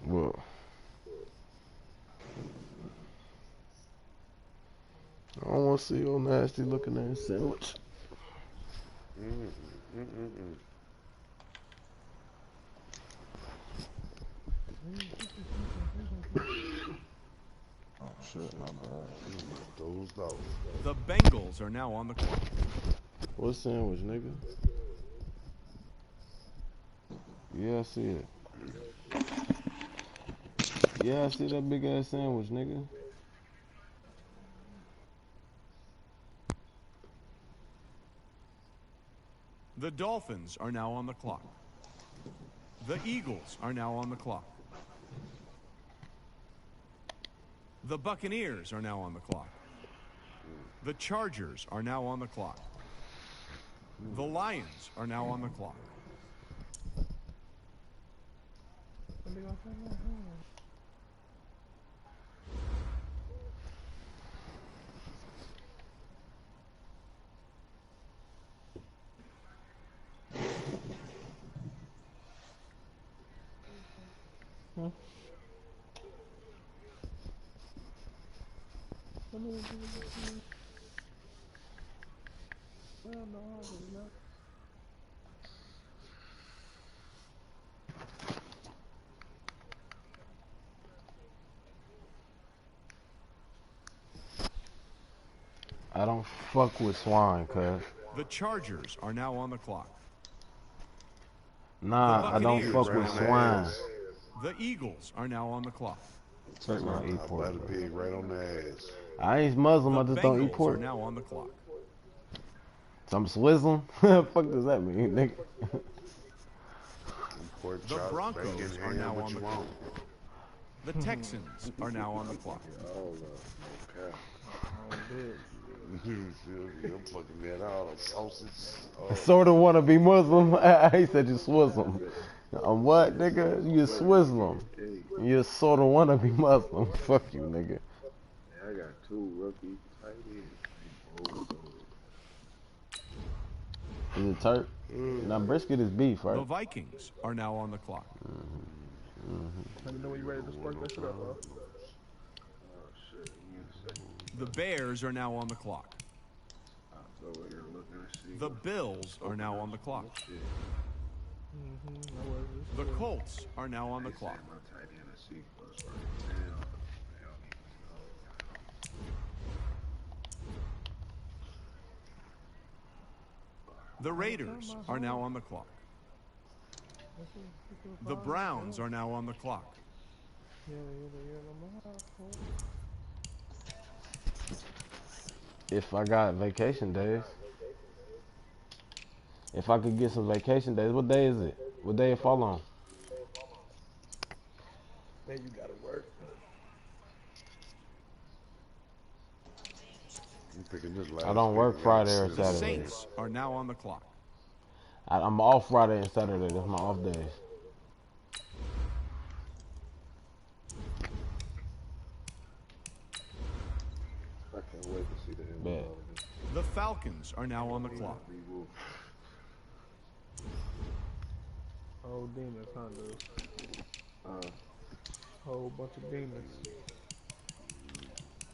Well, I don't want to see your nasty looking ass sandwich. Oh shit, my bad. Those dogs. The Bengals are now on the clock. What sandwich, nigga? Yeah, I see it. Yeah, I see that big ass sandwich, nigga. The Dolphins are now on the clock. The Eagles are now on the clock. The Buccaneers are now on the clock. The Chargers are now on the clock. The Lions are now on the clock. I don't fuck with swine, cuz. The Chargers are now on the clock. Nah, I don't fuck with swine. The Eagles are now on the clock. Take my eat pork, By the bro. pig right on the ass. I ain't Muslim, I The just don't eat Bengals pork. are now on the clock. Some Swizzlem? Fuck does that mean, nigga? Pork The chops, Broncos bacon, are ham, now what on you the want? clock. The Texans are now on the clock. I'm fucking that all the sausage. I sort of want to be Muslim. He said you Swizzlem. I'm what, nigga? You a Swizzlem. You sort of want to be Muslim. Fuck you, nigga. I got two rookie tight ends. Is it turk? Now brisket is beef, The right? Vikings are now on the clock. Let me know when you're ready to spark that shit up, bro. The Bears are now on the clock. The Bills are now on the clock. The Colts are now on the clock. The Raiders are now on the clock. The Browns are now on the clock. If I got vacation days. If I could get some vacation days, what day is it? What day it fall on? Then you gotta work. I'm picking this I last don't pick. work Y'all Friday or sit The on Saturday. it. Saints are now on the clock. I'm off Friday and Saturday. That's my off days. I can't wait to see the end Bet. result of this. The Falcons are now on the clock. Whole demons, huh, dude? Uh, Whole bunch of demons.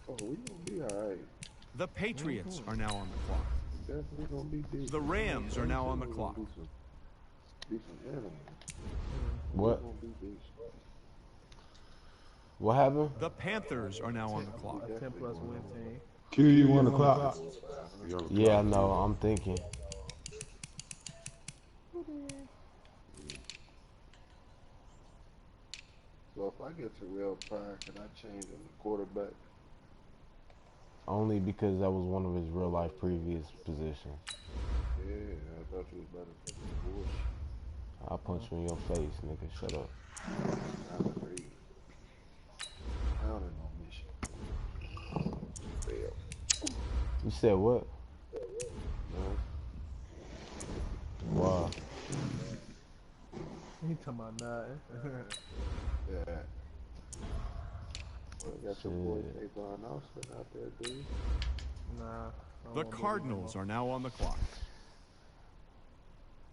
oh, we gonna be alright. The Patriots are now on the clock. Definitely gonna be decent. The Rams are now on the clock. Decent animals. What? Gonna be decent. What happened? The Panthers are now on the clock. A 10 plus win team. Q, you on the clock? Yeah, I know. I'm thinking. So if I get to real fire, can I change him to quarterback? Only because that was one of his real life previous positions. Yeah, I thought you was about to put some bullshit. I'll punch you in your face, nigga. Shut up. I'm afraid. Counting on mission. Fail. You said what? No. Wow. He talking about nothing. Yeah. Well, got your boy Tavon Austin out there, dude. Nah. The Cardinals are now on the clock.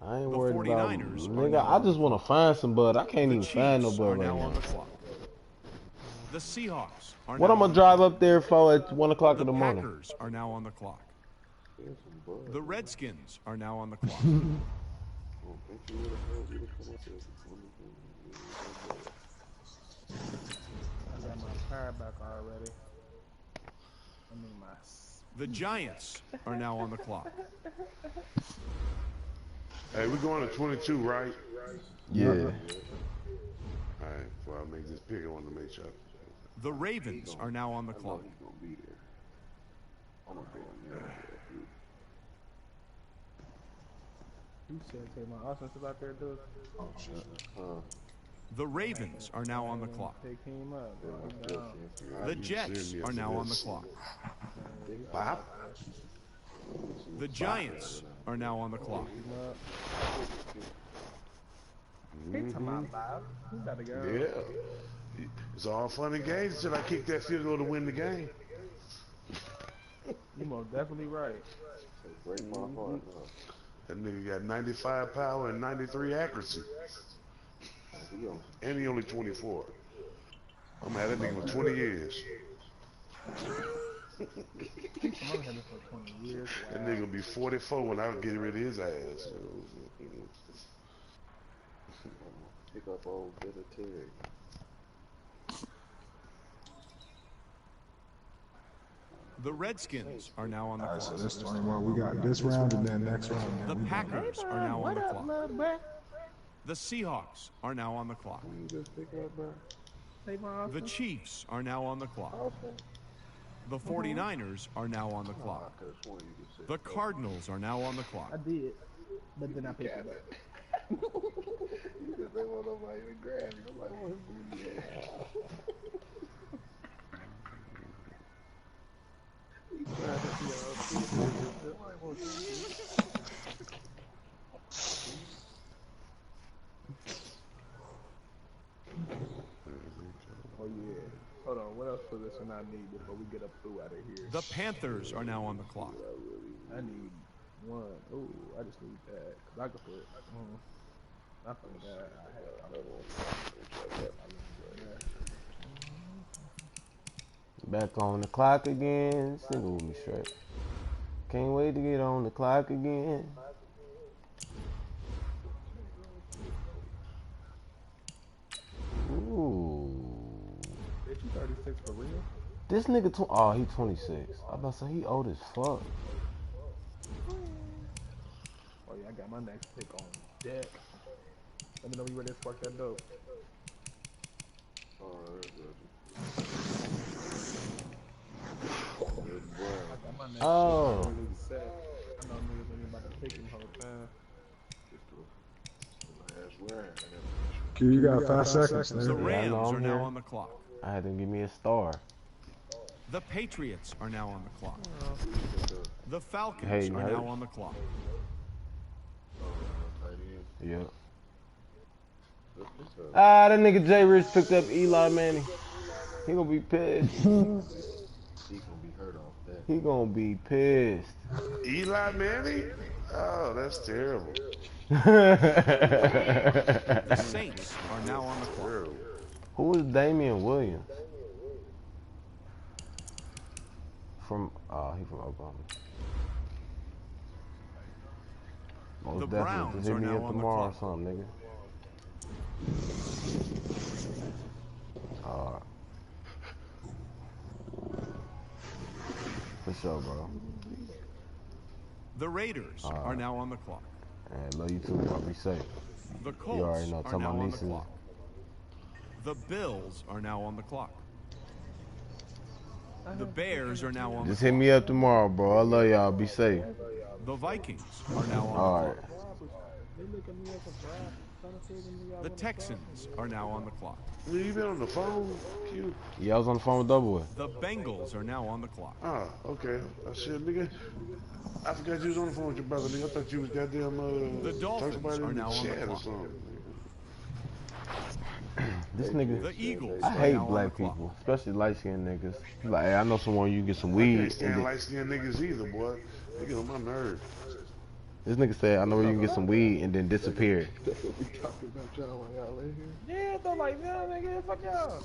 I ain't The worried about 49ers are nigga. now I on just want to find some bud. I can't The even find no Chiefs bud are right now on now. the clock. The Seahawks are What now I'm gonna on drive up there for at 1 o'clock the in the morning? Packers are now on the clock. There's some bud. The Redskins are now on the clock. I don't think you would have told me to come up there before I got my power back already. I mean my. The Giants are now on the clock. Hey, we're going to 22, right? Yeah. All right. Before I make this pick, I want to make sure. The Ravens are now on the I know clock. he's gonna be there. I'm gonna be on there. You said take my Austin still out there, dude. Oh shit. The Ravens are now on the clock. Pick him up. Bro. He down. The Jets are now on the clock. Pop. The Giants are now on the clock. He talking about Bob. He about to go. Yeah. It's all fun and games until I kick that field goal to win the game. You most definitely right. Break my heart. That nigga got 95 power and 93 accuracy. And he only 24. I'm at that nigga for 20 years. That nigga will be 44 when I get rid of his ass. Pick up old bitter Terry. The Redskins are now on the All right, clock. so this 21. We got this round and then next round. The Then we got- Packers are now on the clock. The Seahawks are now on the clock. You just pick up, bro. The Chiefs are now on the clock. The 49ers are now on the clock. The Cardinals are now on the clock. I did, but then I picked it up. Because they want nobody to grab you. Nobody want to move you. Oh yeah. Hold on. What else position I need before we get up through out of here? The Panthers are now on the clock. I need one. Oh, I just need that. Cause I could put. I forgot. I had. Back on the clock again. Single with me straight. Can't wait to get on the clock again. Ooh. Bitch, you 36 for real? This nigga, oh, he 26. I about to say he old as fuck. Oh yeah, I got my next pick on deck. Let me know when you ready to spark that dope. Oh, that's Brown. I got my next Oh. pick already set. I know niggas ain't about to pick him whole time. Last round. Q, you got 5 seconds. The Nigga. Yeah, I Rams know are I'm now here. on the clock. I had to give me a star. The Patriots are now on the clock. The Falcons Hayden are now Hurst. on the clock. Yeah. Ah, that nigga Jay Rich picked up Eli Manning. He gonna be pissed. He gonna be hurt off that. He gonna be pissed. Eli Manning? Oh, that's terrible. The Saints are now on the clock. Terrible. Who is Damian Williams? He from Oklahoma. Most The definitely. Browns Just hit are me now up on the tomorrow or clock. something, nigga. Alright. For sure, bro. The Raiders are now on the clock. And love you too, bro. Be safe. The You already Colts know. are Tell now my on the nieces. clock. The Bills are now on the clock. The Bears are now on the Just clock. hit me up tomorrow, bro. I love y'all. Be safe. The Vikings are now on Alright. the clock. The Texans are now on the clock. You been on the phone, Q? Yeah, I was on the phone with Double Way. The Bengals are now on the clock. Ah, okay. I said, nigga, I forgot you was on the phone with your brother, nigga. I thought you was goddamn, The Dolphins talking about it are in now the on the chat or clock. something. This nigga. The Eagles I are hate now on the black clock. people, especially light skinned niggas. Like, hey, I know someone you can get some I weed. can't stand And light-skinned niggas either, boy. They get on my nerves. this nigga said, I know where you can get some weed and then disappear. We talking about y'all while y'all in here. Yeah, though, like, yeah, nigga, fuck y'all.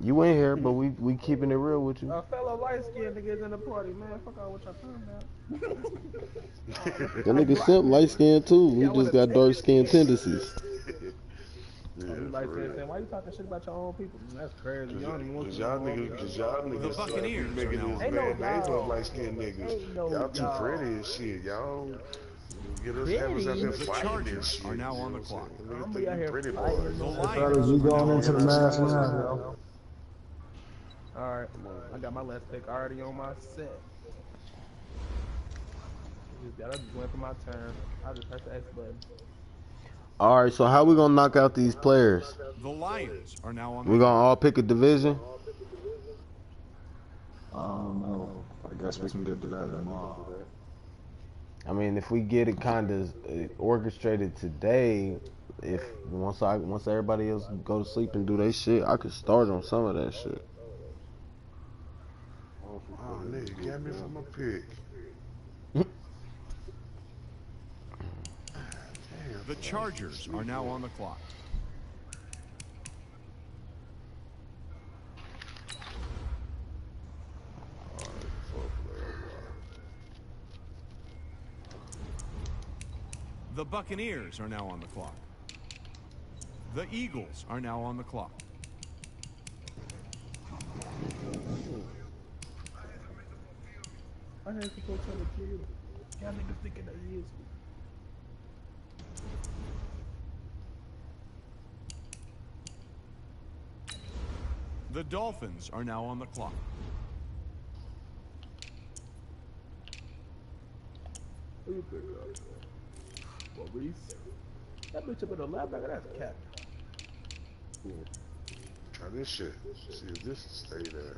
You ain't here, but we keeping it real with you. A fellow light-skinned niggas in the party, man. Fuck all what y'all talking about. That nigga Simp light skinned too. He just got dark skin tendencies. Yeah, You for like real. saying, why you talking shit about your own people? Man, that's crazy. Y'all don't even want Cause to y'all know niggas, all cause y'all The niggas Buccaneers be making are now this on Ain't the no bad name y'all. of light-skinned niggas. Ain't no Y'all too y'all. pretty and shit. Y'all get us, have us out Pretty? there The fighting and Chargers shit. are now you on know the what clock. I'm saying? I'm Niggas gonna think be out we here pretty fighting. boys. The man. Lions Fellas, are we now going on into the the clock. last round, yo. Alright, I got my last pick already on my set. I just went for my turn. I just pressed the X button. Alright, so how we gonna knock out these players? The Lions are now on the We gonna clock. all pick a division? I don't know. I guess we can get to that tomorrow. I mean, if we get it kind of orchestrated today, if once everybody else go to sleep and do their shit, I could start on some of that shit. Oh, nigga, got me for my pick. Damn, The Chargers are now on the clock. The Buccaneers are now on the clock. The Eagles are now on the clock. I had to go tell the kid. Y'all niggas thinking that he is. The Dolphins are now on the clock. Who you pick up? Well, Reese. That bitch up in the linebacker, that's a cap. Try this shit. See if this will stay there.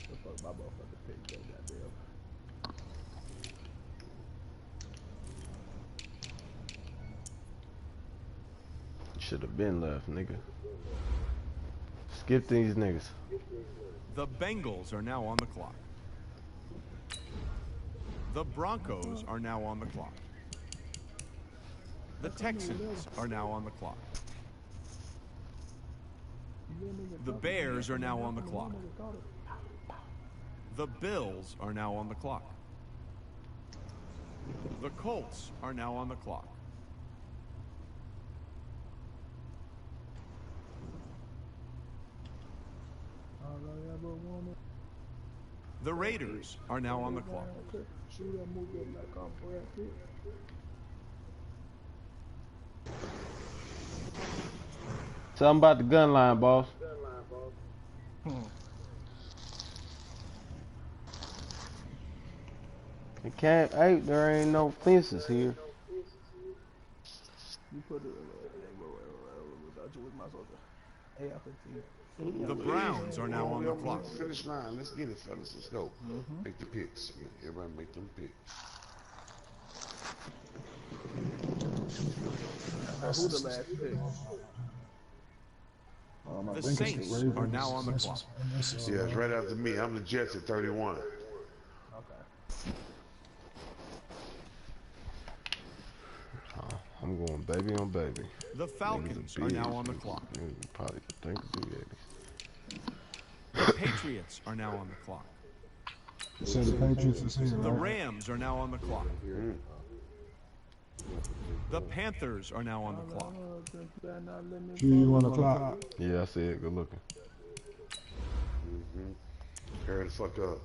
The fuck my motherfucker pick, yo, goddamn. Should have been left, nigga. Skip these niggas. The Bengals are now on the clock. The Broncos are now on the clock. The Texans are now on the clock. The Bears are now on the clock. The Bills are now on the clock. The Colts are now on the clock. The Raiders are now on the clock. Tell them about the gun line, boss. It can't. Hey, there ain't no fences here. You put it. The Browns are now on the clock. Finish line. Let's get it, fellas. Let's go. Make the picks. Everybody make them picks. Who the last pick? The Saints are now on the clock. Yeah, it's right after me. I'm the Jets at 31. Okay. I'm going baby on baby. The Falcons are now on the clock. Probably think of it. The Patriots are now on the clock. So the Patriots is here, The right? Rams are now on the clock. The Panthers are now on the clock. You on the clock? Yeah, I see it. Good looking. Hurry the fuck up.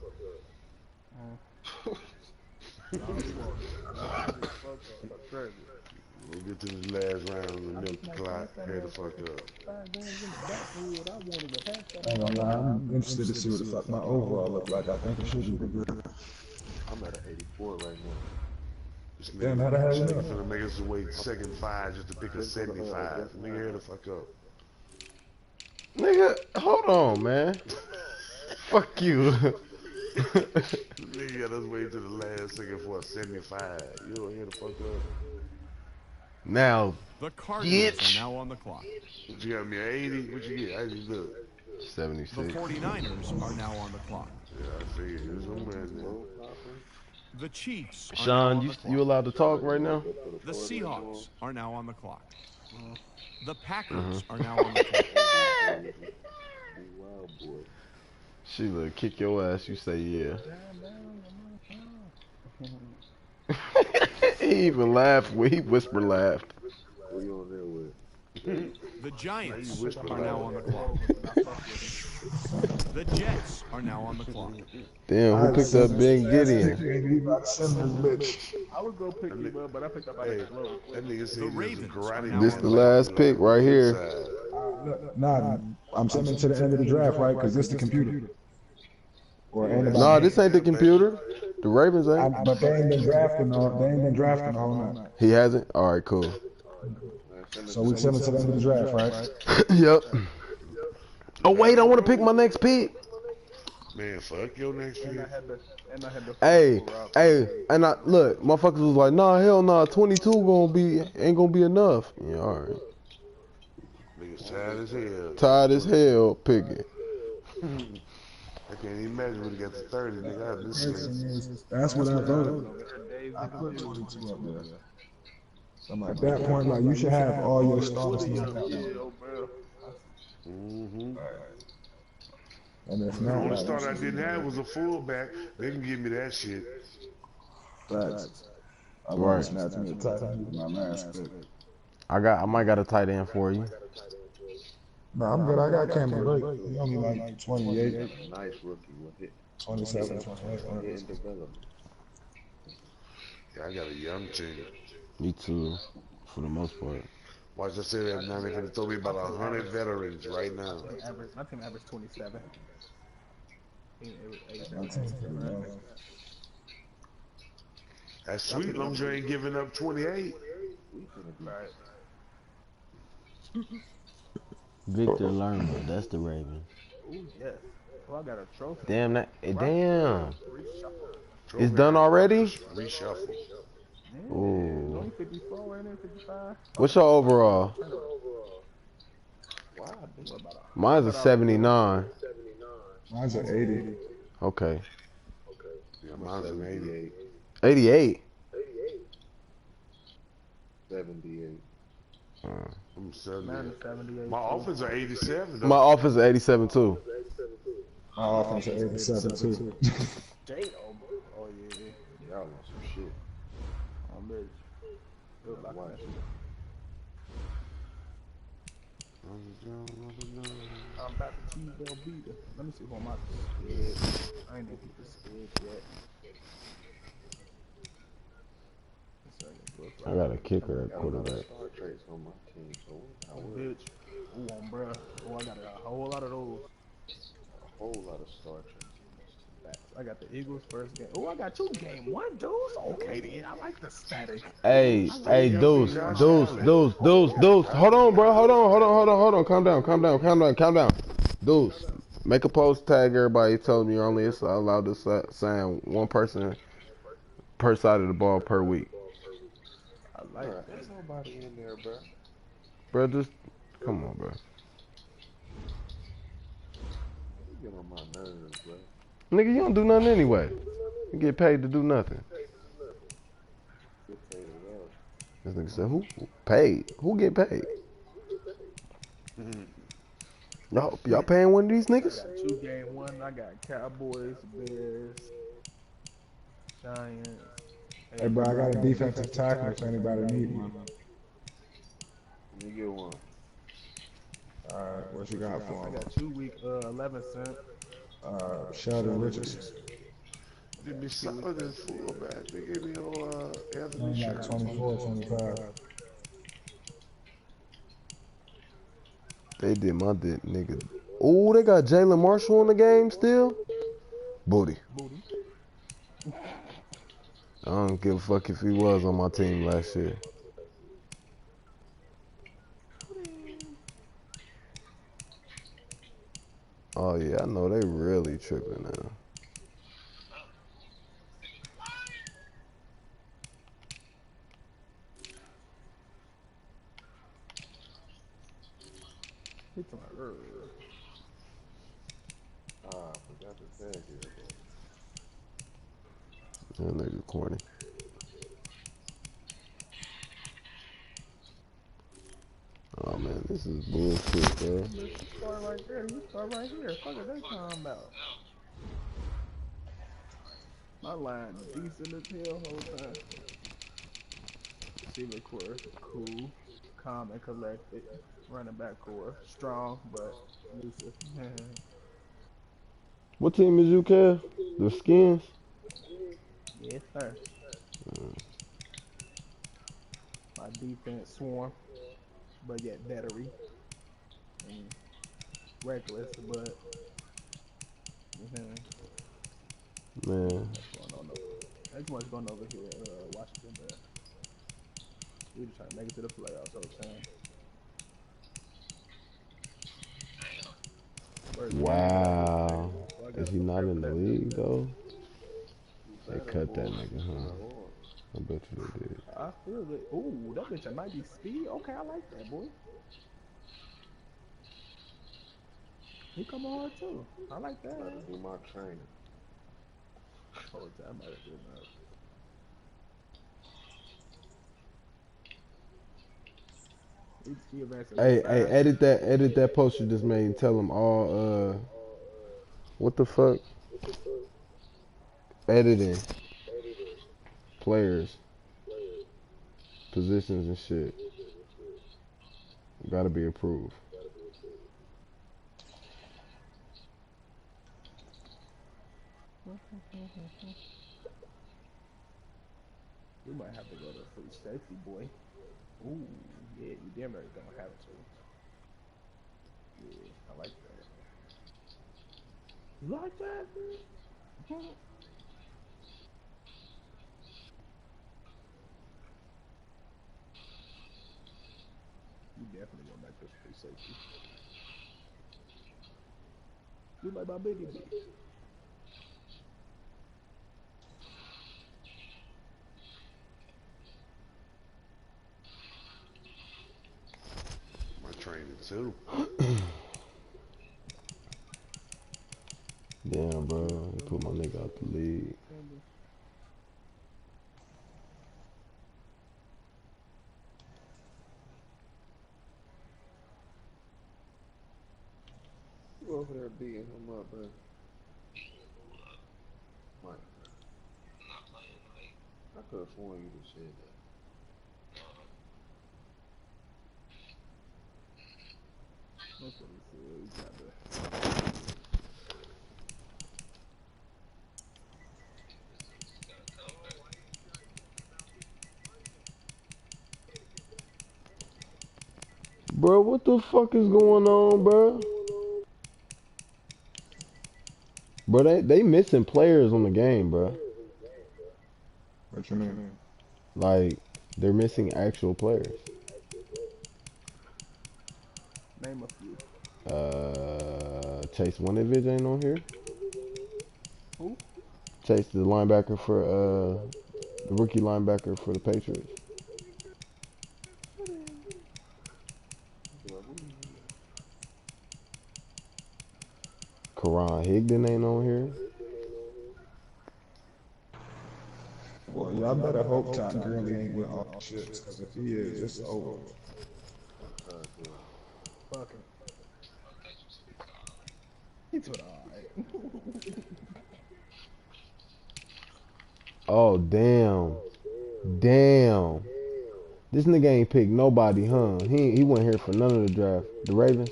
We'll get to the last round and milk the clock. Hurry the fuck up. I ain't gonna lie, I'm interested to see what the fuck my overall look like. I think it should be good. I'm at an 84 right now. Damn, how the hell you know? Finna make us wait second 5 just to pick a 75. Nigga, hurry the fuck up. Nigga, hold on, man. Fuck you. Nigga got us wait to the last second for a 75. You don't hear the fuck up. Now, The Cardinals are now on the clock. What you got me, 80? What you get? 80 look. 76. The 49ers are now on the clock. Yeah, I figured. There's some man there. The Chiefs are now Sean, on you the clock. you allowed to talk right now? The Seahawks are now on the clock. The Packers are now on the clock. Wow, boy. Sheila, kick your ass. You say yeah. He even laughed. He whisper laughed. What you on there with? The Giants are now on the clock. The Jets are now on the clock. Damn, who picked up Ben Gideon? I would go pick him up, but I picked up Hey, that nigga said he was a karate. This the last pick right here. Nah, I'm sending to the end of the draft, right? Because this the computer. Or anybody. Nah, this ain't the computer. The Ravens ain't. But they ain't been drafting. They ain't been drafting all night. He hasn't? All right, cool. So we send it to the end of the draft, right? Yep. Oh, wait, I want to pick my next pick. Man, fuck your next pick. Hey, and I look, motherfuckers was like, nah, hell nah, 22 ain't gonna be enough. Yeah, all right. Niggas tired as hell. Tired as hell picking. I can't even imagine when he got to 30, nigga. I've been sleeping. That's what I voted. I put 22 up there. So at that point, like, you should have all your stars. And if The not, only start I didn't have was a fullback. They can give me that shit. facts. I want to snatch me a tight end with my last pick. I might got a tight end for you. No, I'm good. I got Cameron Blake. He only like 28. Nice rookie with it. 27, 28. In development. Yeah, I got a young team. Me too, for the most part. Watch I say that now. They're gonna throw me about 100 veterans right now. My team averaged 27. That's sweet. Long as you ain't giving up 28. Right. Victor Lerma, that's the Ravens. Ooh, yes. Oh, I got a trophy. Damn, damn. Reshuffle. It's done already? Reshuffle. Yeah, Ooh. only 54 and then 55. What's your overall? Wow, Mine's a 79. Mine's an 80. Okay. Yeah, mine's an 88. 88? 78. I'm 78. 78. My offense are 87. Though. My offense is 87 too. My offense is 87 too. J.O. Oh, yeah. Y'all want some shit. I'm ready. Watch it. I'm about to T-Bell beater. Let me see who I'm out to scared. I ain't even scared yet. I got a kicker at quarterback. Star traits on my team, so Bitch. Ooh, bruh. Oh, I got a whole lot of those. A whole lot of Star Trek teams. Facts. I got the Eagles first game. Oh, I got two game one dudes. Okay, then I like the static. Hey, I like hey, the Deuce, game one Deuce, static. Deuce, Deuce, Deuce. Hold on, bro. Hold on. Calm down, calm down, calm down, calm down. Deuce, make a post, tag everybody. Tell them you're only allowed to sign one person per side of the ball per week. I like Bruh, that. ain't nobody in there, bruh. Bro, just come on, bro. You get on my nerves, bruh. Nigga, you don't do nothing anyway. You get paid to do nothing. Get paid a lot. This nigga said, who paid? Who get paid? Y'all paying one of these I niggas? got two game one. I got Cowboys, Bears, Giants. Hey, bro, I got a defensive tackle if anybody need one. Let me get one. Alright, what you got for I him? got 2 week 11 cent. Sheldon Richardson. Did me some of this fullback. They gave me old Anthony Like Sherman. 24, 25. They did my dick, nigga. Oh, they got Jalen Marshall in the game still? Booty. Booty. I don't give a fuck if he was on my team last year. Oh yeah, I know they really tripping now. Hit to my Ah, I forgot to tag everybody. That nigga corny. Oh man, this is bullshit, bro. You start right there. You start right here. Fuck it, they talking about. My line decent as hell whole time. Receiver core, cool, calm and collected. Running back core, strong but elusive. What team is you, Kev? The Skins? Yes, sir. My defense swarm, but yet battery. And reckless, but Man. that's what's going over here, Washington. But we just trying to make it to the playoffs all the time. Wow. Is he not in the league though? They cut that nigga, huh? I bet you they did. I feel it. Ooh, that bitch might be speed. Okay, I like that, boy. He come hard too. I like that. Gotta do my training. Whole time I do that. Hey, edit that post you just made and tell them all, what the fuck? Editing. Players. Positions and shit. Gotta be approved. We might have to go to free safety, boy. Ooh, yeah, you damn right gonna have to. Yeah, I like that. You like that? You definitely gonna make this free safety. You like my baby B. My training too. Damn, bro. They put my nigga out the league. You over there beating him up, bro. Mike. I could have sworn you just said that. That's what he said. He got the... Bro, what the fuck is going on, bro? Bro, they missing players on the game, bro. What you mean? Like, they're missing actual players. Name a few. Chase Winovich ain't on here. Who? Chase, the linebacker for, the rookie linebacker for the Patriots. Karan Higdon ain't on here. Well, y'all better hope Todd Gurley ain't with all the shits, because if he is, it's over. Fuck him. He's with alright. Oh, damn. Damn. This nigga ain't picked nobody, huh? He wasn't here for none of the draft. The Ravens?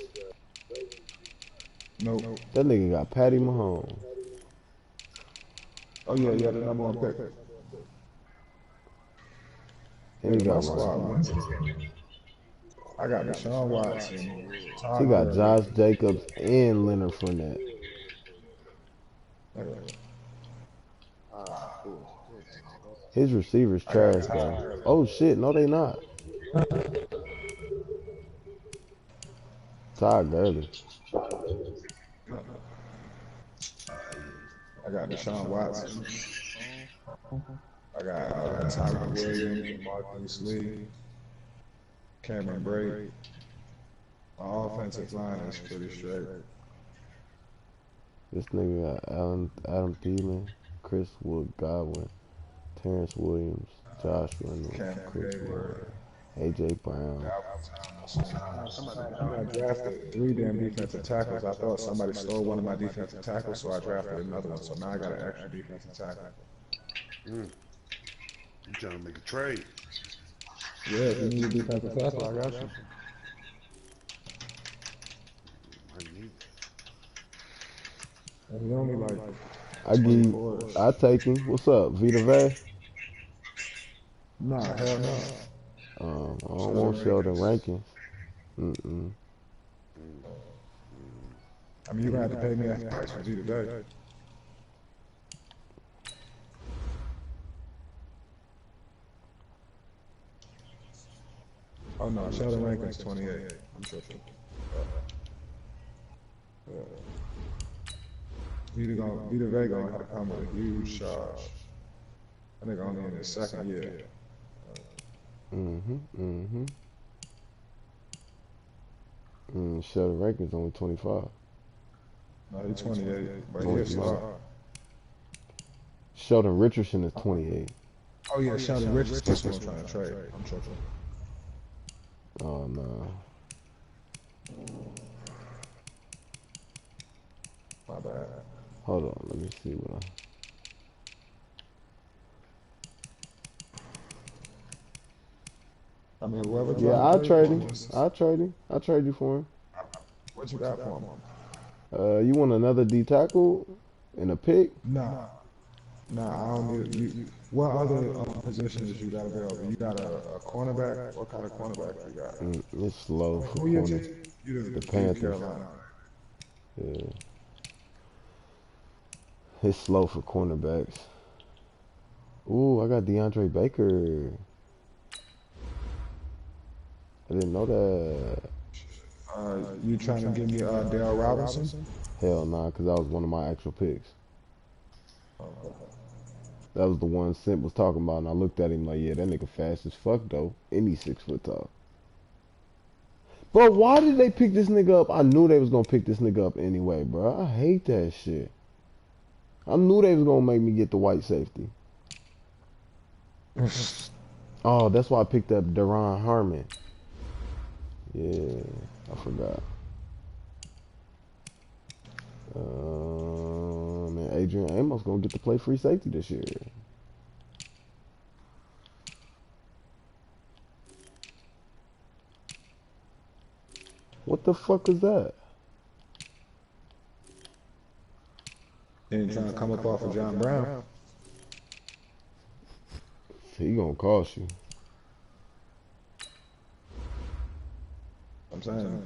Nope. That nigga got Patty Mahomes. Oh, yeah, the number one pick. And he got squad Ryan. wins it. I got Deshaun Watson. He got Josh Jacobs and Leonard Fournette. His receivers trash, bro. Oh shit, no they not. Todd Gurley. I got Deshaun Watson. I got Tyler Williams, Marcus Lee, Cameron Brate. My offensive line is pretty straight. This nigga got Adam Thielen, Chris Wood Godwin, Terrence Williams, Josh Reynolds, Chris Ward, AJ Brown. I drafted 3 damn defensive tackles. I thought somebody stole one of my defensive tackles, so I drafted another one. So now I got an extra defensive tackle. You trying to make a trade? Yeah, if you need a defensive tackle, I got you. I need And he only like I take him. What's up, Vita Vey? Nah, hell no. I don't want Sheldon Rankins. I mean, you gonna have to pay me that price for Vita Vey. Oh no, Sheldon Rankins 28. I'm tripping. Vita Vey gonna have to come with a huge charge. I think only in his second year. Sheldon Rankins only 25. No, he's 28, but he's smart. Sheldon Richardson is 28. Oh yeah, Sheldon Richardson. That's what I'm trying to trade. I'm tripping. Oh no. My bad. Hold on, let me see what I mean, whoever. Yeah, I'll trade him. I'll trade him. I'll trade you for him. What you got for him? You want another D tackle and a pick? Nah, I don't need you. What other positions you got available? You got a cornerback? What kind of cornerback you got? It's slow for Who corner. The Panthers. Yeah. It's slow for cornerbacks. Ooh, I got DeAndre Baker. I didn't know that. You trying to give me Dale Robinson? Hell nah, because that was one of my actual picks. That was the one Simp was talking about, and I looked at him like, yeah, that nigga fast as fuck, though. And he's 6 foot tall. Bro, why did they pick this nigga up? I knew they was going to pick this nigga up anyway, bro. I hate that shit. I knew they was going to make me get the white safety. Oh, that's why I picked up Deron Harmon. Yeah, I forgot. Man, Adrian Amos gonna get to play free safety this year. What the fuck is that? You ain't trying to come up off of John Brown? He gonna cost you. I'm saying,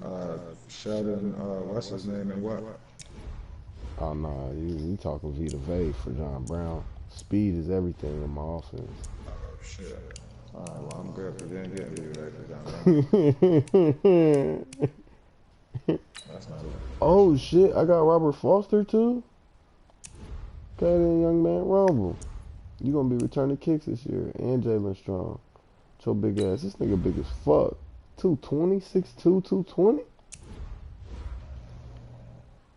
Sheldon, what's his name and what? Oh no, you talking Vita Vea for John Brown. Speed is everything in my offense. Oh, shit. All right, well, I'm good for then getting Vita for John Brown. That's not it. Oh shit, I got Robert Foster too. Okay, then young man Rumble. You gonna be returning kicks this year, and Jalen Strong. Your big ass, this nigga big as fuck. 220, 6'2", 220.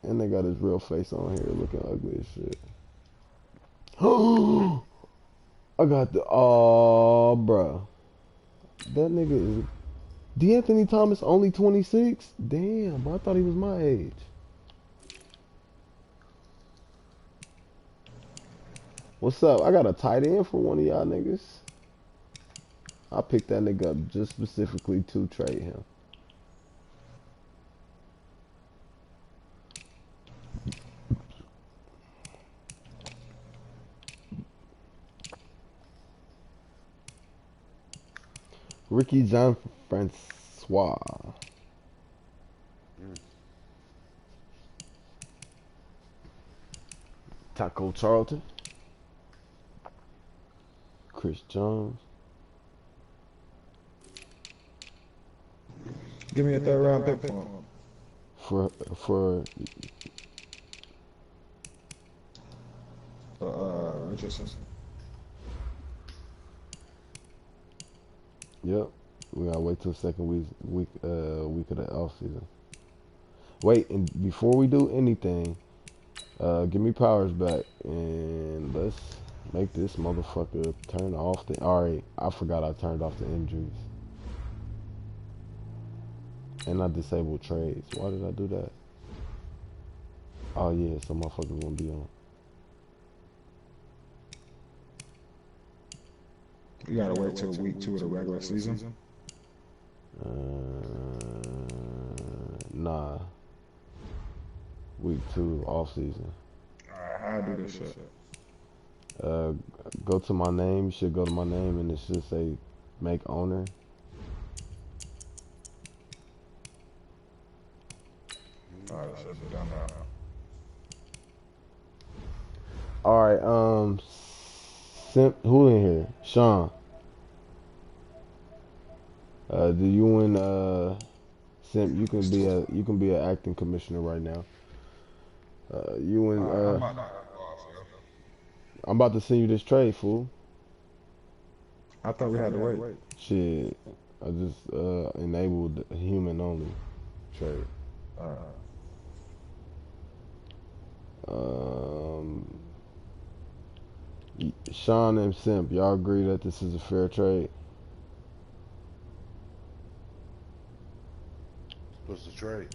And they got his real face on here looking ugly as shit. I got the bruh. That nigga is D'Anthony Thomas only 26? Damn, bro, I thought he was my age. What's up? I got a tight end for one of y'all niggas. I picked that nigga up just specifically to trade him. Ricky Jean Francois. Taco Charlton. Chris Jones. Give me a third round pick for him. For Richardson. Yep. We gotta wait till the second week of the off season. Wait, and before we do anything, give me powers back and let's make this motherfucker turn off the. Alright, I forgot I turned off the injuries. And I disabled trades. Why did I do that? Oh yeah, so motherfuckers won't be on. You gotta wait till week 2 of the regular season. Nah. Week 2 off season. Alright, how I do this shit? Go to my name. You should go to my name and it should say make owner. Alright, it should be done now. Alright, Simp, who in here? Sean. Do you and Simp, you can be an acting commissioner right now. You and I'm about to send you this trade, fool. I thought we had to wait. Shit, I just enabled human only trade. Sean and Simp, y'all agree that this is a fair trade? What's the trade?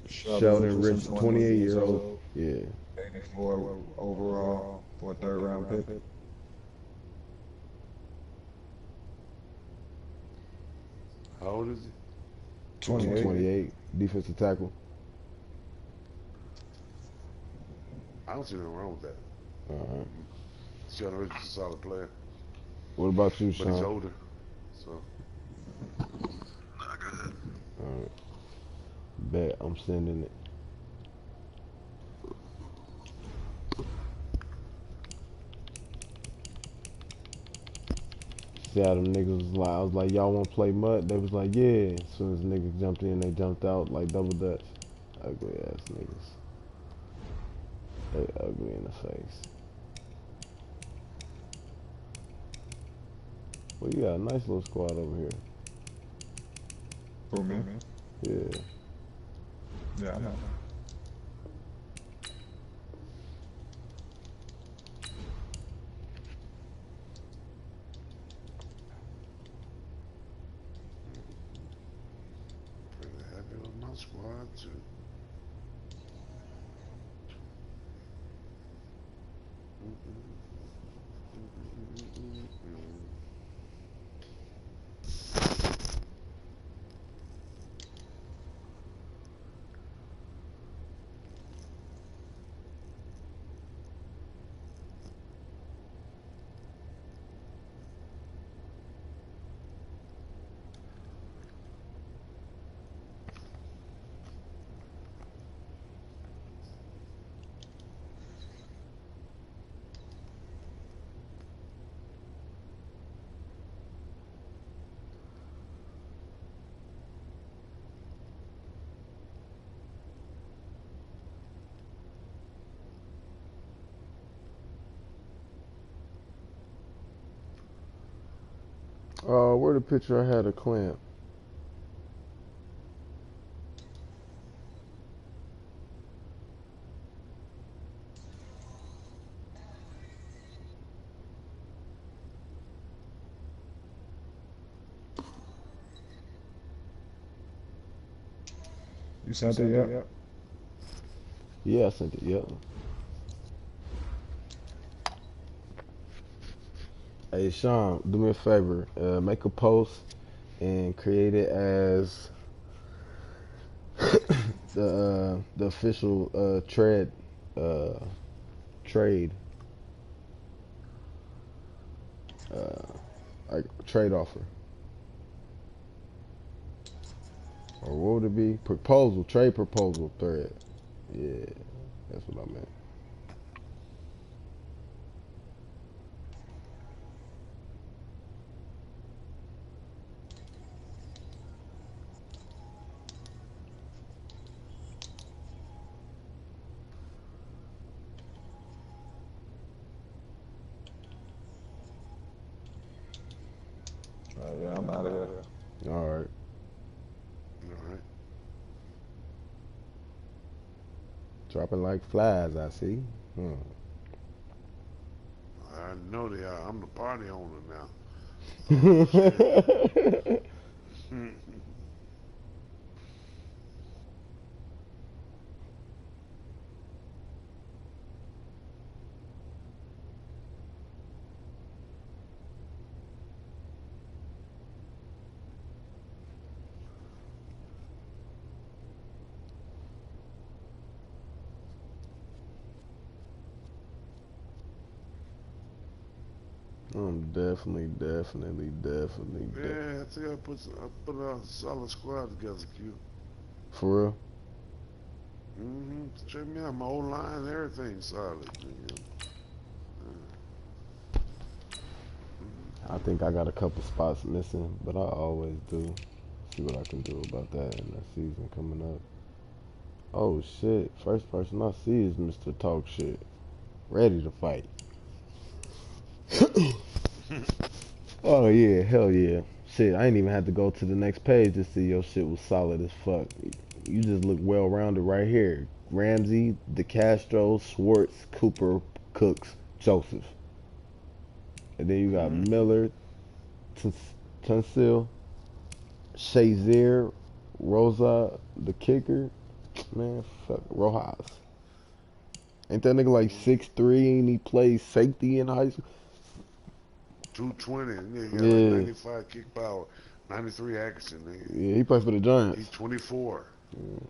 Sheldon Rich, 28-year-old. Yeah. 84 overall for a third round pick. How old is he? 28. Defensive tackle. I don't see nothing wrong with that. Alright. Sheldon Rich is a solid player. What about you, Sean? But he's older, so. Not good. Alright. Bet I'm sending it. See how them niggas was like, I was like, y'all wanna play mud? They was like, yeah. As soon as the niggas jumped in, they jumped out like double dutch. Ugly ass niggas. They ugly in the face. Well, you got a nice little squad over here. For me? Yeah. Yeah, I know. Pretty happy with my squad too. Where the picture I had a clamp? You sent it yet? Yeah, I sent it. Yep. Hey Sean, do me a favor. Make a post and create it as the official trade like trade offer, or what would it be? Proposal, trade proposal thread. Yeah, that's what I meant. Yeah, I'm out of here. All right. All right. Dropping like flies, I see. I know they are. I'm the party owner now. I'm definitely. Yeah, I think I put a solid squad together, Q. For real? Check me out. My whole line, everything solid. I think I got a couple spots missing, but I always do. See what I can do about that in the season coming up. Oh shit, first person I see is Mr. Talk Shit. Ready to fight. Oh yeah, hell yeah. Shit, I ain't even had to go to the next page to see your shit was solid as fuck. You just look well rounded right here. Ramsey, DeCastro, Schwartz, Cooper, Cooks, Joseph. And then you got Miller, Tunsil, Shazier, Rosa, the kicker. Man, fuck, Rojas. Ain't that nigga like 6'3" and he plays safety in high school? 220. Nigga got like 95 kick power, 93 action. Nigga. Yeah, he plays for the Giants. He's 24. Yeah.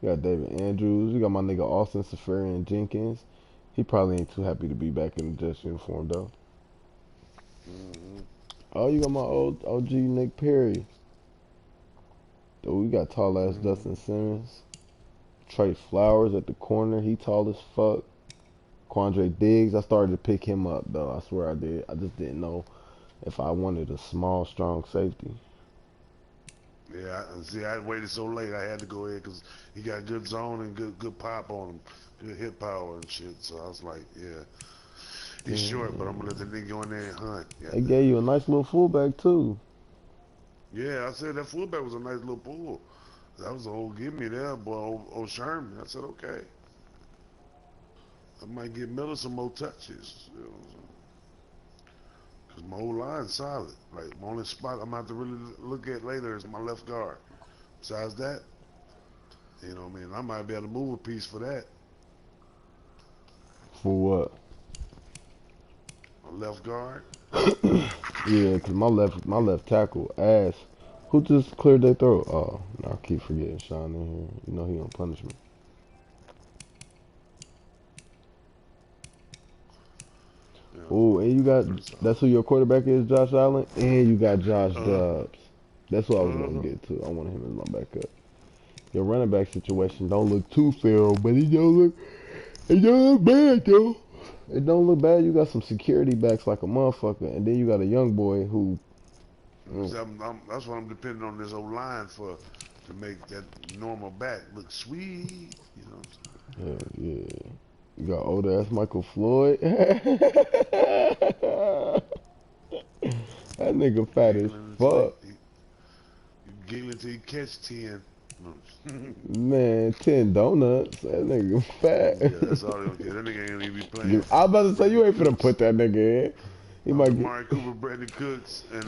You got David Andrews. You got my nigga Austin Safarian Jenkins. He probably ain't too happy to be back in the Jets uniform though. Oh, you got my old OG Nick Perry. Dude, we got tall ass Dustin Simmons. Trey Flowers at the corner. He tall as fuck. Quandre Diggs. I started to pick him up though. I swear I did. I just didn't know if I wanted a small, strong safety. Yeah, see, I waited so late. I had to go ahead because he got good zone and good pop on him, good hit power and shit. So I was like, yeah, he's short, but I'm gonna let the nigga go in there and hunt. Yeah. They gave you a nice little fullback too. Yeah, I said that fullback was a nice little pull. That was a whole give me there, boy, old Sherman. I said, okay. I might give Miller some more touches. You know, because my whole line's solid. Like, my only spot I'm going to have to really look at later is my left guard. Besides that, you know what I mean? I might be able to move a piece for that. For what? My left guard. Yeah, because my left tackle, ass. Who just cleared their throat? Oh, no, I keep forgetting Sean in here. You know he gonna punish me. Oh, and you got, that's who your quarterback is, Josh Allen, and you got Josh Dobbs. That's what I was going to get to. I want him as my backup. Your running back situation don't look too feral, but it don't look bad, though. It don't look bad. You got some security backs like a motherfucker, and then you got a young boy who... That's what I'm depending on this old line for, to make that normal back look sweet, you know. Hell yeah. You got old ass Michael Floyd. That nigga fat as fuck. You giggling till you catch 10. Man, 10 donuts. That nigga fat. Yeah, that's all they don't care. That nigga ain't gonna even be playing. I was about to say, you ain't finna put that nigga in. He might get... Amari Cooper, Brandon Cooks, and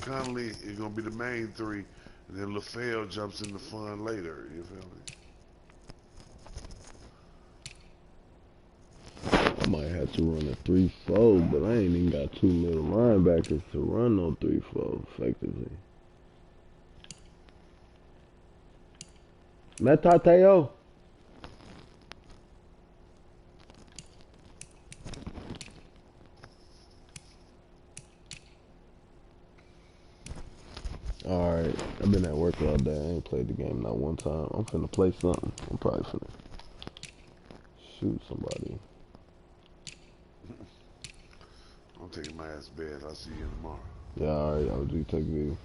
Conley is gonna be the main three. And then LaFell jumps in the fun later. You feel me? I might have to run a 3-4, but I ain't even got 2 middle linebackers to run no 3-4 effectively. Metateo. Alright, I've been at work all day. I ain't played the game not one time. I'm finna play something. I'm probably finna shoot somebody. I'm taking my ass to bed. I'll see you tomorrow. Yeah, alright, I'll do take you.